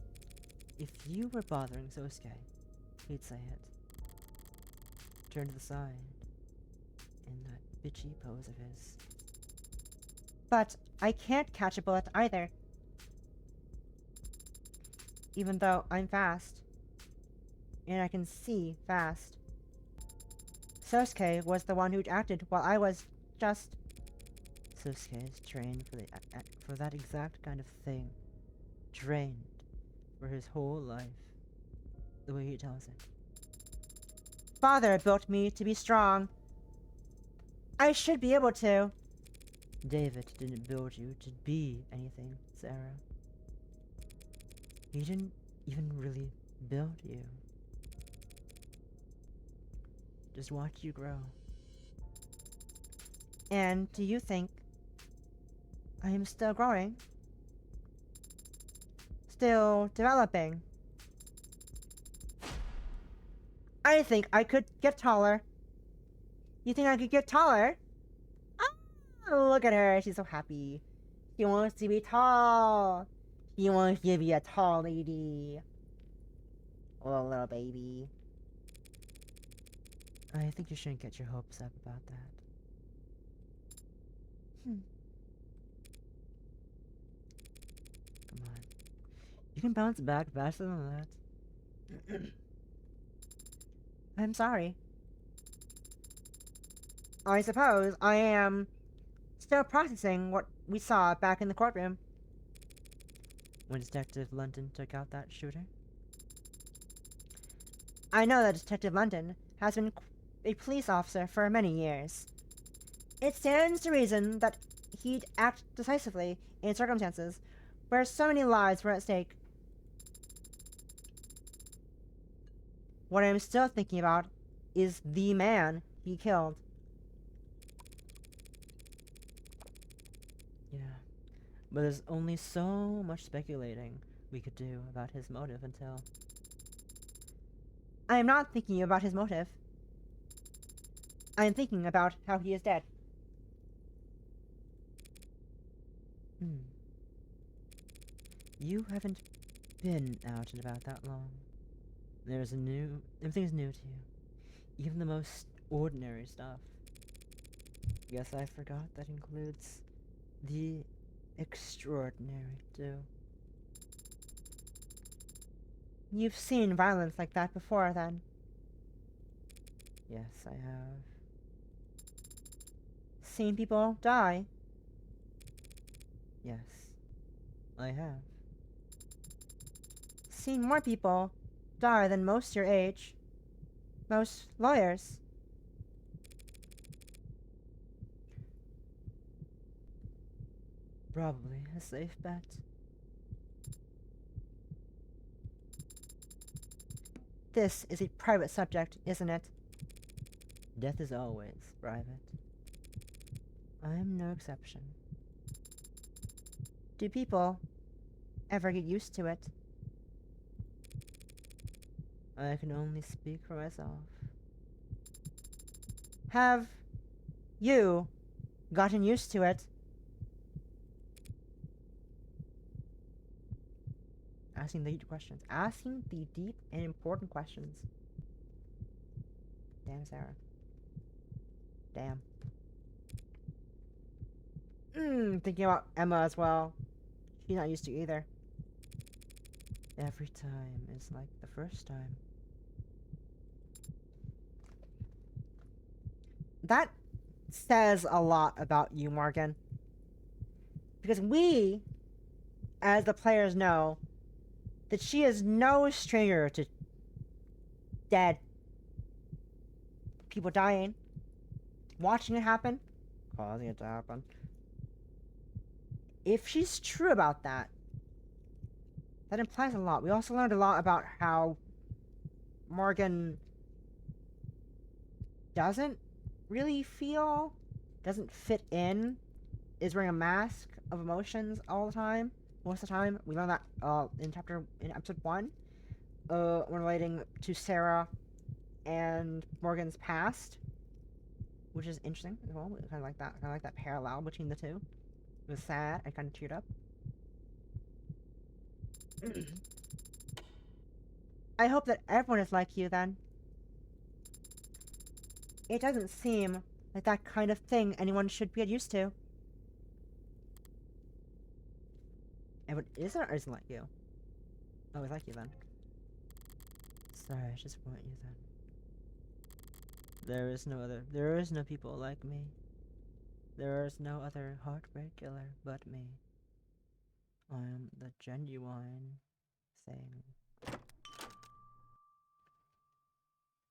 If you were bothering Sosuke, he'd say it. Turn to the side, in that bitchy pose of his. But I can't catch a bullet either. Even though I'm fast. And I can see fast. Sosuke was the one who acted while I was just... Sosuke is trained for that exact kind of thing. Trained for his whole life. The way he tells it. Father built me to be strong. I should be able to. David didn't build you to be anything, Sarah. He didn't even really build you. Just watch you grow. And do you think I am still growing? Still developing? I think I could get taller. You think I could get taller? Oh, look at her. She's so happy. She wants to be tall. She wants to be a tall lady. Oh, little baby. I think you shouldn't get your hopes up about that. Come on. You can bounce back faster than that. I'm sorry. I suppose I am still processing what we saw back in the courtroom. When Detective London took out that shooter? I know that Detective London has been a police officer for many years. It stands to reason that he'd act decisively in circumstances where so many lives were at stake. What I'm still thinking about is the man he killed. Yeah. But there's only so much speculating we could do about his motive until... I am not thinking about his motive. I am thinking about how he is dead. You haven't been out and about that long. Everything's new to you. Even the most ordinary stuff. Guess I forgot that includes the extraordinary, too. You've seen violence like that before, then? Yes, I have. Seen people die? Yes, I have. Seen more people die than most your age. Most lawyers. Probably a safe bet. This is a private subject, isn't it? Death is always private. I'm no exception. Do people ever get used to it? I can only speak for myself. Have you gotten used to it? Asking the deep questions. Asking the deep and important questions. Damn, Sarah. Damn. Thinking about Emma as well. She's not used to either. Every time is like the first time. That says a lot about you, Morgan. Because we, as the players, know that she is no stranger to dead people dying, watching it happen, causing it to happen. If she's true about that, that implies a lot. We also learned a lot about how Morgan doesn't really feel, doesn't fit in, is wearing a mask of emotions all the time. Most of the time, we learned that in episode 1, relating to Sarah and Morgan's past, which is interesting as well. Kind of like that. Kind of like that parallel between the two. It was sad. I kind of teared up. I hope that everyone is like you then. It doesn't seem like that kind of thing anyone should get used to. Everyone isn't like you. Oh, it's like you then. Sorry, I should disappoint you then. There is no people like me. There is no other heartbreak killer but me. I am the genuine thing.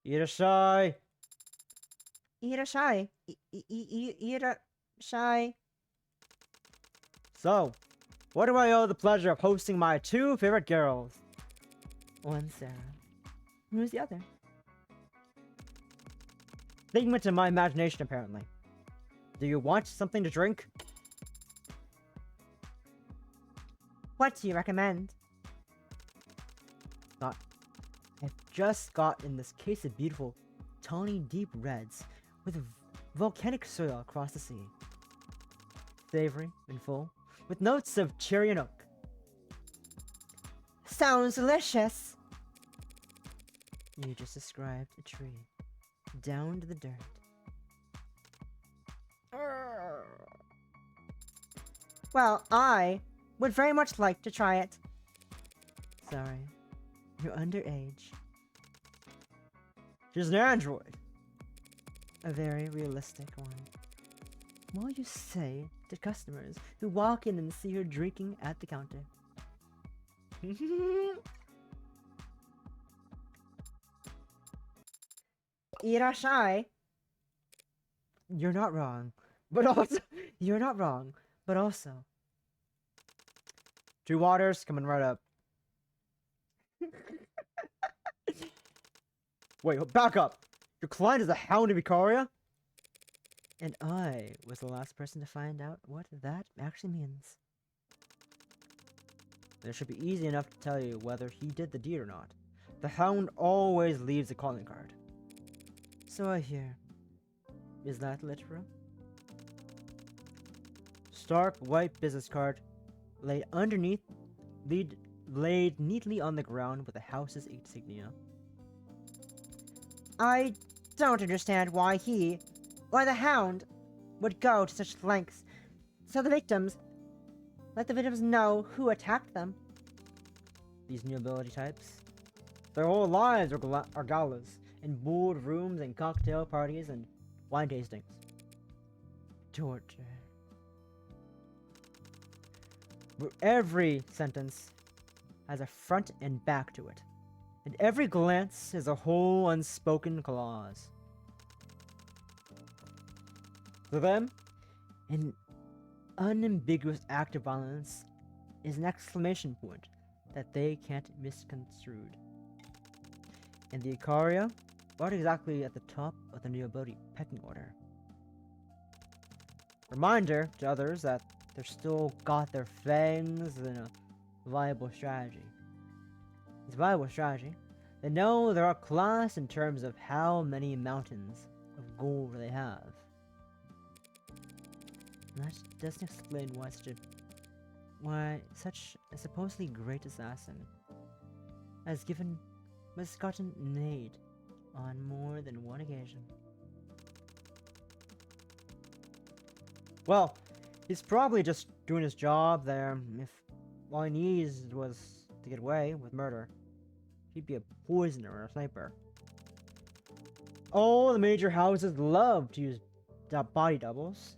Irashai! Irashai! Irashai! So, what do I owe the pleasure of hosting my 2 favorite girls? One Sarah. Who's the other? Figment of my imagination, apparently. Do you want something to drink? What do you recommend? I've just gotten this case of beautiful, tawny deep reds with volcanic soil across the sea. Savory and full, with notes of cherry and oak. Sounds delicious! You just described a tree, down to the dirt. Well, I would very much like to try it. Sorry, you're underage. She's an android. A very realistic one. What will you say to customers who walk in and see her drinking at the counter? Irashai. You're not wrong. But also, you're not wrong. But also, 2 waters coming right up. Wait, back up! Your client is a hound of Icaria? And I was the last person to find out what that actually means. It should be easy enough to tell you whether he did the deed or not. The hound always leaves a calling card. So I hear. Is that literal? Stark white business card, laid neatly on the ground with the house's insignia. I don't understand why he, or the hound, would go to such lengths so let the victims know who attacked them. These nobility types, their whole lives are galas, and board rooms and cocktail parties and wine tastings. Torture. Every sentence has a front and back to it, and every glance is a whole unspoken clause. To them, an unambiguous act of violence is an exclamation point that they can't misconstrued. And the Icaria aren't exactly at the top of the nobility pecking order. Reminder to others that they've still got their fangs in a viable strategy. It's a viable strategy. They know they're outclassed in terms of how many mountains of gold they have. And that doesn't explain why such a supposedly great assassin has gotten an aid on more than one occasion. Well, he's probably just doing his job there. If all he needs was to get away with murder, he'd be a poisoner or a sniper. All the major houses love to use body doubles.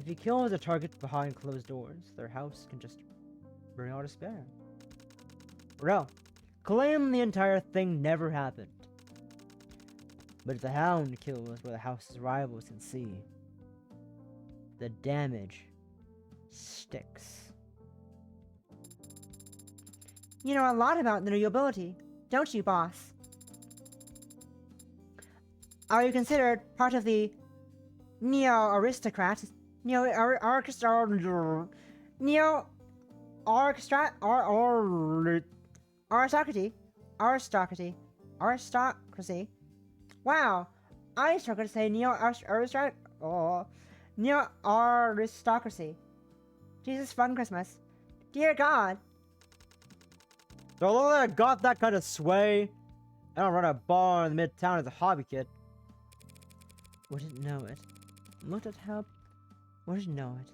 If he kills a target behind closed doors, their house can just burn out of despair. Or no, claim the entire thing never happened. But if the hound kills where the house's rivals can see, the damage sticks. You know a lot about the nobility, don't you, boss? Are you considered part of the neo-aristocrats? Aristocracy. Wow, I struggle to say neo-aristocracy. Jesus fucking Christmas. Dear God. So although I got that kind of sway, I don't run a bar in the midtown as a hobby kid. Wouldn't know it. Wouldn't know it.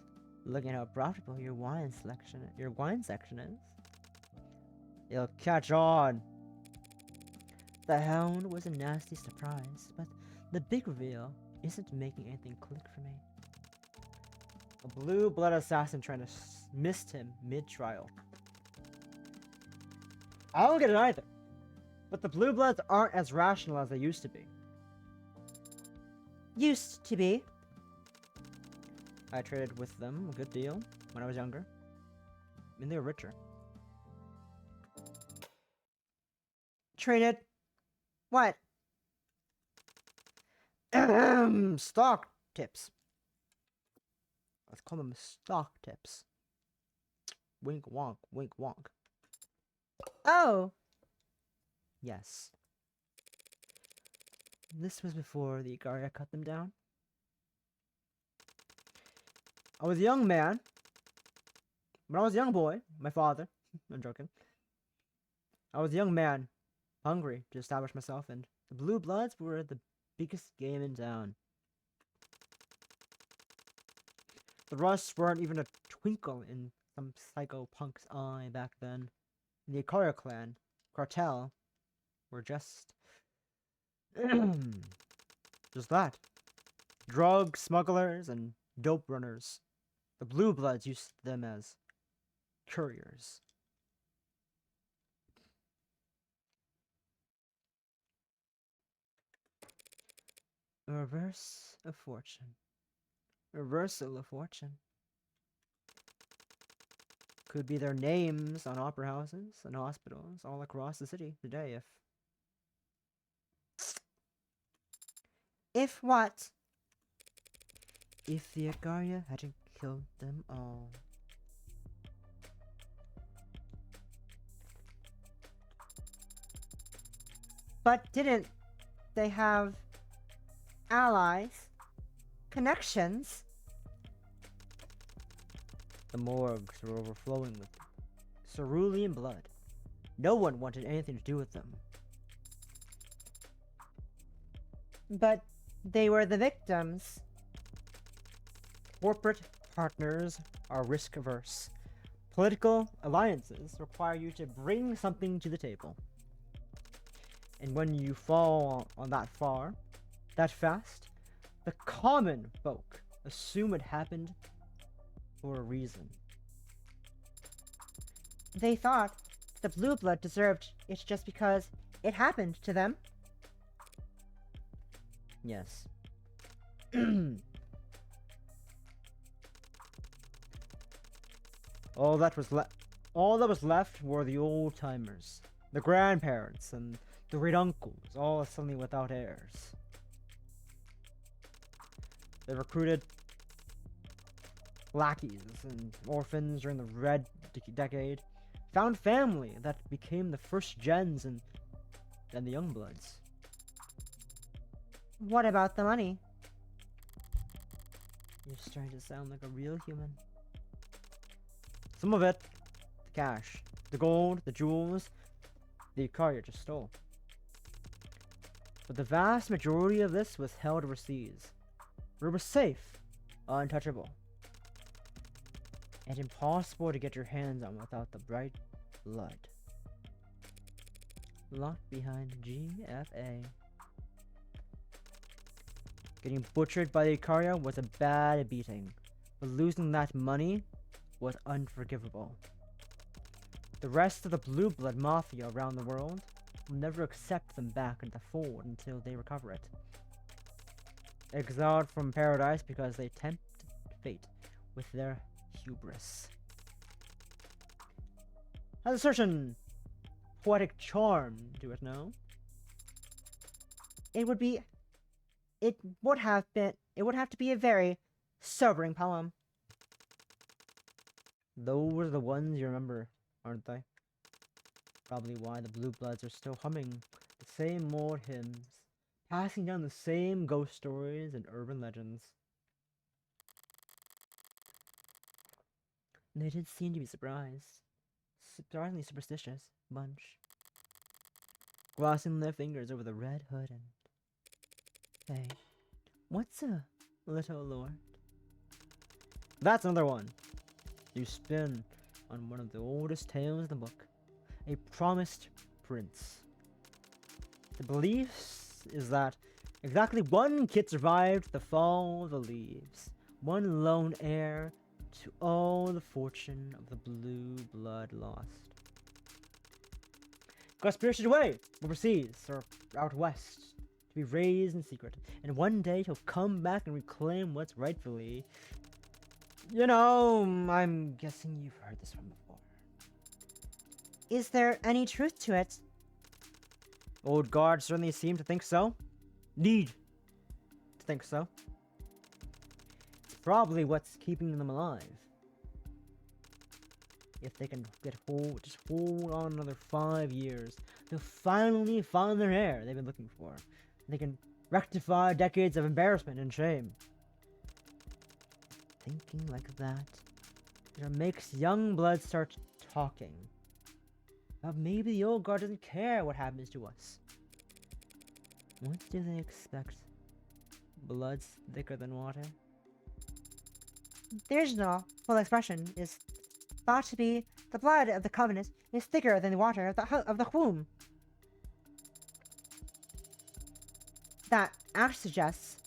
Looking at how profitable your wine section is. You'll catch on. The hound was a nasty surprise, but the big reveal isn't making anything click for me. A blue-blood assassin trying to missed him mid-trial. I don't get it either, but the blue bloods aren't as rational as they used to be. Used to be. I traded with them a good deal when I was younger. I mean, they were richer. Traded. What? Stock tips. Let's call them stock tips. Wink wonk, wink wonk. Oh. Yes. This was before the Igaria cut them down. I was a young man. When I was a young boy, my father, I'm joking. I was a young man, hungry to establish myself, and the Blue Bloods were the biggest game in town. The Rusts weren't even a twinkle in some psycho punk's eye back then. The Ikaria clan, cartel, were just just that. Drug smugglers and dope runners. The Blue Bloods used them as couriers. A reverse of fortune. Reversal of fortune. Could be their names on opera houses and hospitals all across the city today if... If what? If the Agaria hadn't killed them all. But didn't they have allies? Connections? The morgues were overflowing with cerulean blood. No one wanted anything to do with them. But they were the victims. Corporate partners are risk-averse. Political alliances require you to bring something to the table. And when you fall on that fast, the common folk assume it happened for a reason. They thought the Blue Blood deserved it just because it happened to them. Yes. All that was left were the old timers, the grandparents, and the great uncles, all suddenly without heirs. They recruited lackeys and orphans during the Red Decade, found family that became the first gens and the Youngbloods. What about the money? You're starting to sound like a real human. Some of it, the cash, the gold, the jewels, the Ikaria just stole. But the vast majority of this was held overseas, where it was safe, untouchable, and impossible to get your hands on without the bright blood. Locked behind GFA. Getting butchered by the Ikaria was a bad beating, but losing that money was unforgivable. The rest of the blue blood mafia around the world will never accept them back into the fold until they recover it. Exiled from paradise because they tempted fate with their hubris. Has a certain poetic charm to it, no? It would have to be a very sobering poem. Those are the ones you remember, aren't they? Probably why the Blue Bloods are still humming the same old hymns, passing down the same ghost stories and urban legends. They did seem to be surprisingly superstitious bunch, crossing their fingers over the red hood and... Hey, what's a little lord? That's another one. You spin on one of the oldest tales in the book. A promised prince. The belief is that exactly one kid survived the fall of the leaves. One lone heir to all the fortune of the blue blood lost. Got spirited away overseas or out west to be raised in secret, and one day he'll come back and reclaim what's rightfully... You know, I'm guessing you've heard this one before. Is there any truth to it? Old guards certainly seem to think so. Need to think so. It's probably what's keeping them alive. If they can just hold on another 5 years, they'll finally find their heir they've been looking for. They can rectify decades of embarrassment and shame. Thinking like that, it makes young blood start talking. Maybe the old guard doesn't care what happens to us. What do they expect? Blood's thicker than water? The original full expression is thought to be the blood of the covenant is thicker than the water of the womb. That act suggests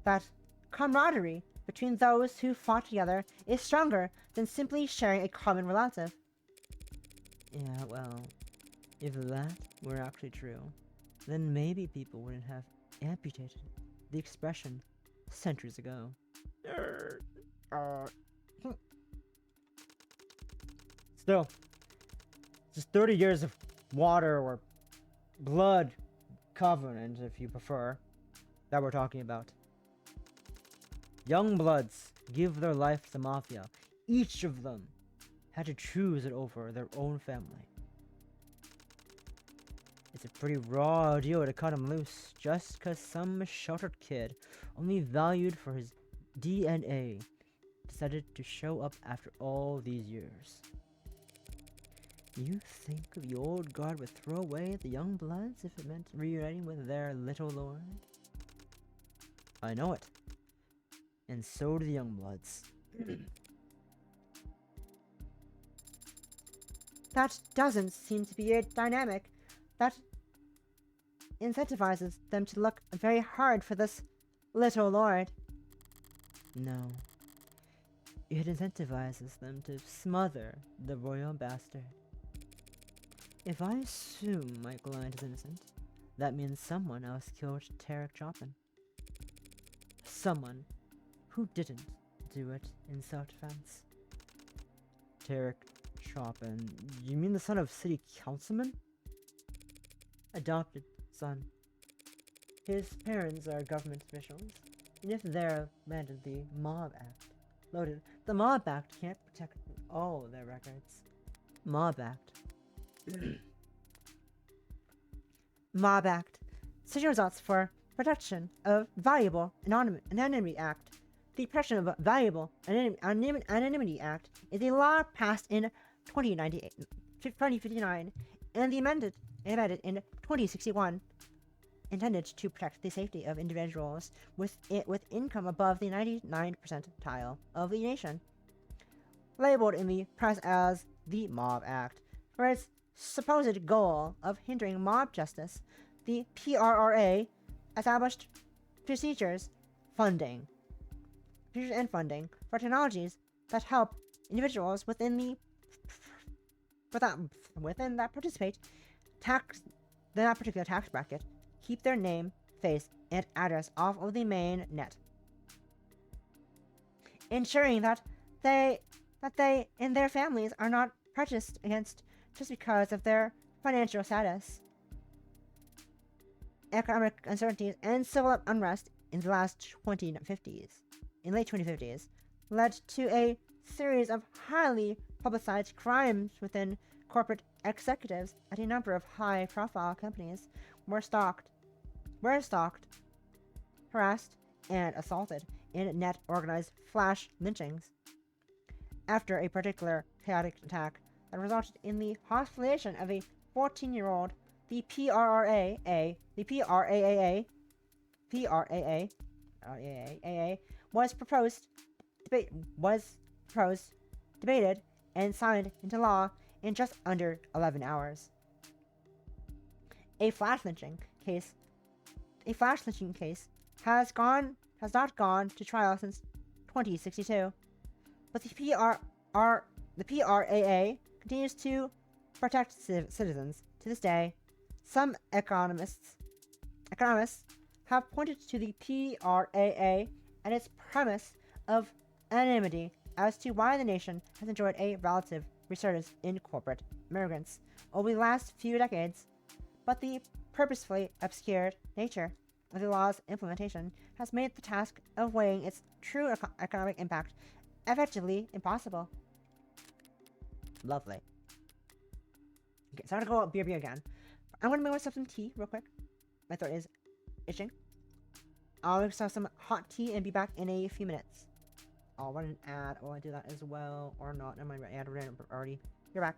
that camaraderie between those who fought together is stronger than simply sharing a common relative. Yeah, well, if that were actually true, then maybe people wouldn't have amputated the expression centuries ago. Still, just 30 years of water or blood covenant, if you prefer, that we're talking about. Young bloods give their life to the mafia. Each of them had to choose it over their own family. It's a pretty raw deal to cut him loose just because some sheltered kid, only valued for his DNA, decided to show up after all these years. You think the old guard would throw away the young bloods if it meant reuniting with their little lord? I know it. And so do the young bloods. That doesn't seem to be a dynamic that incentivizes them to look very hard for this little lord. No. It incentivizes them to smother the royal bastard. If I assume my client is innocent, that means someone else killed Tarek Chopin. Someone who didn't do it in self-defense. Tarek Chopin, you mean the son of city councilman? Adopted son. His parents are government officials, and if they're landed the Mob Act, loaded, the Mob Act can't protect all their records. Mob Act. Mob Act. Such results for Protection of Valuable Anonymity Act. The Protection of Valuable Anonymity Act is a law passed in 2059 and amended in 2061, intended to protect the safety of individuals with income above the 99th percentile of the nation. Labeled in the press as the Mob Act for its supposed goal of hindering mob justice, the PRRA established procedures, funding, features and funding for technologies that help individuals within that participate that particular tax bracket keep their name, face, and address off of the main net, ensuring that they and their families are not prejudiced against just because of their financial status. Economic uncertainties and civil unrest in the late 2050s, led to a series of highly publicized crimes within corporate executives at a number of high-profile companies were stalked, harassed, and assaulted in net organized flash lynchings. After a particular chaotic attack that resulted in the hospitalization of a 14-year-old, the PRAA was debated, and signed into law in just under 11 hours. A flash lynching case has not gone to trial since 2062, but the PRAA continues to protect citizens to this day. Some economists have pointed to the PRAA and its premise of anonymity as to why the nation has enjoyed a relative resurgence in corporate immigrants over the last few decades, but the purposefully obscured nature of the law's implementation has made the task of weighing its true economic impact effectively impossible. Lovely. Okay, so I'm gonna go beer again. I'm gonna make myself some tea real quick. My throat is itching. I'll make myself some hot tea and be back in a few minutes. I'll run an ad while I do that as well, or not. Never mind, my ad ran already. You're back.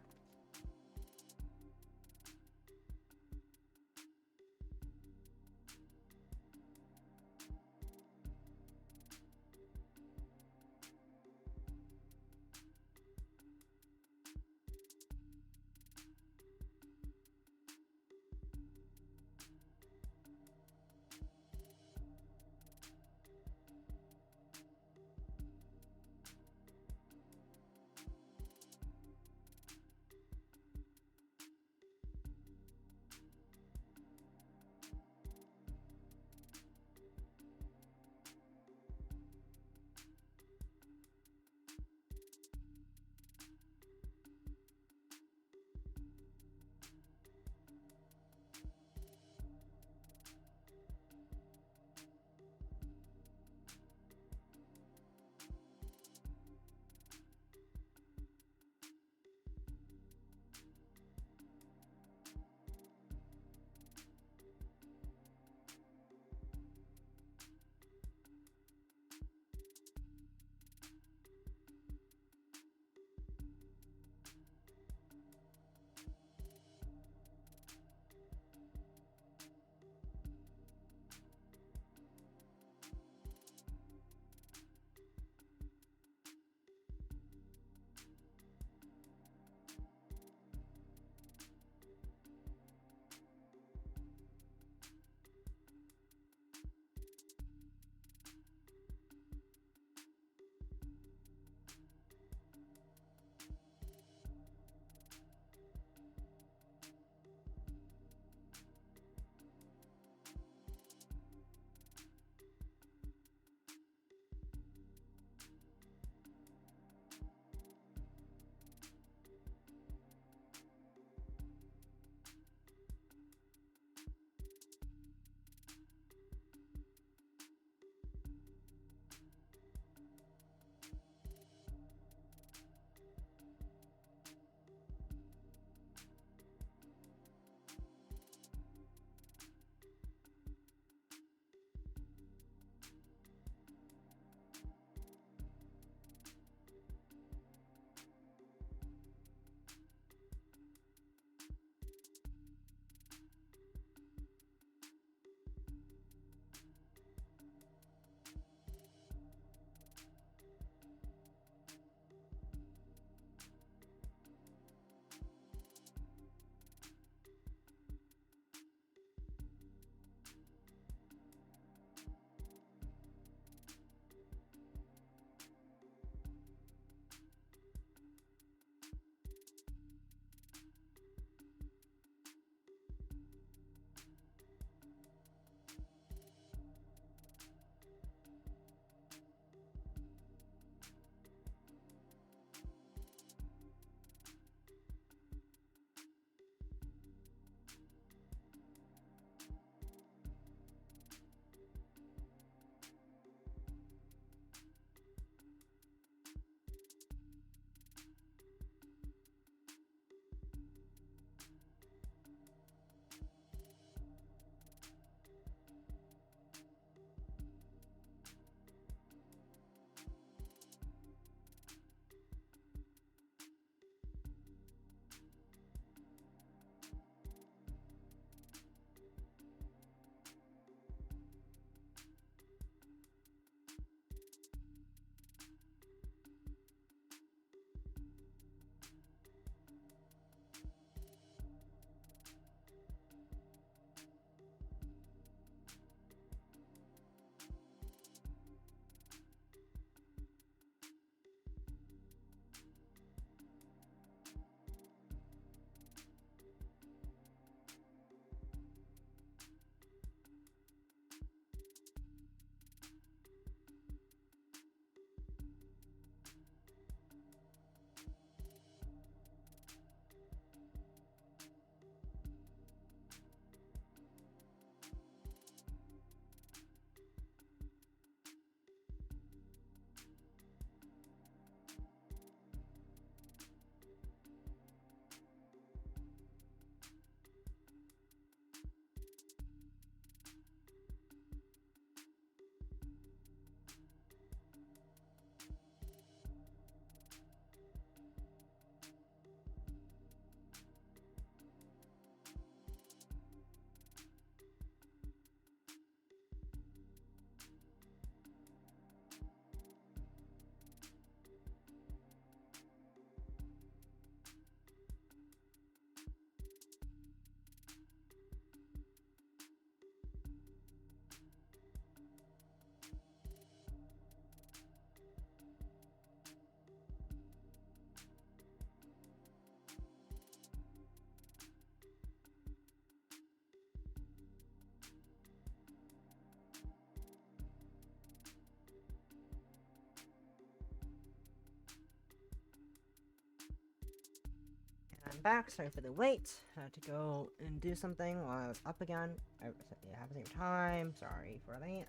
back. Sorry for the wait. I had to go and do something while I was up again. I have the same time. Sorry for that.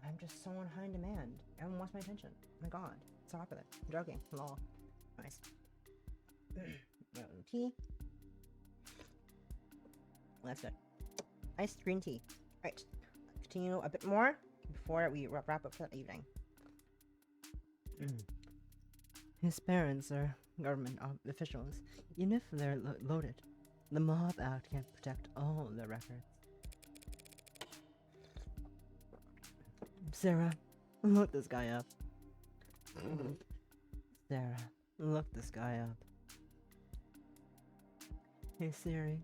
I'm just so in high demand. Everyone wants my attention. Oh my god. So popular. I'm joking. Lol. Nice. Tea. That's good. Iced green tea. Alright. Continue a bit more before we wrap up for the evening. His parents are government officials. Even if they're loaded, the Mob Act can't protect all their records. Sarah, look this guy up. Sarah, look this guy up. Hey Siri,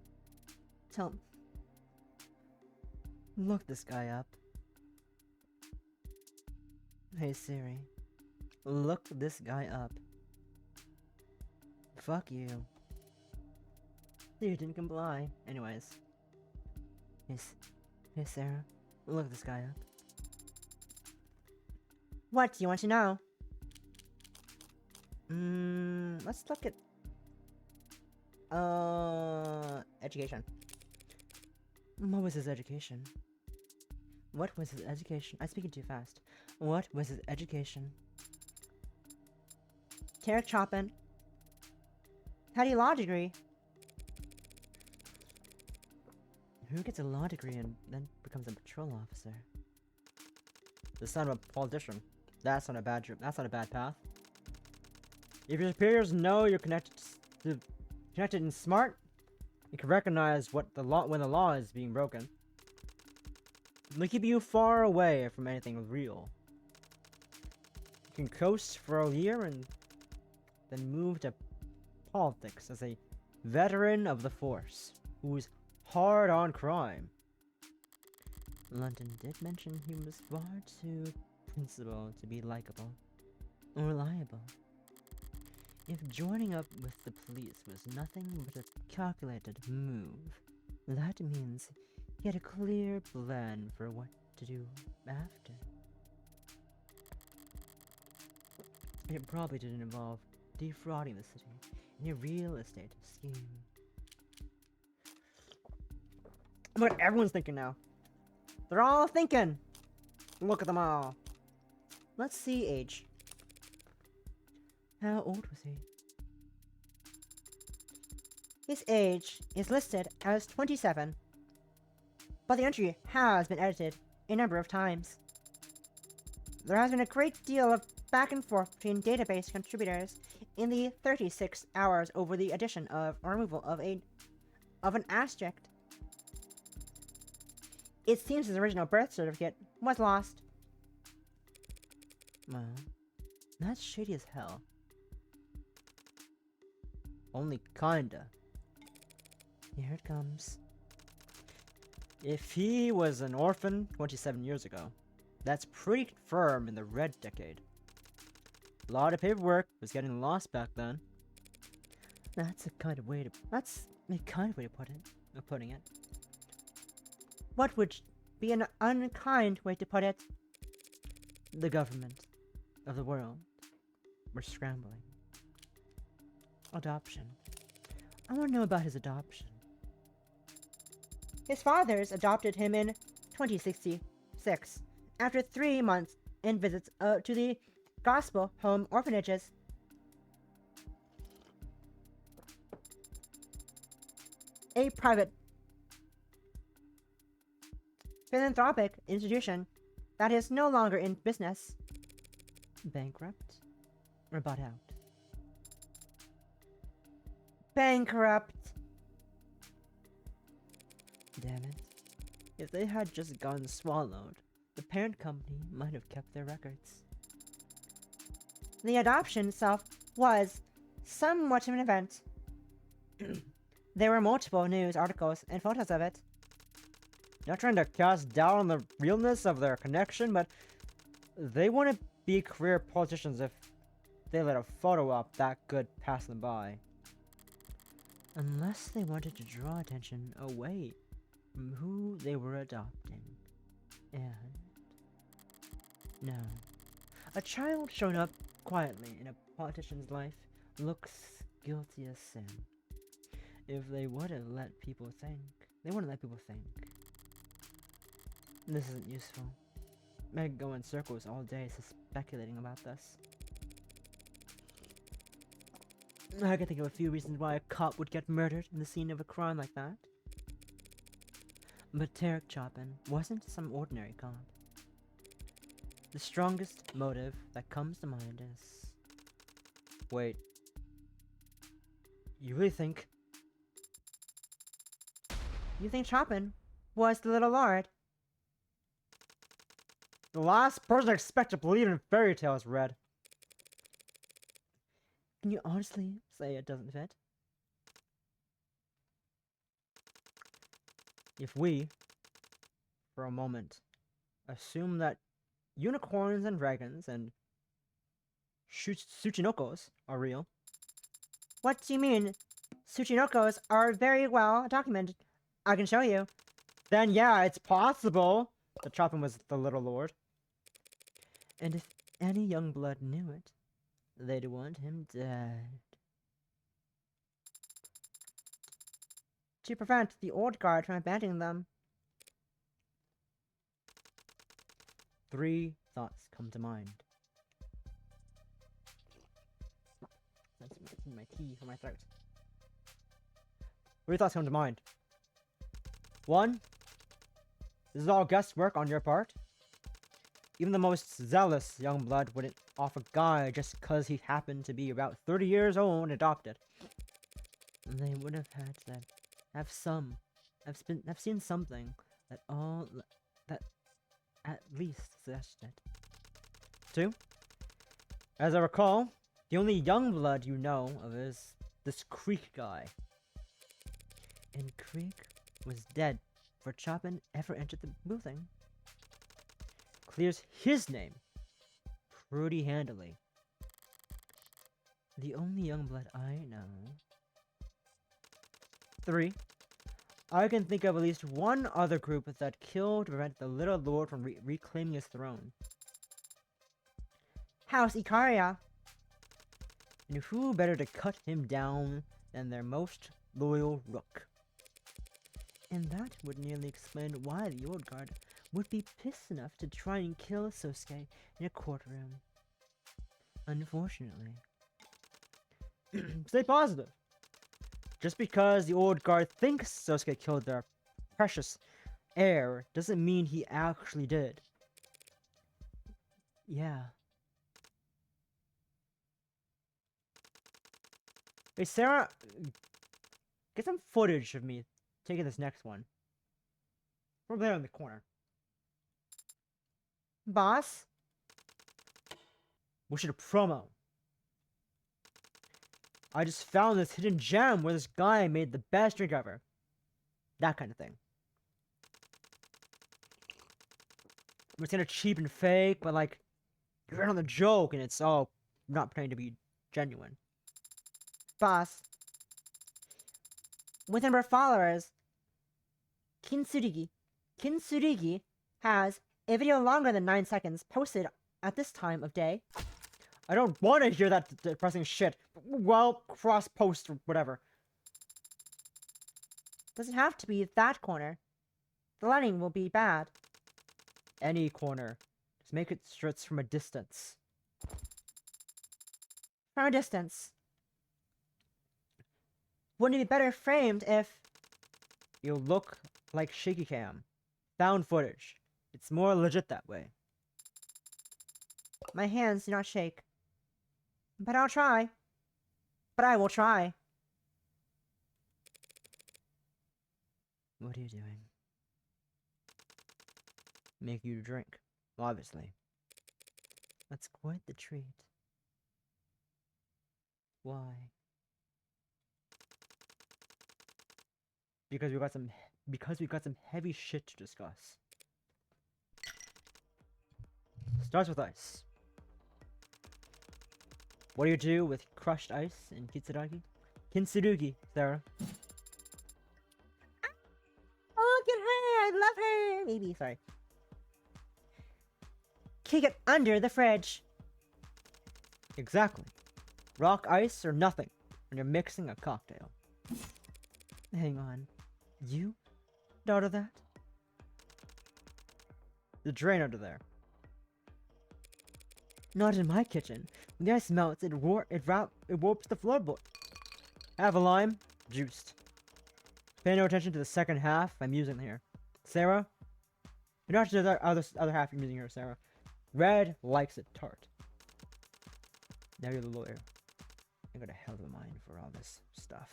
look this guy up. Hey Siri, look this guy up. Fuck you. You didn't comply. Anyways. Hey Sarah, look this guy up. What do you want to know? Let's look at education. What was his education? What was his education? I'm speaking too fast. What was his education? Carrot chopping. Had a law degree. Who gets a law degree and then becomes a patrol officer? The son of a politician. That's not a bad path. If your superiors know you're connected and smart, you can recognize when the law is being broken. They keep you far away from anything real. You can coast for a year and then move to politics as a veteran of the force who's hard on crime. London did mention he was far too principled to be likable or reliable. If joining up with the police was nothing but a calculated move, that means he had a clear plan for what to do after. It probably didn't involve defrauding the city in a real estate scheme. What everyone's thinking now. They're all thinking. Look at them all. Let's see age. How old was he? His age is listed as 27, but the entry has been edited a number of times. There has been a great deal of back and forth between database contributors in the 36 hours over the addition of or removal of an asterisk. It seems his original birth certificate was lost. Well, that's shady as hell. Only kinda. Here it comes. If he was an orphan 27 years ago, that's pretty firm in the red decade. A lot of paperwork was getting lost back then. That's a kind of way to putting it. What would be an unkind way to put it? The government of the world were scrambling. Adoption. I want to know about his adoption. His fathers adopted him in 2066, after 3 months in visits to the Gospel Home orphanages. A private philanthropic institution that is no longer in business. Bankrupt or bought out? Bankrupt. Damn it. If they had just gotten swallowed, the parent company might have kept their records. The adoption itself was somewhat of an event. There were multiple news articles and photos of it. Not trying to cast doubt on the realness of their connection, but they wouldn't be career politicians if they let a photo op that good pass them by. Unless they wanted to draw attention away from who they were adopting. And no. A child showing up quietly in a politician's life looks guilty as sin. If they would have let people think, they wouldn't let people think. This isn't useful. I could go in circles all day speculating about this. I can think of a few reasons why a cop would get murdered in the scene of a crime like that. But Tarek Chopin wasn't some ordinary cop. The strongest motive that comes to mind is... Wait. You really think... You think Chopin was the little lord? The last person I expect to believe in fairy tales, Red. Can you honestly say it doesn't fit? If we, for a moment, assume that unicorns and dragons and Tsuchinokos are real. What do you mean? Tsuchinokos are very well documented. I can show you. Then yeah, it's possible that Chopin was the Little Lord. And if any young blood knew it, they'd want him dead. To prevent the old guard from abandoning them. 3 thoughts come to mind. That's my tea for my throat. 3 thoughts come to mind. 1. This is all guesswork on your part. Even the most zealous young blood wouldn't off a guy just because he happened to be about 30 years old and adopted. They would have had to have some. I've seen something that at least suggested it. 2. As I recall, the only young blood you know of is this Creek guy. And Creek was dead before Chopin ever entered the building. Clears his name pretty handily. The only young blood I know. 3. I can think of at least one other group that killed to prevent the Little Lord from reclaiming his throne. House Icaria. And who better to cut him down than their most loyal rook? And that would nearly explain why the old guard would be pissed enough to try and kill Sosuke in a courtroom. Unfortunately. Stay positive. Just because the old guard thinks Sosuke killed their precious heir doesn't mean he actually did. Yeah. Hey Sarah, get some footage of me taking this next one. From there in the corner. Boss? We should a promo. I just found this hidden gem where this guy made the best drink ever. That kind of thing. It's kind of cheap and fake, but like, you're in on the joke and it's all not pretending to be genuine. Boss. With number of followers, Kinsurigi has a video longer than 9 seconds posted at this time of day. I don't want to hear that depressing shit. Well, cross-post or whatever. Doesn't have to be that corner. The lighting will be bad. Any corner. Just make it sure it's from a distance. From a distance. Wouldn't it be better framed if... You look like shaky cam. Found footage. It's more legit that way. My hands do not shake. But I'll try. But I will try. What are you doing? Make you drink, obviously. That's quite the treat. Why? Because we got some heavy shit to discuss. Starts with ice. What do you do with crushed ice in Kitsuragi? Kintsurugi, Sarah. Oh, get her! I love her! Maybe, sorry. Kick it under the fridge. Exactly. Rock ice or nothing. when you're mixing a cocktail. Hang on. You thought of that? The drain under there. Not in my kitchen. When the ice melts, it warps the floorboard. Have a lime? Juiced. Pay no attention to the second half I'm using here. Sarah? You're not to the other half you're using here, Sarah. Red likes it tart. Now you're the lawyer. I got a hell of a mind for all this stuff.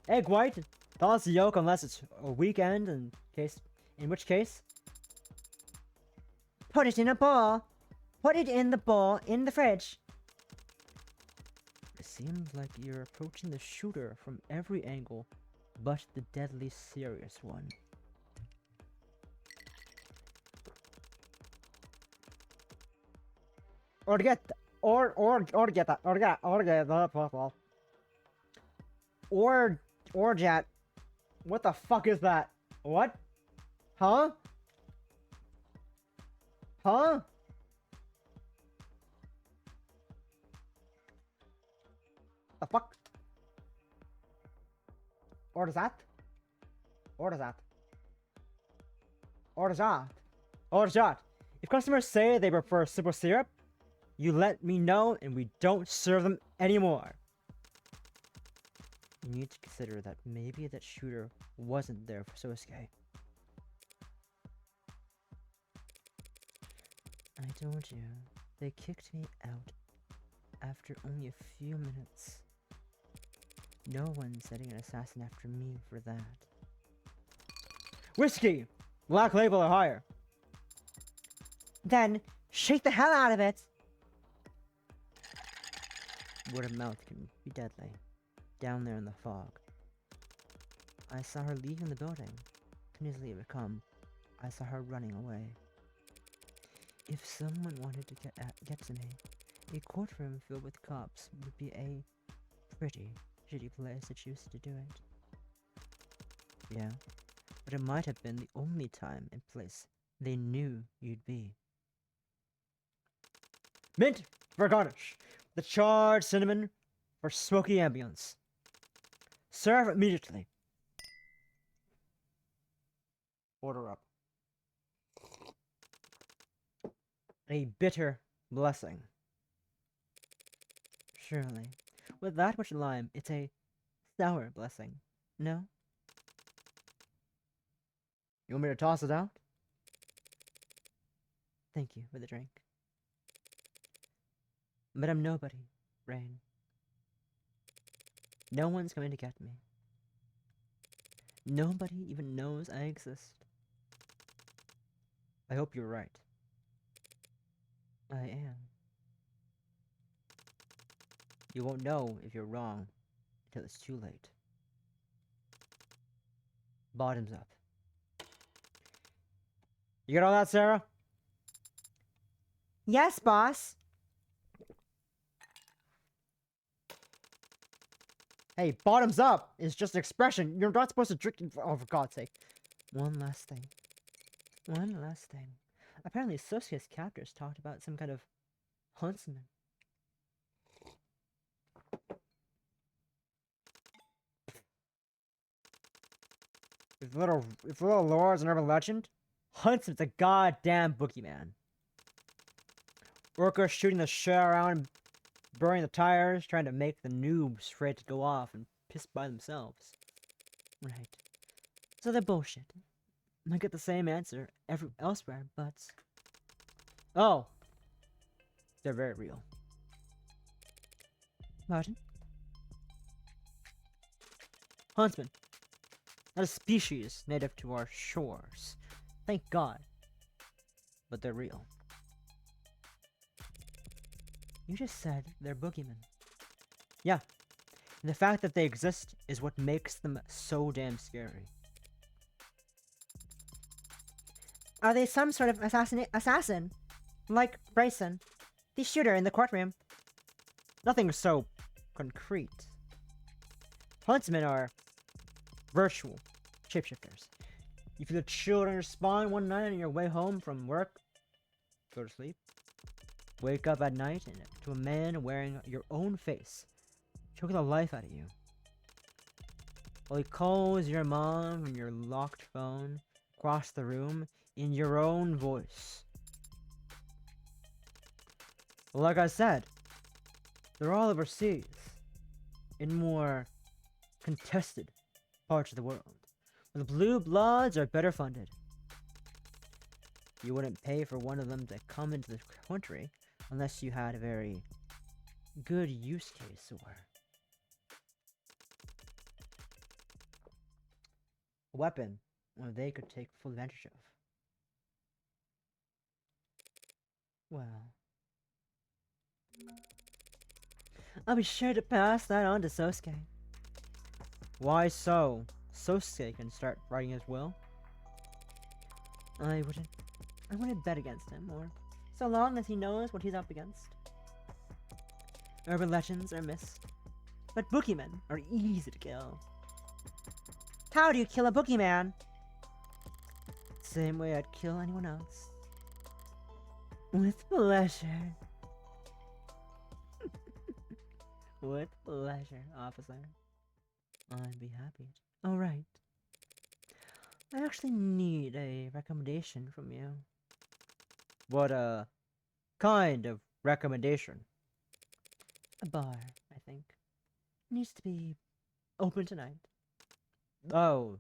Egg white? Toss the yolk unless it's a weekend, in which case? Put it in a bowl. Put it in the bowl in the fridge. It seems like you're approaching the shooter from every angle, but the deadly serious one. Or get that. Or jet. What the fuck is that? What? Huh? Huh? The fuck? Order that? Order that? Order that? Order that? If customers say they prefer simple syrup, you let me know and we don't serve them anymore. You need to consider that maybe that shooter wasn't there for Sosuke. I told you, they kicked me out after only a few minutes. No one's setting an assassin after me for that. Whiskey! Black label or higher. Then, shake the hell out of it! Word of mouth can be deadly. Down there in the fog. I saw her leaving the building. Couldn't easily have come. I saw her running away. If someone wanted to get to me, a courtroom filled with cops would be a pretty shitty place to choose to do it. Yeah, but it might have been the only time and place they knew you'd be. Mint for garnish. The charred cinnamon for smoky ambience. Serve immediately. Order up. A bitter blessing. Surely. With that much lime, it's a sour blessing. No? You want me to toss it out? Thank you for the drink. But I'm nobody, Rain. No one's coming to get me. Nobody even knows I exist. I hope you're right. I am. You won't know if you're wrong until it's too late. Bottoms up. You got all that, Sarah? Yes, boss. Hey, bottoms up is just an expression. You're not supposed to drink. Oh, for God's sake. One last thing. Apparently, Sosuke's captors talked about some kind of huntsman. If little lore is an urban legend, Huntsman's a goddamn boogeyman. Workers shooting the shit around, burning the tires, trying to make the noobs afraid to go off and piss by themselves. Right. So they're bullshit. I get the same answer elsewhere, but... Oh. They're very real. Pardon? Huntsman. Not a species native to our shores. Thank God. But they're real. You just said they're boogeymen. Yeah. And the fact that they exist is what makes them so damn scary. Are they some sort of assassin? Like Bryson, the shooter in the courtroom. Nothing so concrete. Huntsmen are virtual shapeshifters. You feel chilled on your spine one night on your way home from work, go to sleep, wake up at night to a man wearing your own face, choke the life out of you. While he calls your mom from your locked phone across the room in your own voice. Like I said, they're all overseas, in more contested parts of the world, where the blue bloods are better funded. You wouldn't pay for one of them to come into the country unless you had a very good use case or a weapon where they could take full advantage of. Well, I'll be sure to pass that on to Sosuke. Why so? Sosuke can start writing his will. I wouldn't bet against him, or so long as he knows what he's up against. Urban legends are missed, but boogeymen are easy to kill. How do you kill a boogeyman? Same way I'd kill anyone else. With pleasure. With pleasure, officer. I'd be happy. Alright. I actually need a recommendation from you. What, kind of recommendation? A bar, I think. Needs to be open tonight. Oh.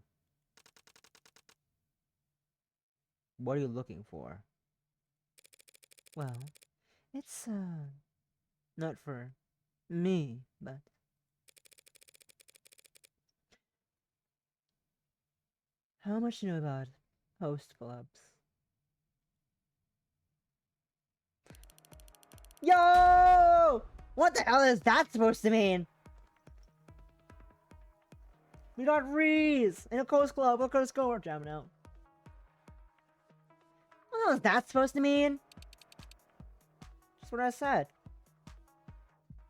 What are you looking for? Well, it's, not for me, but... How much do you know about host clubs? Yo! What the hell is that supposed to mean? We got Reese in a coast club. What coast club we're jamming out? What is that supposed to mean? Just what I said.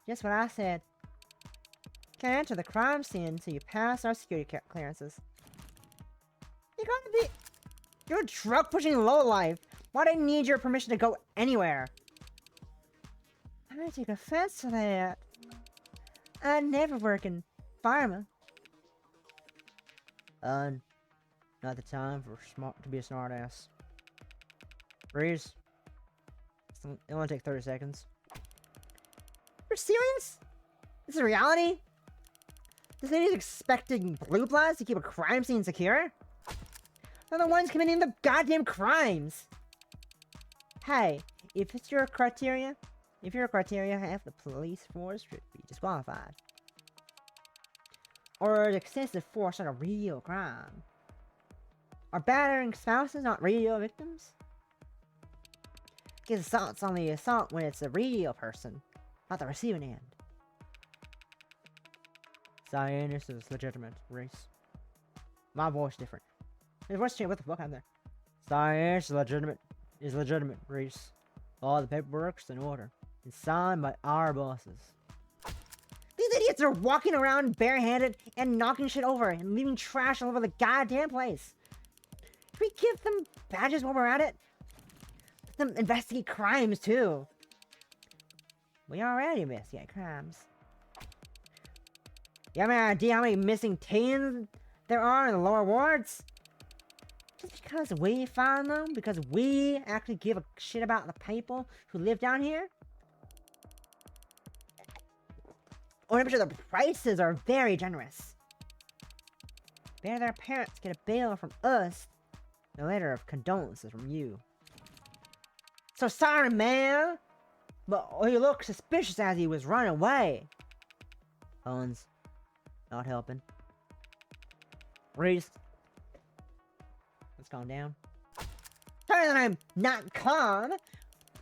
Just what I said. Can't enter the crime scene until you pass our security clearances. You're a truck pushing lowlife. Why do I need your permission to go anywhere? I take offense to that. I never work in pharma. Not the time to be a smart ass. Reese. It only take 30 seconds. You're serious? This is reality? This lady's expecting blue bloods to keep a crime scene secure? They're the ones committing the goddamn crimes! Hey, if your criteria, half the police force should be disqualified. Or excessive force on a real crime. Are battering spouses not real victims? Because assault's only assault when it's a real person, not the receiving end. Science is legitimate, Reese. My voice different. His voice changed, what the fuck happened there? Science is legitimate, Reese. All the paperwork's in order. It's signed by our bosses. These idiots are walking around barehanded and knocking shit over and leaving trash all over the goddamn place. Can we give them badges while we're at it? Let them investigate crimes too. We already investigate crimes. You have any idea how many missing teens there are in the lower wards? Just because we found them? Because we actually give a shit about the people who live down here? Or I'm sure the prices are very generous. Better their parents get a bail from us than a letter of condolences from you. So sorry, man! But he looked suspicious as he was running away. Phones. Not helping. Reese. Let's calm down. Sorry that I'm not calm.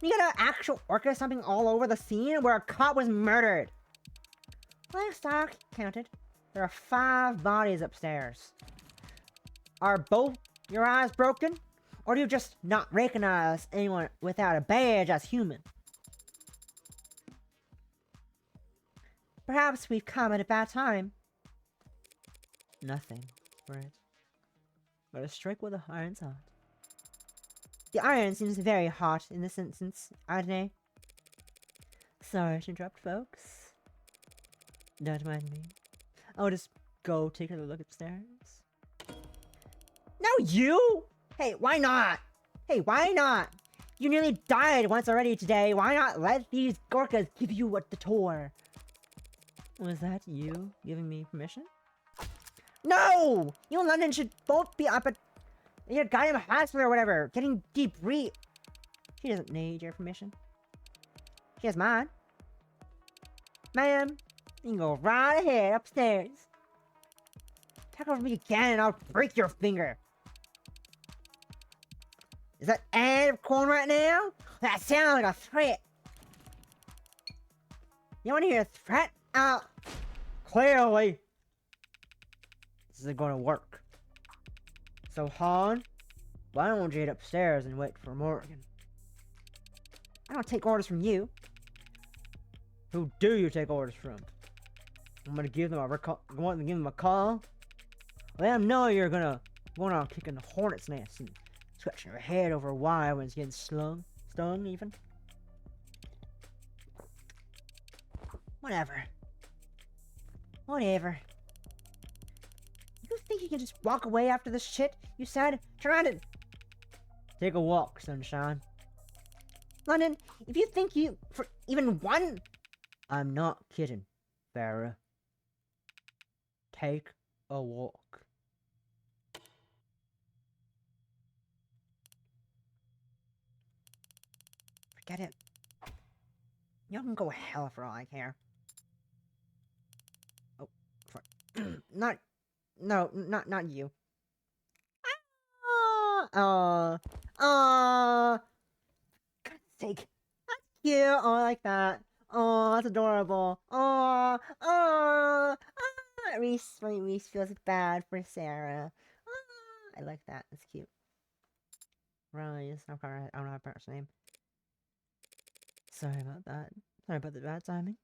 You got an actual orca something all over the scene where a cop was murdered. Last I counted, there are 5 bodies upstairs. Are both your eyes broken? Or do you just not recognize anyone without a badge as human? Perhaps we've come at a bad time. Nothing, right? But a strike with the iron's hot. The iron seems very hot in this instance, Adne. Sorry to interrupt, folks. Don't mind me. I'll just go take a look upstairs. No, you! Hey, why not? Hey, why not? You nearly died once already today. Why not let these Gorkas give you the tour? Was that you giving me permission? No! You and London should both be up at your goddamn hospital or whatever, getting debriefed. She doesn't need your permission. She has mine. Ma'am, you can go right ahead upstairs. Talk over me again and I'll break your finger. Is that Anne recording right now? That sounds like a threat. You want to hear a threat? Clearly, this isn't going to work. So, Han, why don't you head upstairs and wait for Morgan? I don't take orders from you. Who do you take orders from? I'm gonna give them a call. Let them know you're gonna go on kicking the hornet's nest and scratching your head over why everyone's getting stung even. Whatever. You think you can just walk away after this shit? You said, turn around and take a walk, sunshine. London, if you think you for even one, I'm not kidding, Farah. Take a walk. Forget it. Y'all can go hell for all I care. Oh, not you. God's sake. That's cute. Oh, I like that. Oh, that's adorable. Reese feels bad for Sarah. I like that. That's cute. Rise. I don't know how to pronounce her name. Sorry about that. Sorry about the bad timing.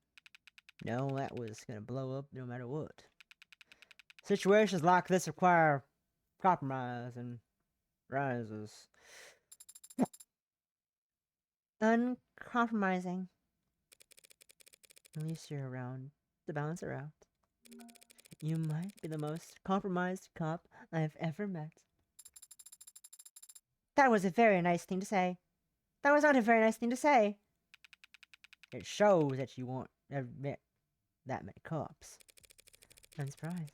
No, that was gonna blow up no matter what. Situations like this require compromise and rises. Uncompromising. At least you're around to balance her out. You might be the most compromised cop I've ever met. That was a very nice thing to say. That was not a very nice thing to say. It shows that you won't ever met that many cops. I'm surprised.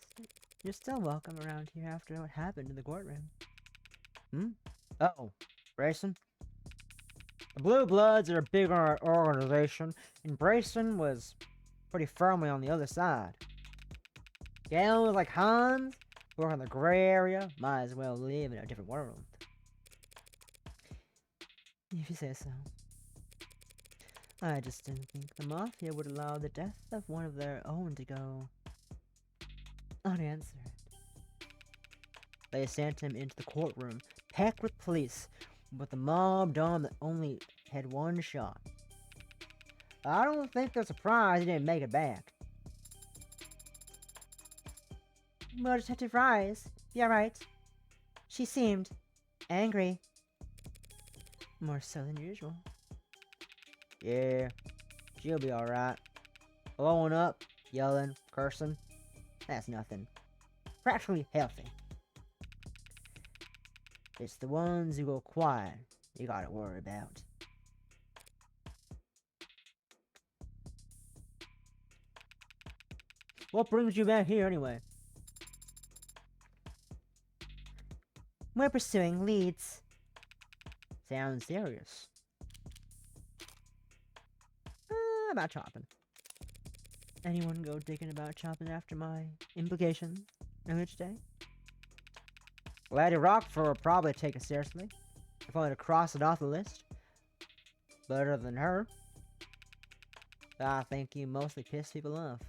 You're still welcome around here after what happened in the courtroom. Oh, Grayson? The Blue Bloods are a big organization, and Grayson was pretty firmly on the other side. Gals like Hans, who are in the gray area, might as well live in a different world. If you say so. I just didn't think the Mafia would allow the death of one of their own to go unanswered. They sent him into the courtroom, packed with police, with the mob dome that only had one shot. I don't think they're surprised he didn't make it back. Well, Detective Rise, yeah, right. She seemed angry. More so than usual. Yeah, she'll be alright. Blowing up, yelling, cursing, that's nothing. Practically healthy. It's the ones who go quiet you gotta worry about. What brings you back here anyway? We're pursuing leads. Sounds serious. About chopping. Anyone go digging about chopping after my implications earlier today? Lady Rockford will probably take it seriously, if only to cross it off the list. Better than her. I think you mostly piss people off.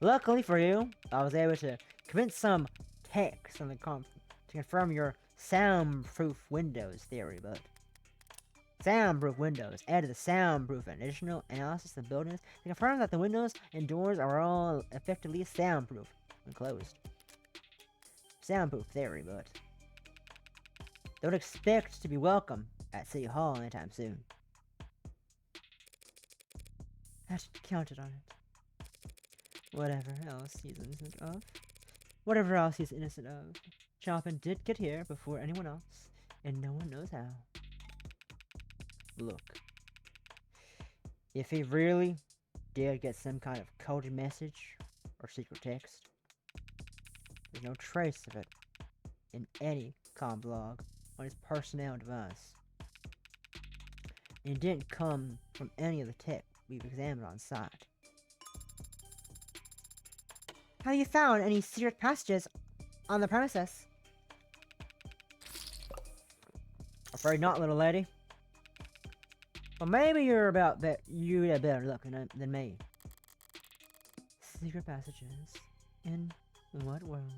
Luckily for you, I was able to convince some techs on the to confirm your soundproof windows theory, but soundproof windows added the soundproof and additional analysis of buildings to confirm that the windows and doors are all effectively soundproof when closed. Soundproof theory, but don't expect to be welcome at City Hall anytime soon. I counted on it. Whatever else he's innocent of. Whatever else he's innocent of. Chopin did get here before anyone else, and no one knows how. Look. If he really did get some kind of coded message or secret text, there's no trace of it in any comm log on his personnel device. And it didn't come from any of the tech we've examined on site. Have you found any secret passages on the premises? Afraid not, little lady. Well, maybe you'd have better luck than me. Secret passages? In what world?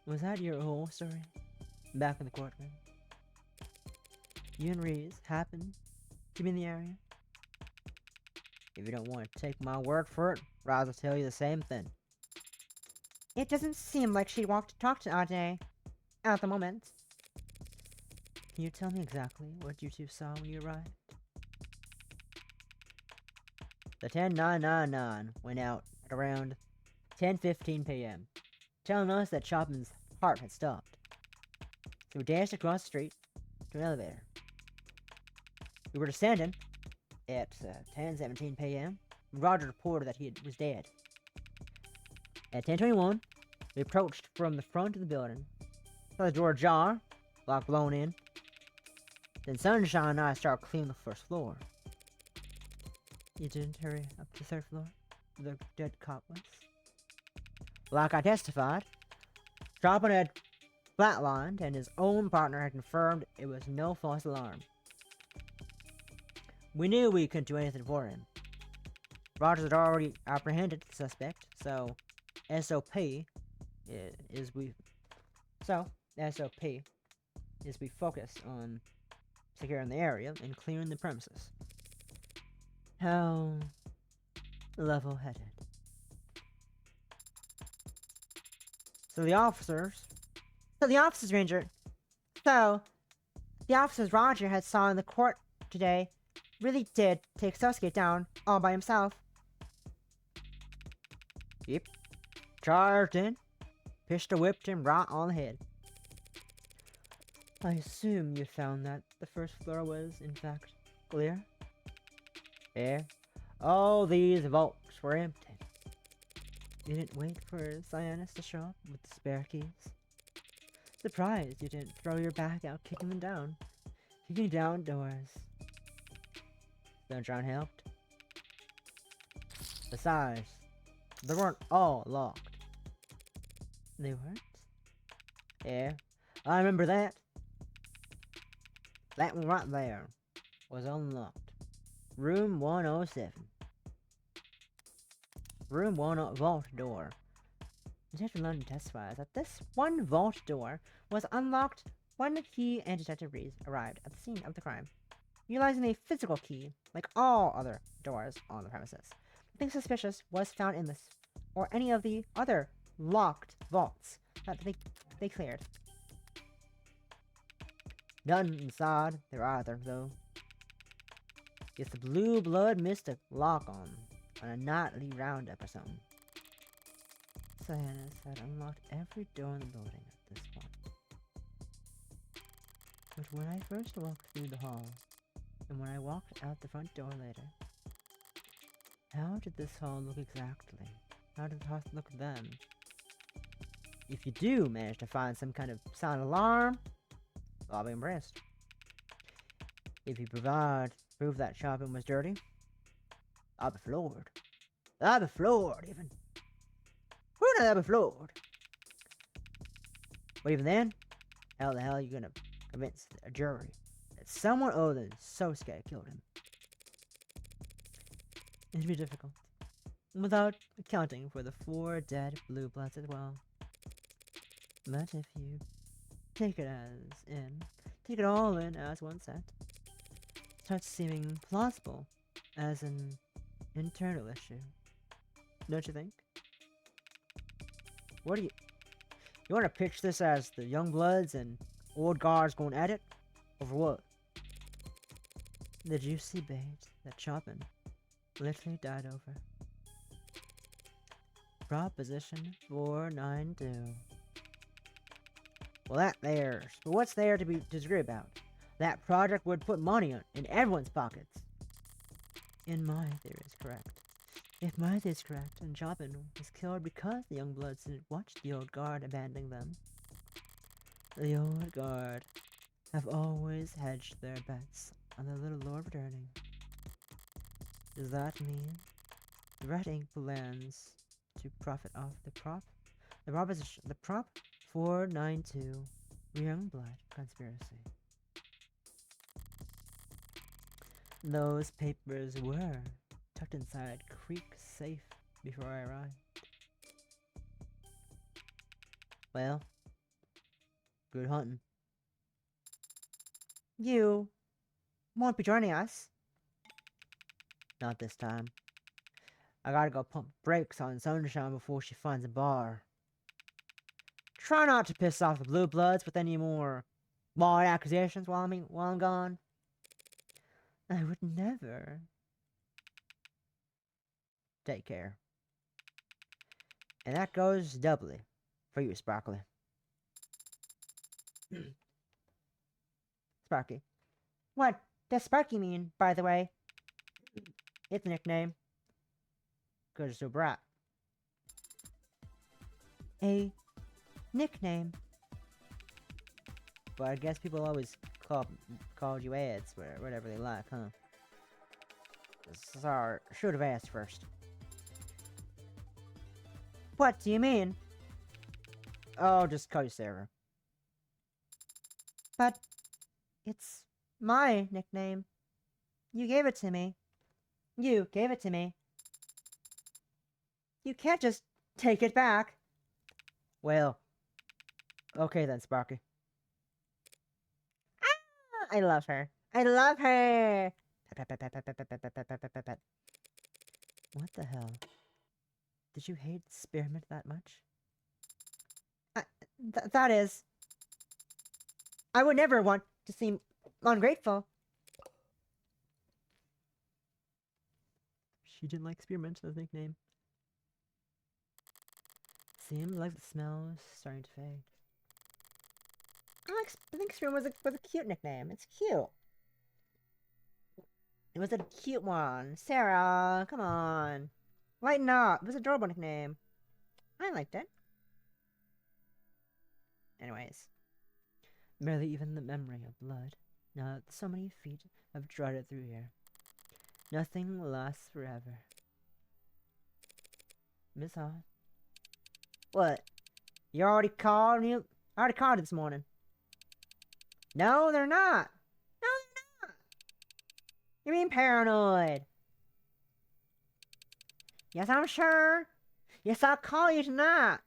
Was that your whole story? Back in the courtroom? You and Reese happened to be in the area? If you don't want to take my word for it, Roz will tell you the same thing. It doesn't seem like she walked to talk to Ade at the moment. Can you tell me exactly what you two saw when you arrived? The 10999 went out at around 10:15 p.m., telling us that Chopin's heart had stopped. So we dashed across the street to an elevator. We were descending at 10:17 p.m. Roger reported that he was dead. At 10:21, we approached from the front of the building, saw the door ajar, lock blown in. Then Sunshine and I started cleaning the first floor. You didn't hurry up to the third floor, where the dead cop was? Like I testified, Chopin had flatlined, and his own partner had confirmed it was no false alarm. We knew we couldn't do anything for him. Rogers had already apprehended the suspect, so SOP is we focus on securing the area and clearing the premises. How level-headed. So the officers Ranger. So the officers Roger had saw in the court today really did take Sasuke down all by himself. Yep. Charged in, pistol whipped him right on the head. I assume you found that the first floor was, in fact, clear? Yeah. All these vaults were empty. You didn't wait for Cyanus to show up with the spare keys? Surprised you didn't throw your back out kicking them down. Kicking down doors. Sunshine helped. Besides, they weren't all locked. They weren't? Yeah, I remember that. That one right there was unlocked. Room 107. Room 1 vault door. Detective London testifies that this one vault door was unlocked when he and Detective Reese arrived at the scene of the crime, utilizing a physical key like all other doors on the premises. Nothing suspicious was found in this or any of the other locked vaults that they cleared. None inside there either, though. If the blue blood missed a lock on a nightly roundup or something. Cyanus had unlocked every door in the building at this point. But when I first walked through the hall, and when I walked out the front door later, how did this hall look exactly? How did the house look then? If you do manage to find some kind of silent alarm, I'll be impressed. If you prove that Chopin was dirty, I'll be floored. I'll be floored, even. Who knows I'll be floored? But even then, how the hell are you gonna convince a jury that someone other than Sosuke killed him? It'd be difficult, without accounting for the 4 dead blue bloods as well. But if you take it all in as one set, it starts seeming plausible as an internal issue. Don't you think? What do you want to pitch this as the young bloods and old guards going at it? Over what? The juicy bait that Chopin literally died over. Proposition 492. Well, that there's. But what's there to be disagree about? That project would put money in everyone's pockets. In my theory is correct. If my theory is correct, and Jobin was killed because the young bloods didn't watch the old guard abandoning them. The old guard have always hedged their bets on the little lord returning. Does that mean the Red Ink plans to profit off the prop 492 young blood conspiracy? Those papers were tucked inside Creek's safe before I arrived. Well, good hunting. You won't be joining us. Not this time. I gotta go pump brakes on Sunshine before she finds a bar. Try not to piss off the Blue Bloods with any more wild accusations while I'm gone. I would never. Take care. And that goes doubly for you, Sparkly. Sparky. What does Sparky mean, by the way? It's a nickname. 'Cause you're so bright. A nickname. But I guess people always called you ads, whatever they like, huh? Sorry, should have asked first. What do you mean? Oh, just call you Sarah. But it's my nickname. You gave it to me. You gave it to me. You can't just take it back. Well, okay then, Sparky. Ah, I love her. I love her. Pet, pet, pet, pet, pet, pet, pet, pet, pet, pet, pet, pet, pet. What the hell? Did you hate Spearmint that much? That is. I would never want to seem ungrateful. She didn't like Spearmint as a nickname. Seemed like the smell was starting to fade. I think Spearmint was a cute nickname. It's cute. It was a cute one. Sarah, come on. Lighten up. It was an adorable nickname. I liked it. Anyways. Barely even the memory of blood. Now that so many feet have trotted through here. Nothing lasts forever. Miss Hall? What? You already called me? I already called you this morning. No, they're not. No, they're not. You're being paranoid. Yes, I'm sure. Yes, I'll call you tonight.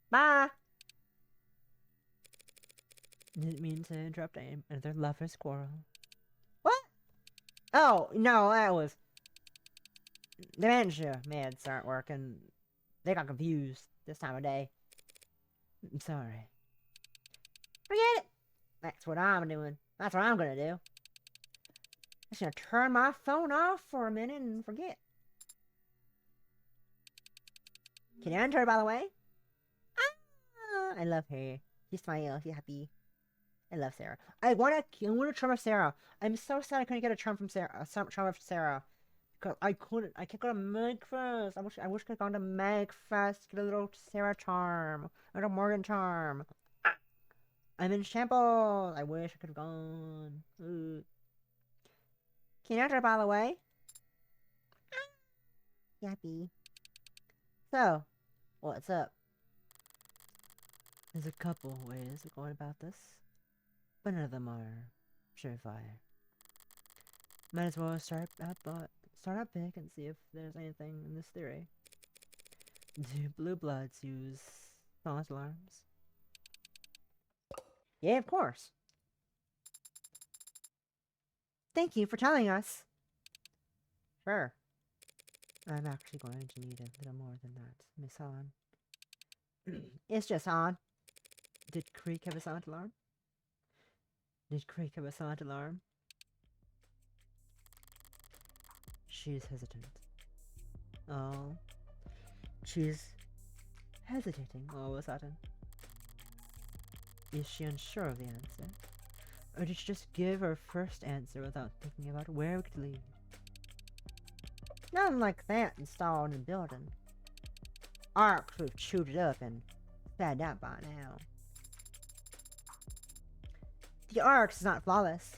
Bye. Didn't mean to interrupt another lover's quarrel. What? Oh, no, that was... Dementia meds aren't working. They got confused this time of day. I'm sorry. Forget it. That's what I'm doing. That's what I'm gonna do. I'm just gonna turn my phone off for a minute and forget. Can you enter, by the way? Ah, I love her. She smiles. She's happy. I love Sarah. I want a charm of Sarah. I'm so sad I couldn't get a charm from Sarah. A charm of Sarah. Because I couldn't. I can't go to Magfest. I wish I could have gone to Magfest. Get a little Sarah charm. A little Morgan charm. Ah, I'm in shambles. I wish I could have gone. Can you enter, by the way? Ah, yappy. So, what's up? There's a couple ways of going about this, but none of them are surefire. Might as well start out big and see if there's anything in this theory. Do blue bloods use false alarms? Yeah, of course. Thank you for telling us. Sure. I'm actually going to need a little more than that, Miss Han. It's just on. Did Creek have a silent alarm? Did Creek have a silent alarm? She's hesitant. Oh. She's hesitating all of a sudden. Is she unsure of the answer? Or did she just give her first answer without thinking about where it could lead? Nothing like that installed in the building. Arcs would have chewed it up and fed out by now. The Arcs is not flawless.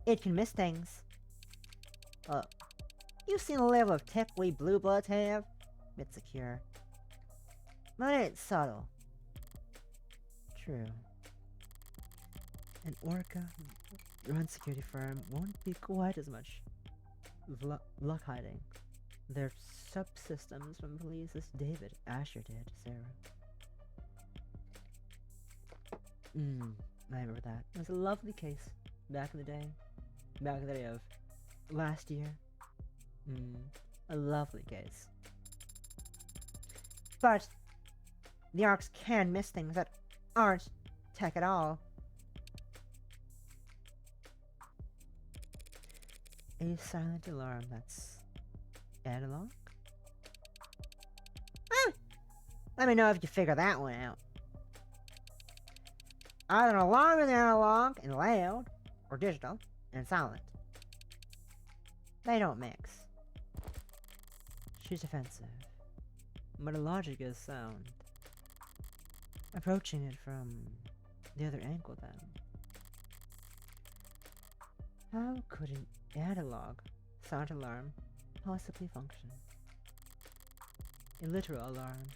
It can miss things. Look, you've seen the level of tech we blue bloods have? It's secure. But it's subtle. True. An Orca run security firm won't be quite as much luck hiding their subsystems from police as David Asher did, Sarah. I remember that. It was a lovely case back in the day. Back in the day of last year. A lovely case. But the Arcs can miss things that aren't tech at all. A silent alarm that's analog? Let me know if you figure that one out. Either an alarm is analog and loud, or digital and silent. They don't mix. She's defensive, but her logic is sound. Approaching it from the other angle, then. How could an analog sound alarm possibly function? A literal alarm,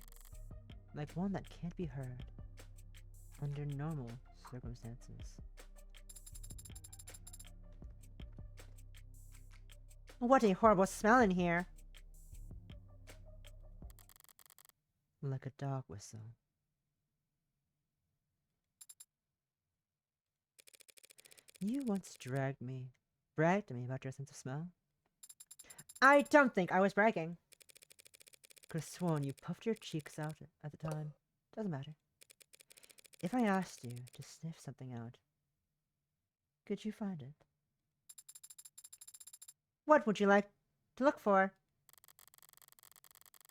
like one that can't be heard under normal circumstances. What a horrible smell in here. Like a dog whistle. You once bragged to me about your sense of smell. I don't think I was bragging. Could have sworn you puffed your cheeks out at the time. Doesn't matter. If I asked you to sniff something out, could you find it? What would you like to look for?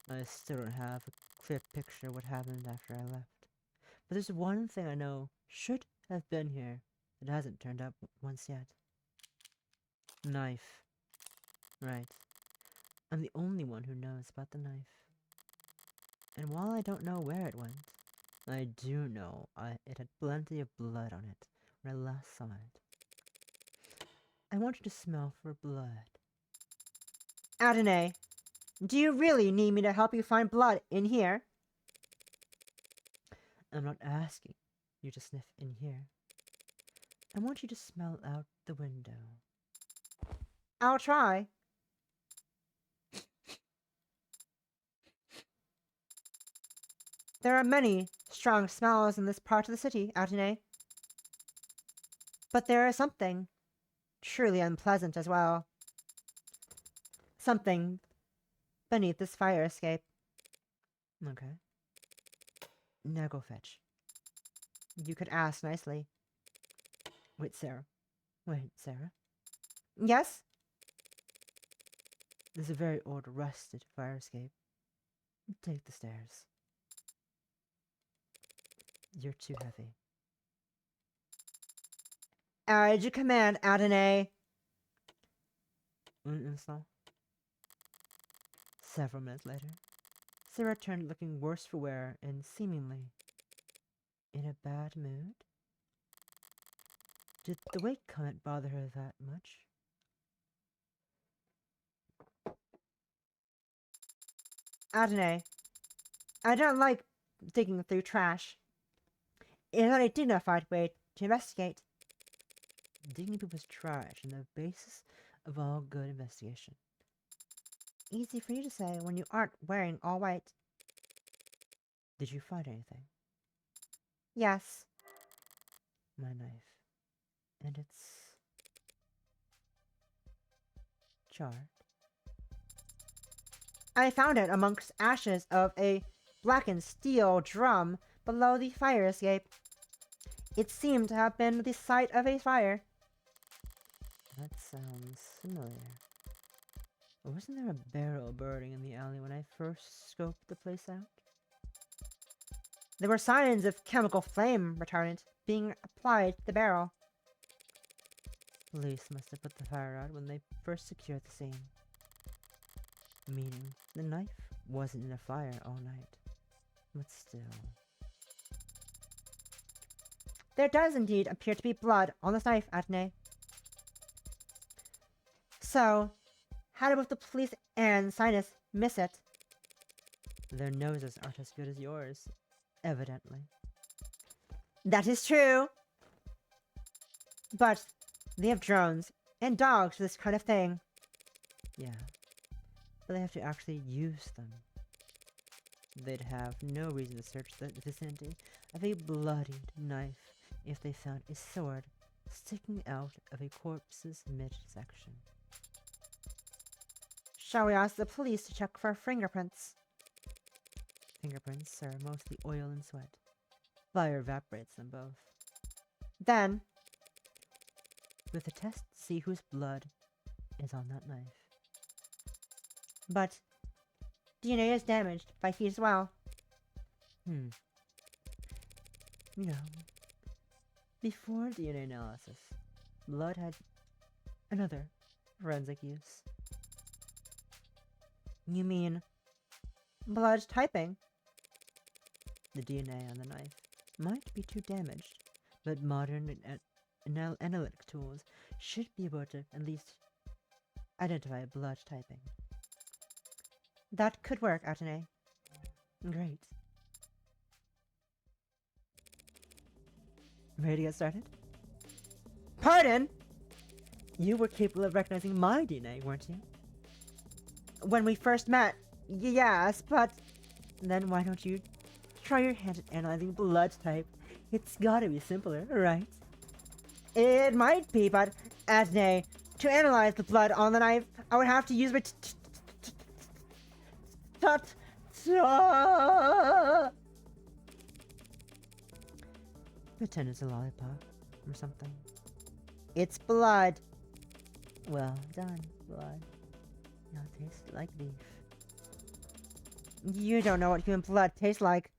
I still don't have a clear picture of what happened after I left. But there's one thing I know should have been here that hasn't turned up once yet. Knife. Right. I'm the only one who knows about the knife. And while I don't know where it went, I do know it had plenty of blood on it when I last saw it. I want you to smell for blood. Adonai, do you really need me to help you find blood in here? I'm not asking you to sniff in here. I want you to smell out the window. I'll try. There are many strong smells in this part of the city, Adonai. But there is something truly unpleasant as well. Something beneath this fire escape. Okay. Now go fetch. You could ask nicely. Wait, Sarah. Wait, Sarah. Yes? There's a very old, rusted fire escape. Take the stairs. You're too heavy. As you command, Adonai. Install. Several minutes later, Sarah returned looking worse for wear and seemingly in a bad mood. Did the weight comment bother her that much? Adonai, I don't like digging through trash. It is not a dignified way to investigate. Digging people's trash is the basis of all good investigation. Easy for you to say when you aren't wearing all white. Did you find anything? Yes. My knife. And it's charred. I found it amongst ashes of a blackened steel drum below the fire escape. It seemed to have been the site of a fire. That sounds familiar. Wasn't there a barrel burning in the alley when I first scoped the place out? There were signs of chemical flame retardant being applied to the barrel. Police must have put the fire out when they first secured the scene. Meaning, the knife wasn't in a fire all night. But still. There does indeed appear to be blood on this knife, Atene. So, how did both the police and Sinus miss it? Their noses aren't as good as yours, evidently. That is true. But they have drones and dogs for this kind of thing. Yeah. But they have to actually use them. They'd have no reason to search the vicinity of a bloodied knife if they found a sword sticking out of a corpse's midsection. Shall we ask the police to check for fingerprints? Fingerprints are mostly oil and sweat. Fire evaporates them both. Then, With a test to see whose blood is on that knife. but DNA is damaged by heat as well. You know, before DNA analysis, blood had another forensic use. You mean blood typing? The DNA on the knife might be too damaged, but modern analytic tools should be able to at least identify blood typing. That could work, Atene. Great. Ready to get started? Pardon? You were capable of recognizing my DNA, weren't you? When we first met, yes, but Then why don't you try your hand at analyzing blood type? It's gotta be simpler, right? it might be, but Atene, to analyze the blood on the knife, I would have to use my Pretend it's a lollipop or something. It's blood. Well done, blood. Now it tastes like beef. You don't know what human blood tastes like.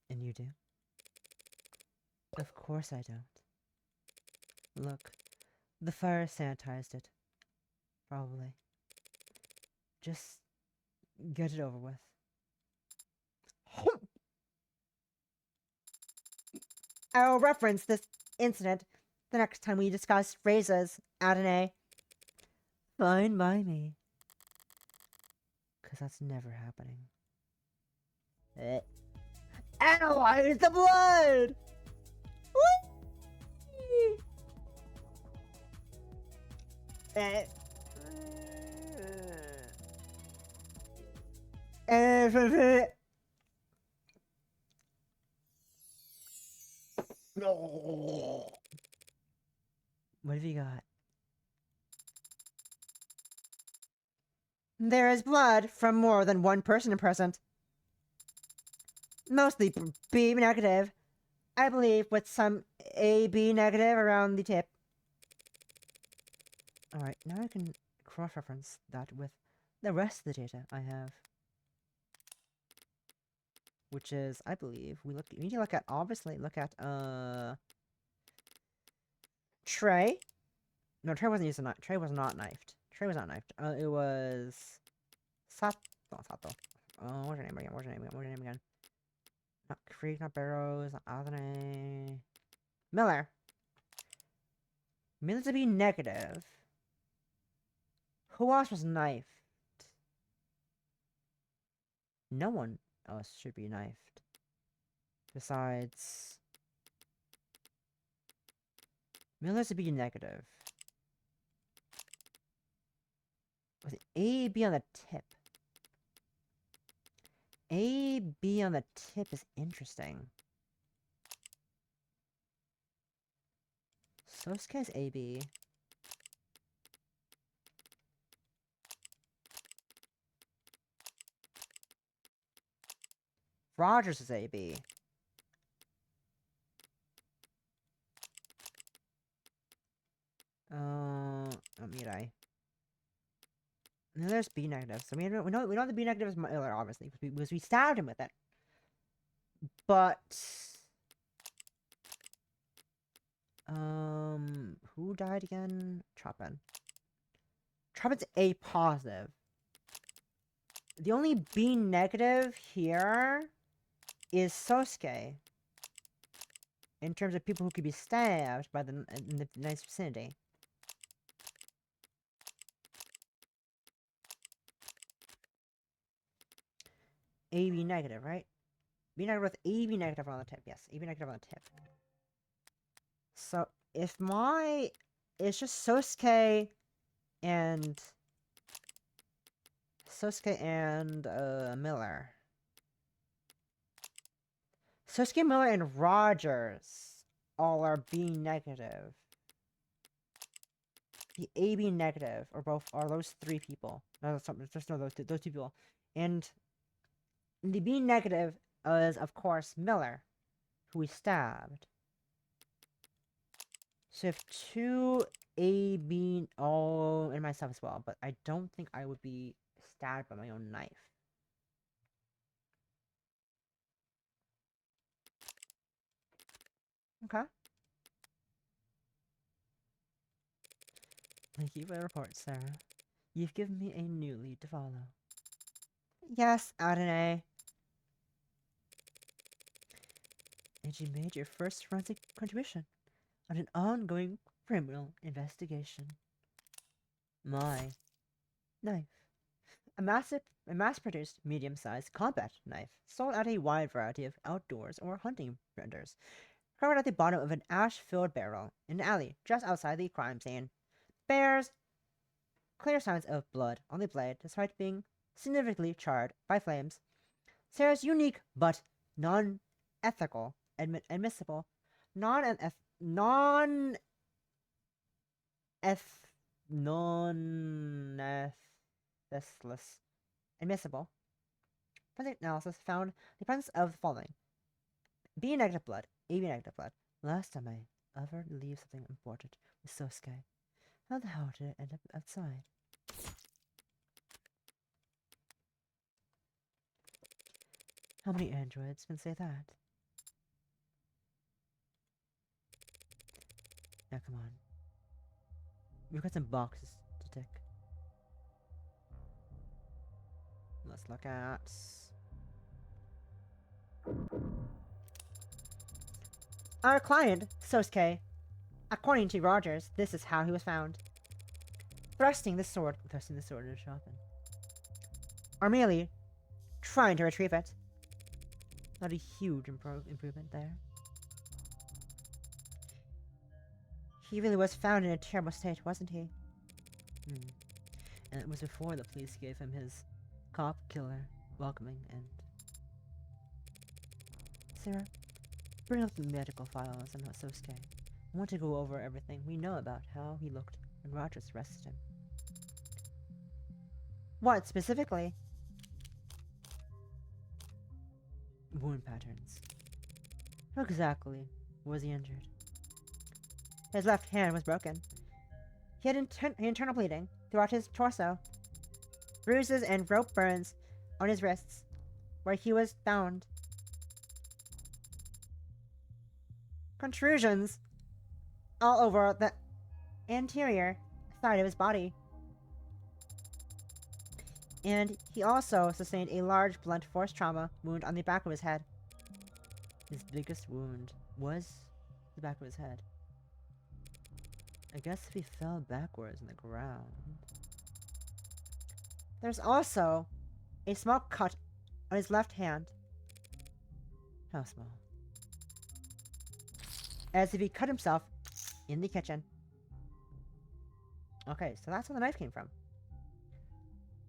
And you do? Of course I don't. Look, the fire sanitized it. Probably. Just get it over with. I'll reference this incident the next time we discuss raises, Atene. Fine by me. 'Cause that's never happening. Analyze the blood! Whee! Eh. What have you got? There is blood from more than one person present. Mostly B negative, I believe, with some AB negative around the tip. Alright, now I can cross-reference that with the rest of the data I have. Which is, I believe, we need to look at, obviously, look at, Trey? no, Trey wasn't used a knife. Trey was not knifed. Trey was not knifed. It was Sato. What's her name again? What's her name again? Not Creek, not Barrows, not Athene. Miller. Miller's to be negative. Who else was knifed? No one else should be knifed. Besides, Miller's to be negative. With A, B on the tip. A, B on the tip is interesting. Sosuke's A, B. Rogers is A, B. Not Mirai. And then there's B negative. So we know the B negative is Miller, obviously, because we stabbed him with it. But who died again? Chopin. Chopin's A positive. The only B negative here is Sosuke. In terms of people who could be stabbed by in the nice vicinity. AB negative, right? B negative with AB negative on the tip. Yes, AB negative on the tip. So if it's just Sosuke and Miller. Sosuke, Miller, and Rogers all are B negative. The AB negative are those three people. No, just no those two people. And the B negative is of course Miller, who we stabbed. So if two AB and myself as well, but I don't think I would be stabbed by my own knife. Okay. Thank you for the report, Sarah. You've given me a new lead to follow. Yes, Adonai. And you made your first forensic contribution on an ongoing criminal investigation. My knife. A mass-produced, medium-sized combat knife sold at a wide variety of outdoors or hunting vendors, covered at the bottom of an ash-filled barrel in an alley just outside the crime scene. Bears clear signs of blood on the blade, despite being significantly charred by flames. Sarah's unique but non-ethical, admissible, non-ethical, admissible forensic analysis found the presence of the following: B negative blood, AB negative blood. Last time I ever leave something important with Sosuke, how the hell did it end up outside? How many androids can say that? Now come on. We've got some boxes to tick. Let's look at... Our client, Sosuke. According to Rogers, this is how he was found. Thrusting the sword into Chopin. or merely trying to retrieve it. Not a huge improvement there. He really was found in a terrible state, wasn't he? And it was before the police gave him his cop killer welcoming end. Sarah, bring up the medical files on Sosuke. I want to go over everything we know about how he looked when Rogers arrested him. What specifically? Wound patterns. How exactly was he injured? His left hand was broken. He had internal bleeding throughout his torso. Bruises and rope burns on his wrists, where he was bound. Contusions all over the anterior side of his body. And he also sustained a large blunt force trauma wound on the back of his head. His biggest wound was the back of his head. I guess if he fell backwards on the ground. There's also a small cut on his left hand, How small? as if he cut himself in the kitchen. Okay, so that's where the knife came from.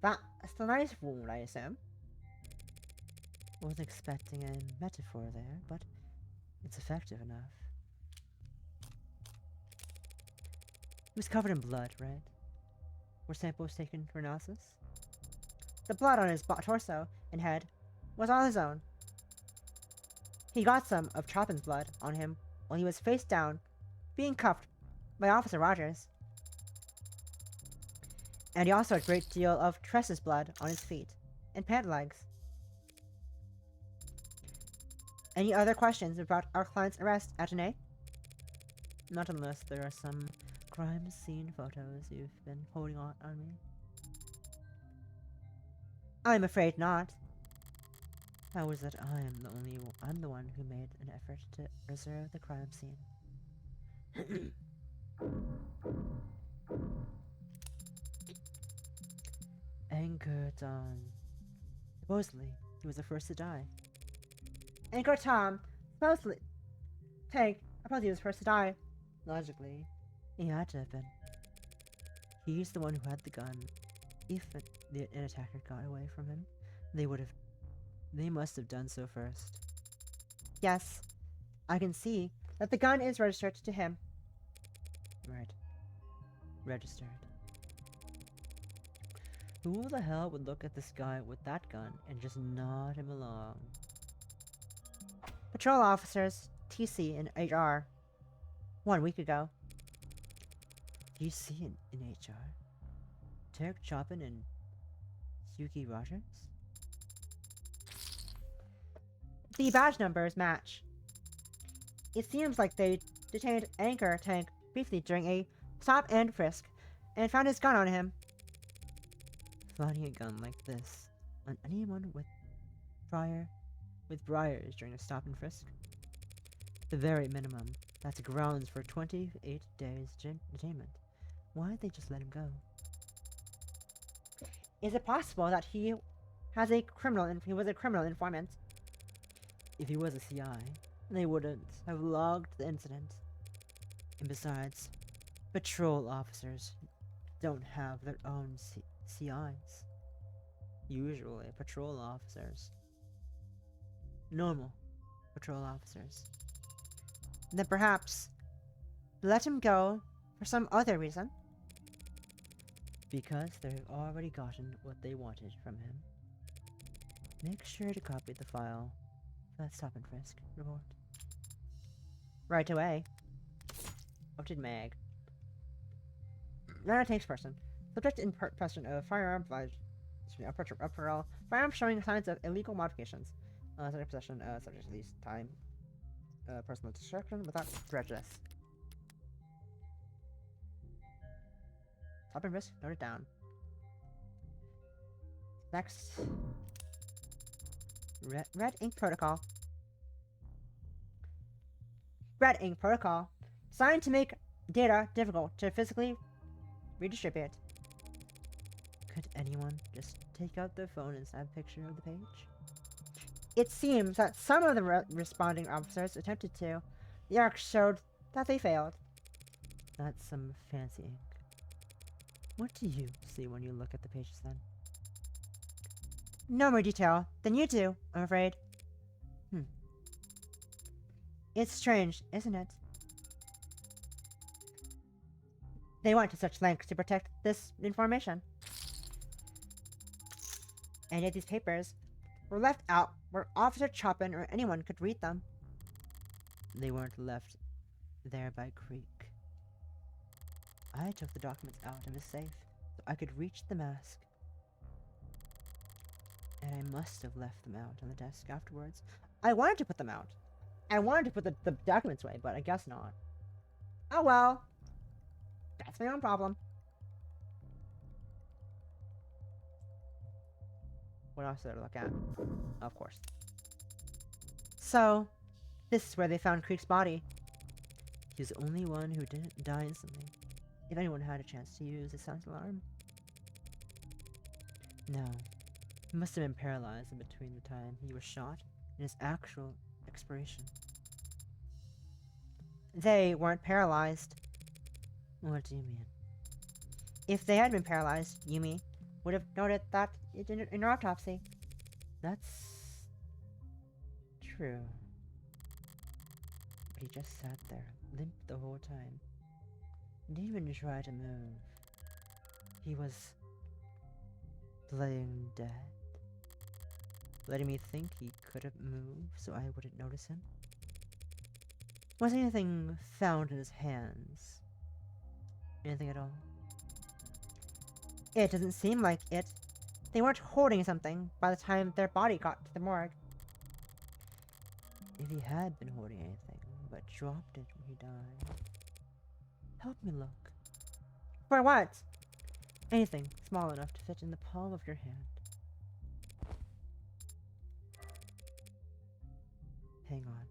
That's the knife wound, I assume. Wasn't expecting a metaphor there, but it's effective enough. He was covered in blood, right? Were samples taken for analysis? The blood on his torso and head was all his own. He got some of Chopin's blood on him while he was face down, being cuffed by Officer Rogers. And he also had a great deal of Tress's blood on his feet and pant legs. Any other questions about our client's arrest, Atene? Not unless there are some crime scene photos you've been holding on me. I'm afraid not. How is it I'm the one who made an effort to preserve the crime scene? Anchor Tom. Supposedly, he was the first to die. Anchor Tom, supposedly. Tank, I suppose he was first to die. Logically, he had to have been. He's the one who had the gun. If an attacker got away from him, they must have done so first. Yes, I can see that the gun is registered to him. Right. Registered. Who the hell would look at this guy with that gun and just nod him along? Patrol officers, TC and HR. 1 week ago. TC in HR? Tarek Chopin and Yuki Rogers? The badge numbers match. It seems like they detained Anchor Tank briefly during a stop and frisk and found his gun on him. Finding a gun like this on anyone with briars during a stop and frisk? The very minimum. That's grounds for 28 days detainment. Why'd they just let him go? Is it possible that he was a criminal informant? If he was a CI, they wouldn't have logged the incident. And besides, patrol officers don't have their own CIs. Usually, patrol officers. Normal patrol officers. Then perhaps let him go for some other reason. Because they've already gotten what they wanted from him. Make sure to copy the file for that stop and frisk report. Right away. Noted Mag. Not a takes person. Subject in possession of firearm apparel. Firearm showing signs of illegal modifications. Subject possession, subject at least time. Personal destruction without prejudice. Stop and risk, note it down. Next. Red ink protocol. Red ink protocol. Designed to make data difficult to physically redistribute. Could anyone just take out their phone and snap a picture of the page? It seems that some of the responding officers attempted to. The arc showed that they failed. That's some fancy ink. What do you see when you look at the pages then? No more detail than you do, I'm afraid. It's strange, isn't it? They went to such lengths to protect this information. And yet these papers were left out where Officer Chopin or anyone could read them. They weren't left there by Creek. I took the documents out of his safe so I could reach the mask. And I must have left them out on the desk afterwards. I wanted to put them out. I wanted to put the documents away, but I guess not. Oh well. That's my own problem. What else did I look at? Of course. So, this is where they found Creek's body. He was the only one who didn't die instantly. If anyone had a chance to use the silent alarm. No. He must have been paralyzed in between the time he was shot and his actual expiration. They weren't paralyzed. What do you mean? If they had been paralyzed, Yumi would have noted that in her autopsy. That's true. But he just sat there, limp the whole time. Didn't even try to move. He was playing dead. Letting me think he couldn't move so I wouldn't notice him. Was anything found in his hands? Anything at all? It doesn't seem like it. They weren't holding something by the time their body got to the morgue. If he had been holding anything, but dropped it when he died. Help me look. For what? Anything small enough to fit in the palm of your hand. Hang on.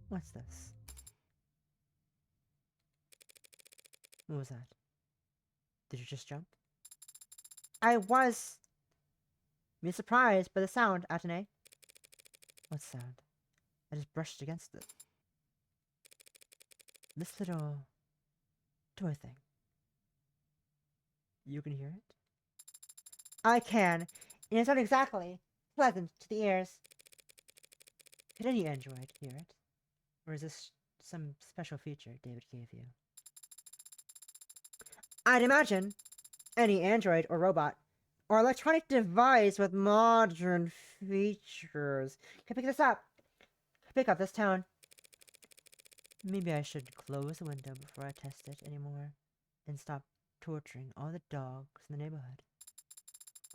What's this? What was that? Did you just jump? I was surprised by the sound, Atene. What sound? I just brushed against it. This little toy thing. You can hear it? I can, and it's not exactly pleasant to the ears. Could any android hear it? Or is this some special feature David gave you? I'd imagine any android or robot or electronic device with modern features can pick this up. Pick up this tone. Maybe I should close the window before I test it anymore and stop torturing all the dogs in the neighborhood.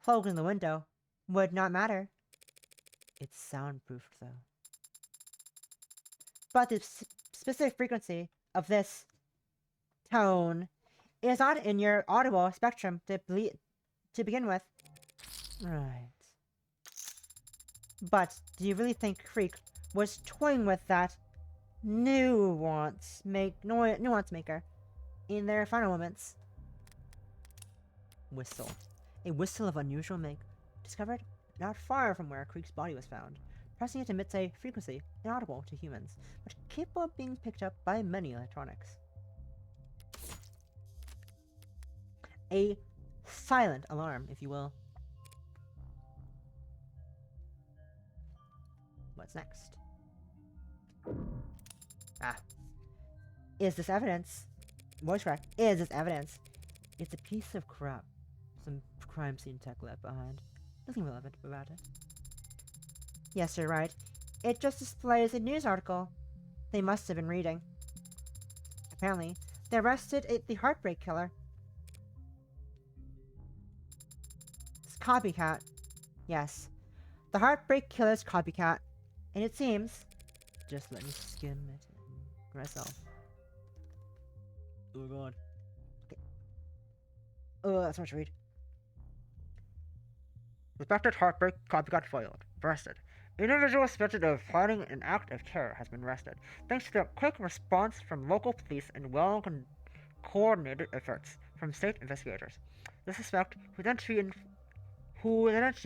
Closing the window would not matter. It's soundproofed, though. But the specific frequency of this tone is not in your audible spectrum to begin with. Right. But do you really think Creek was toying with that nuance maker in their final moments? Whistle. A whistle of unusual make, discovered not far from where Creek's body was found. Pressing it emits a frequency inaudible to humans, but capable of being picked up by many electronics. A silent alarm, if you will. What's next? Is this evidence? Voice crack. Is this evidence? It's a piece of crap. Some crime scene tech left behind. Nothing relevant about it. Yes, you're right. It just displays a news article they must have been reading. Apparently, they arrested the Heartbreak Killer. It's copycat. Yes. The Heartbreak Killer's copycat. And it seems... Just let me skim it myself. Oh god. Oh, that's much to read. Suspected Heartbreak copycat foiled. Arrested. Individual suspected of planning an act of terror has been arrested, thanks to the quick response from local police and coordinated efforts from state investigators. The suspect, whose identity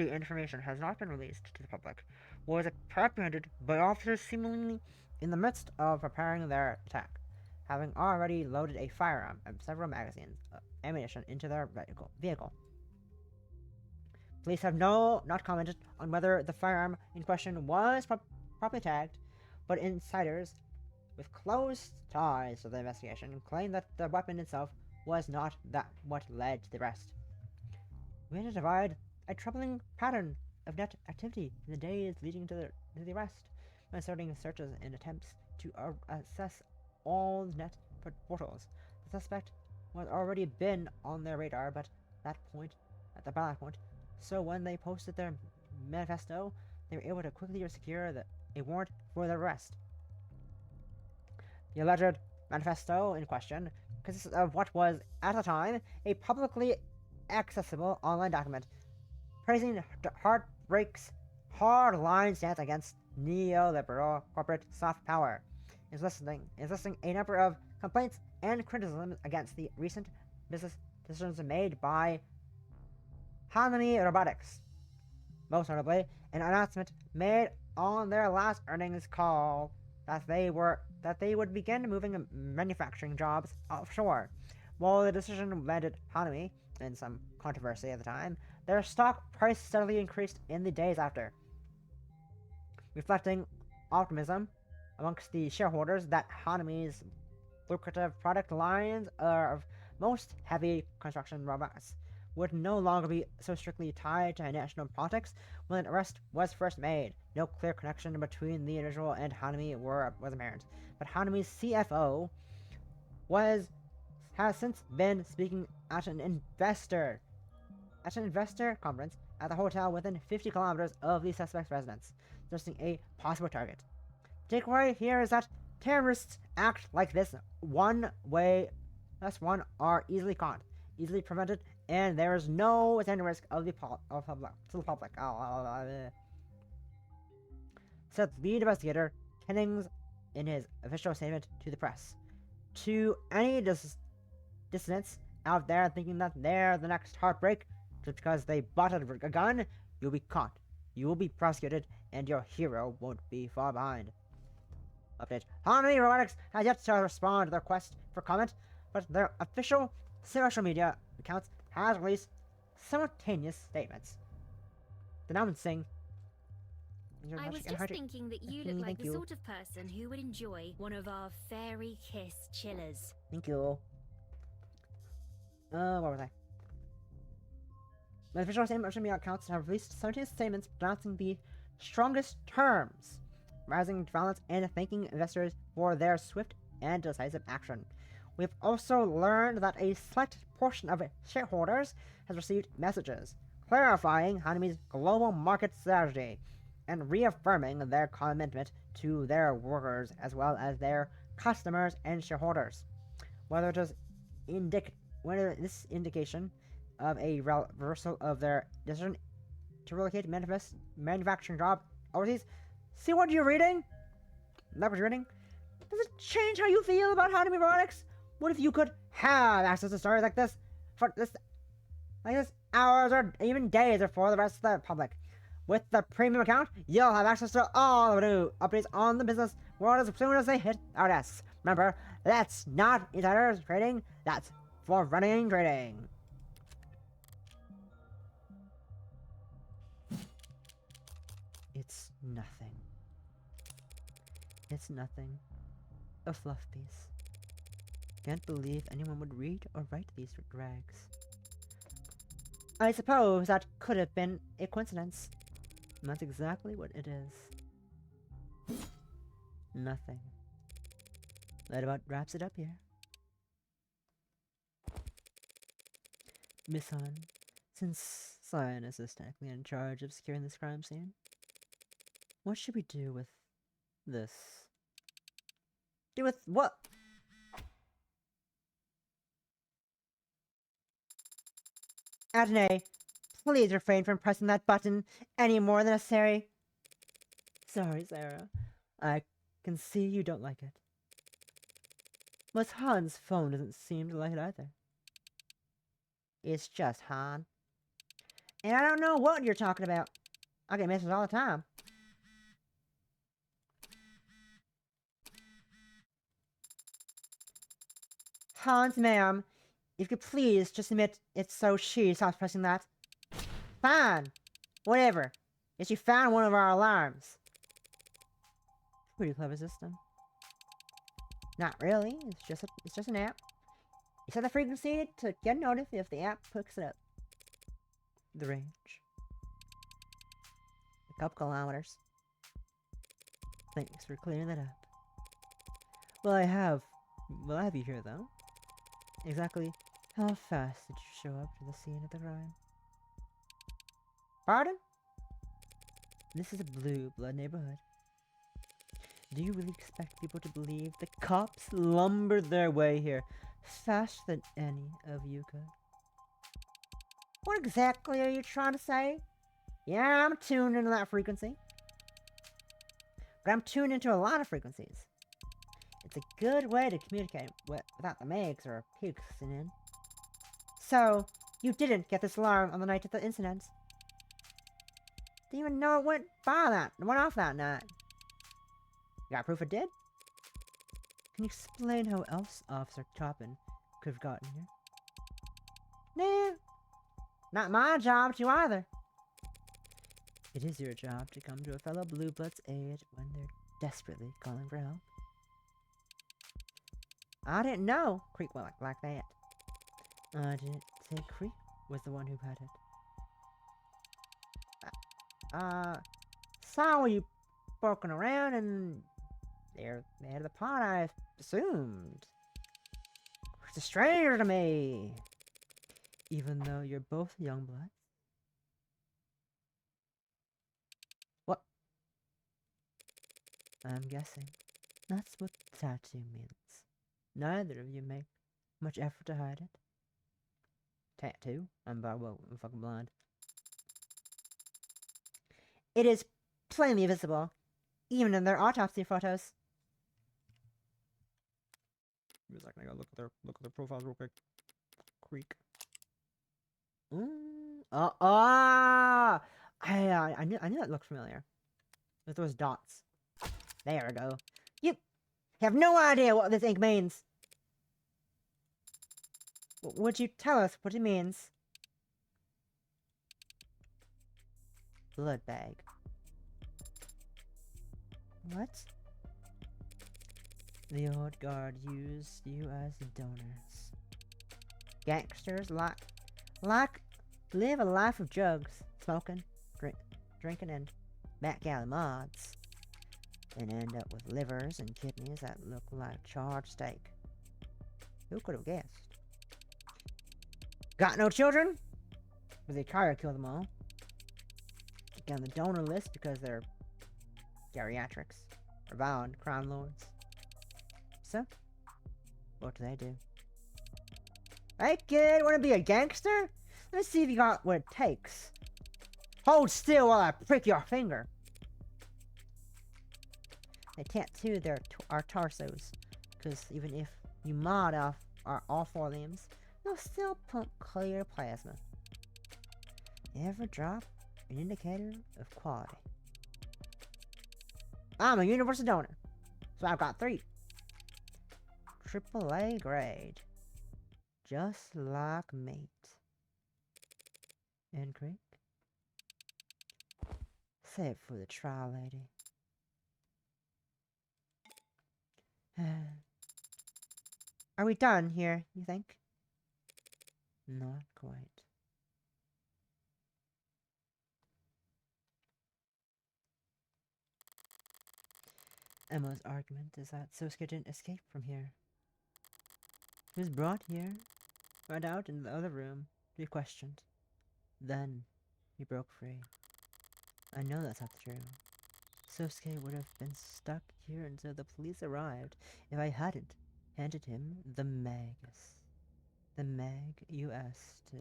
information has not been released to the public, was apprehended by officers seemingly in the midst of preparing their attack, having already loaded a firearm and several magazines of ammunition into their vehicle. Police have not commented on whether the firearm in question was properly tagged, but insiders with close ties to the investigation claim that the weapon itself was not what led to the arrest. We identified a troubling pattern of net activity in the days leading to the arrest, by starting searches and attempts to assess all net portals. The suspect was already been on their radar, by that point, so when they posted their manifesto, they were able to quickly secure a warrant for their arrest. The alleged manifesto in question consists of what was, at the time, a publicly accessible online document praising Heartbreak's hard-line stance against neoliberal corporate soft power, is listing a number of complaints and criticisms against the recent business decisions made by Hanami Robotics. Most notably, an announcement made on their last earnings call that they would begin moving manufacturing jobs offshore. While the decision landed Hanami in some controversy at the time, their stock price steadily increased in the days after, reflecting optimism amongst the shareholders that Hanami's lucrative product lines of most heavy construction robots would no longer be so strictly tied to national politics. When an arrest was first made, no clear connection between the individual and Hanami was apparent, but Hanami's CFO has since been speaking at an investor at an investor conference at the hotel within 50 kilometers of the suspect's residence, suggesting a possible target. The takeaway here is that terrorists act like this one way, thus one are easily caught, easily prevented, and there is no withstanding risk of the public. Said lead investigator Hennings in his official statement to the press. To any dissidents out there thinking that they're the next heartbreak just because they bought a gun, you'll be caught, you will be prosecuted, and your hero won't be far behind. Update. Harmony Robotics has yet to respond to their request for comment, but their official social media accounts has released simultaneous statements denouncing. I was just thinking that you look like the sort of person who would enjoy one of our fairy kiss chillers. Thank you. What was I? The official social media accounts have released simultaneous statements pronouncing the strongest terms, rising violence, and thanking investors for their swift and decisive action. We've also learned that a select portion of shareholders has received messages clarifying Hanabi's global market strategy and reaffirming their commitment to their workers as well as their customers and shareholders. Whether this indication of a reversal of their decision to relocate manufacturing job overseas. See what you're reading? That what you're reading? Does it change how you feel about Hanabi Robotics? What if you could have access to stories like this for hours or even days for the rest of the public? With the premium account, you'll have access to all the new updates on the business world as soon as they hit our desks. Remember, that's not insider trading, that's for running trading. It's nothing. It's nothing. A fluff piece. Can't believe anyone would read or write these rags. I suppose that could have been a coincidence. And that's exactly what it is. Nothing. That about wraps it up here. Miss Han, since Cyanus is technically in charge of securing this crime scene, what should we do with this? Do with what? Adonai, please refrain from pressing that button any more than necessary. Sorry, Sarah. I can see you don't like it. Miss Han's phone doesn't seem to like it either. It's just Han. And I don't know what you're talking about. I get messages all the time. Hans, ma'am, if you could please just admit it so she stops pressing that. Fine. Whatever. If she found one of our alarms. Pretty clever system. Not really. It's just an app. You set the frequency to get a notice if the app picks it up. The range. A couple kilometers. Thanks for clearing that up. Well, I have you here, though. Exactly how fast did you show up to the scene of the crime? Pardon? This is a blue blood neighborhood. Do you really expect people to believe the cops lumbered their way here faster than any of you could? What exactly are you trying to say? Yeah, I'm tuned into that frequency. But I'm tuned into a lot of frequencies. It's a good way to communicate without the Megs or pigs in. So, you didn't get this alarm on the night of the incident. Didn't even know it went off that night. You got proof it did? Can you explain how else Officer Chopin could have gotten here? Nah. Not my job to either. It is your job to come to a fellow Blue Blood's aid when they're desperately calling for help. I didn't know Creek went like that. I didn't say Creek was the one who had it. Saw you poking around and they're at the pot, I assumed. It's a stranger to me. Even though you're both young bloods? What? I'm guessing that's what the tattoo means. Neither of you make much effort to hide it. Tattoo? I'm fucking blind. It is plainly visible, even in their autopsy photos. Give me a second, I gotta look at their profiles real quick. Creek. I knew that looked familiar. With those dots. There we go. You have no idea what this ink means. Would you tell us what it means? Blood bag. What? The old guard used you as donors. Gangsters live a life of drugs, smoking, drinking, and backgammon mods, and end up with livers and kidneys that look like charred steak. Who could have guessed? Got no children? But they try to kill them all. Get on the donor list because they're geriatrics, or violent crime lords. So, what do? Hey kid, wanna be a gangster? Let's see if you got what it takes. Hold still while I prick your finger. They tattoo our torsos, because even if you mod off all 4 limbs, they'll still pump clear plasma. Every drop an indicator of quality. I'm a universal donor, so I've got 3. AAA grade. Just like meat. And Creek? Save for the trial lady. Are we done here, you think? Not quite. Emma's argument is that Sosuke didn't escape from here. He was brought here, right out in the other room, to be questioned. Then, he broke free. I know that's not true. Sosuke would have been stuck here until the police arrived if I hadn't handed him the magus. The mag you asked to,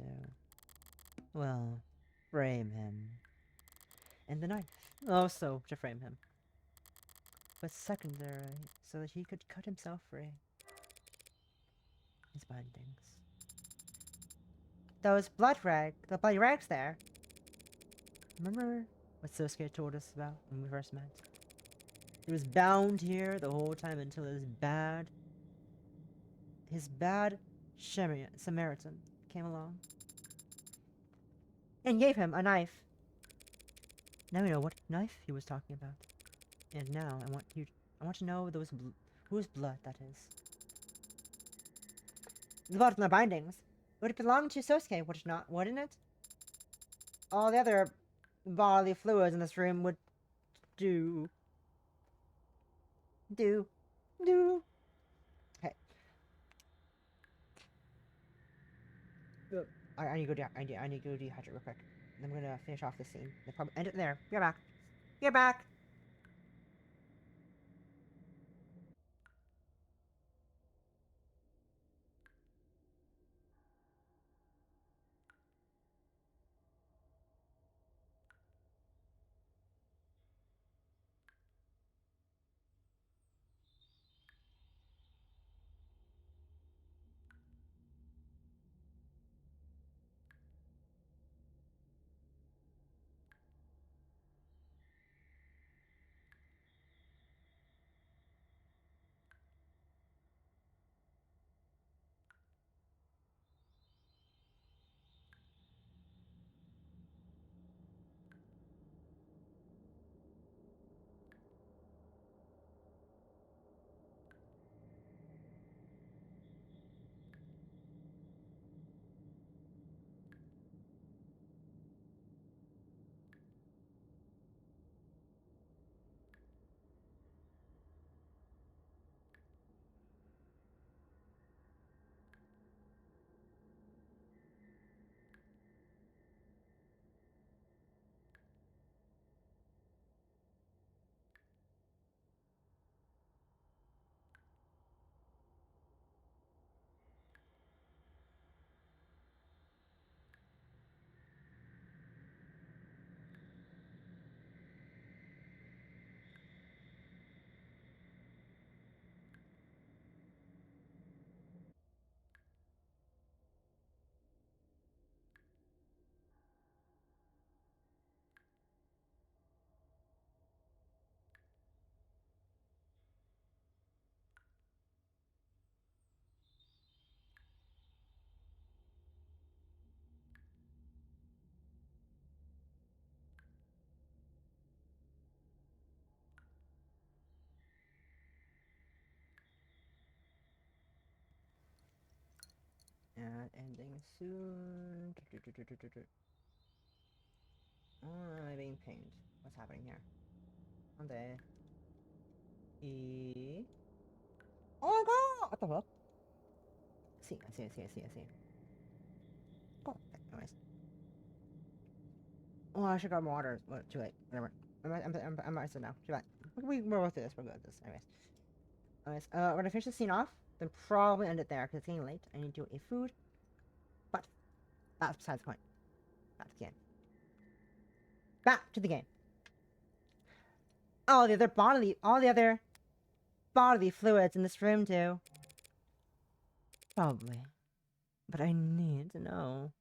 well, frame him. And the knife, also to frame him. But secondary, so that he could cut himself free. His bindings. The bloody rags there. Remember what Sosuke told us about when we first met? He was bound here the whole time until his bad Samaritan came along. And gave him a knife. Now we know what knife he was talking about. And now I want to know whose blood that is. The blood from the bindings. Would it belong to Sosuke, would it not? Wouldn't it? All the other bodily fluids in this room would do. Okay. I need to go. I need to go dehydrate real quick. I'm gonna finish off this scene. They'll probably end it there. Be right back. Be right back. And ending soon. I'm being pinged. What's happening here? Monday. Oh my god! What the fuck? I see. Cool. Anyways. Oh, I should grab more water. What? Too late. Whatever. I'm myself now. Too late. We're both through this. We're good at this. Anyways, we're gonna finish the scene off. Then probably end it there because it's getting late. I need to eat food. But that's besides the point. Back to the game. Back to the game. All the other bodily fluids in this room too. Probably. But I need to know.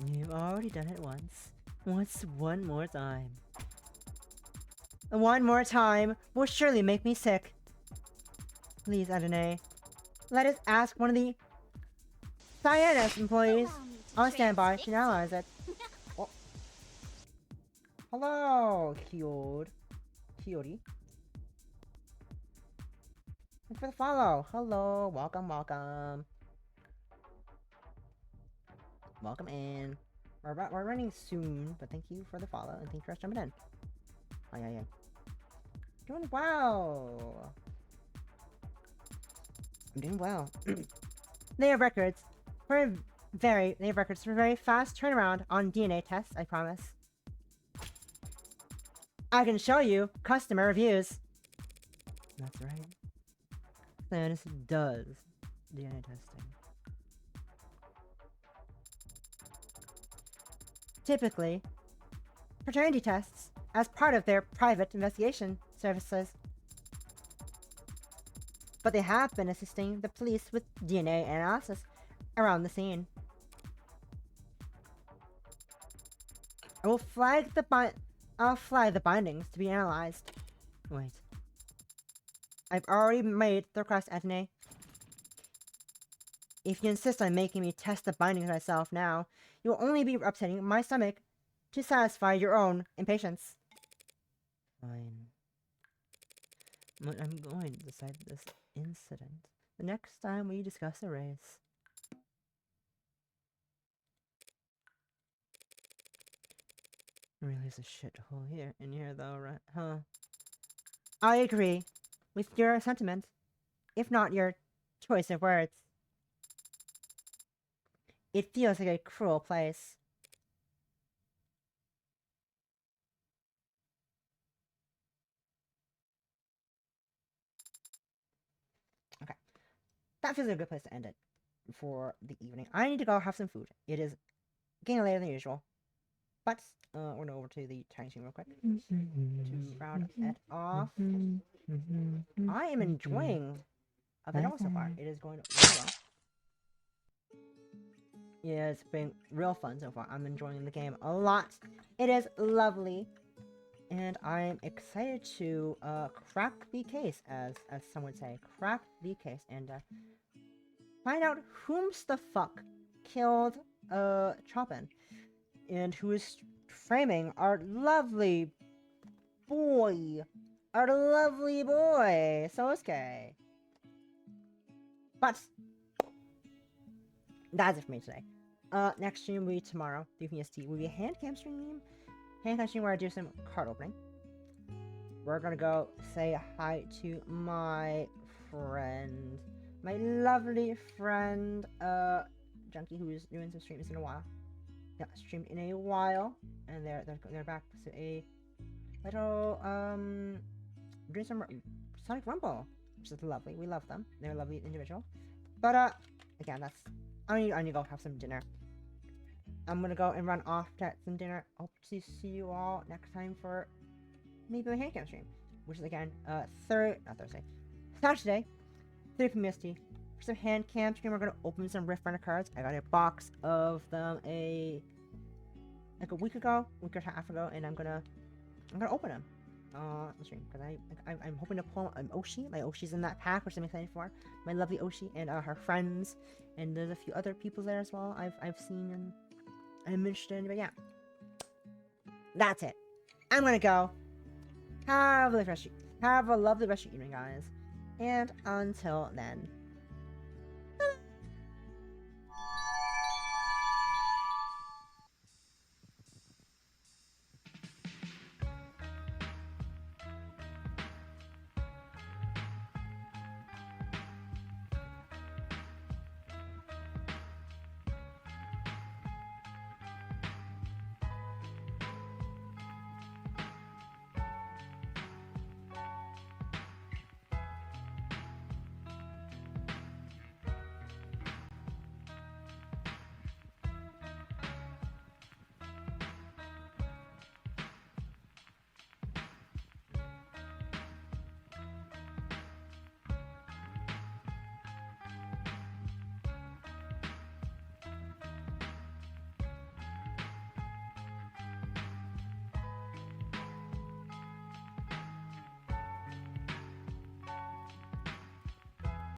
You've already done it once. What's one more time? One more time will surely make me sick. Please, Adonai, let us ask one of the Cyanus employees on standby to analyze it. Oh. Hello, Kyori. Thanks for the follow. Hello, welcome. Welcome in. We're running soon, but thank you for the follow and thank you for jumping in. Yeah. Doing well. I'm doing well. They have records for very fast turnaround on DNA tests, I promise. I can show you customer reviews. That's right. Cyanus does DNA testing. Typically, paternity tests as part of their private investigation services. But they have been assisting the police with DNA analysis around the scene. I'll flag the bindings to be analyzed. Wait. I've already made the request, Anthony. If you insist on making me test the bindings myself now, you will only be upsetting my stomach to satisfy your own impatience. Fine. But I'm going to decide this incident the next time we discuss a race. Really is a shithole here in here though, right? Huh? I agree with your sentiment, if not your choice of words. It feels like a cruel place. Okay. That feels like a good place to end it for the evening. I need to go have some food. It is getting later than usual. But we're going over to the tiny scene real quick to round it off. I am enjoying a bit so far. It is going really well. Yeah, it's been real fun so far. I'm enjoying the game a lot. It is lovely. And I'm excited to crack the case, as some would say. Crack the case and find out whom's the fuck killed Chopin. And who is framing our lovely boy. Sosuke. But that's it for me today. Next stream will be tomorrow, 3 PST. Will be a hand cam stream. Hand cam stream where I do some card opening. We're gonna go say hi to my friend. My lovely friend, Junkie, who is doing some streams in a while. Yeah, streamed in a while. And they're back to a little, doing some Sonic Rumble. Which is lovely. We love them. They're a lovely individual. But, again, I need to go have some dinner. I'm gonna go and run off to get some dinner. Hope to see you all next time for maybe a handcam stream, which is again Saturday, 3 p.m. EST. For some handcam stream, we're gonna open some Rift Runner cards. I got a box of them a week or a half ago, and I'm gonna open them the stream because I'm hoping to pull an Oshi. My Oshi's in that pack, which I'm excited for. My lovely Oshi and her friends, and there's a few other people there as well. I've seen I'm interested in, but yeah. That's it. I'm gonna go. Have a lovely rest of your evening, guys. And until then,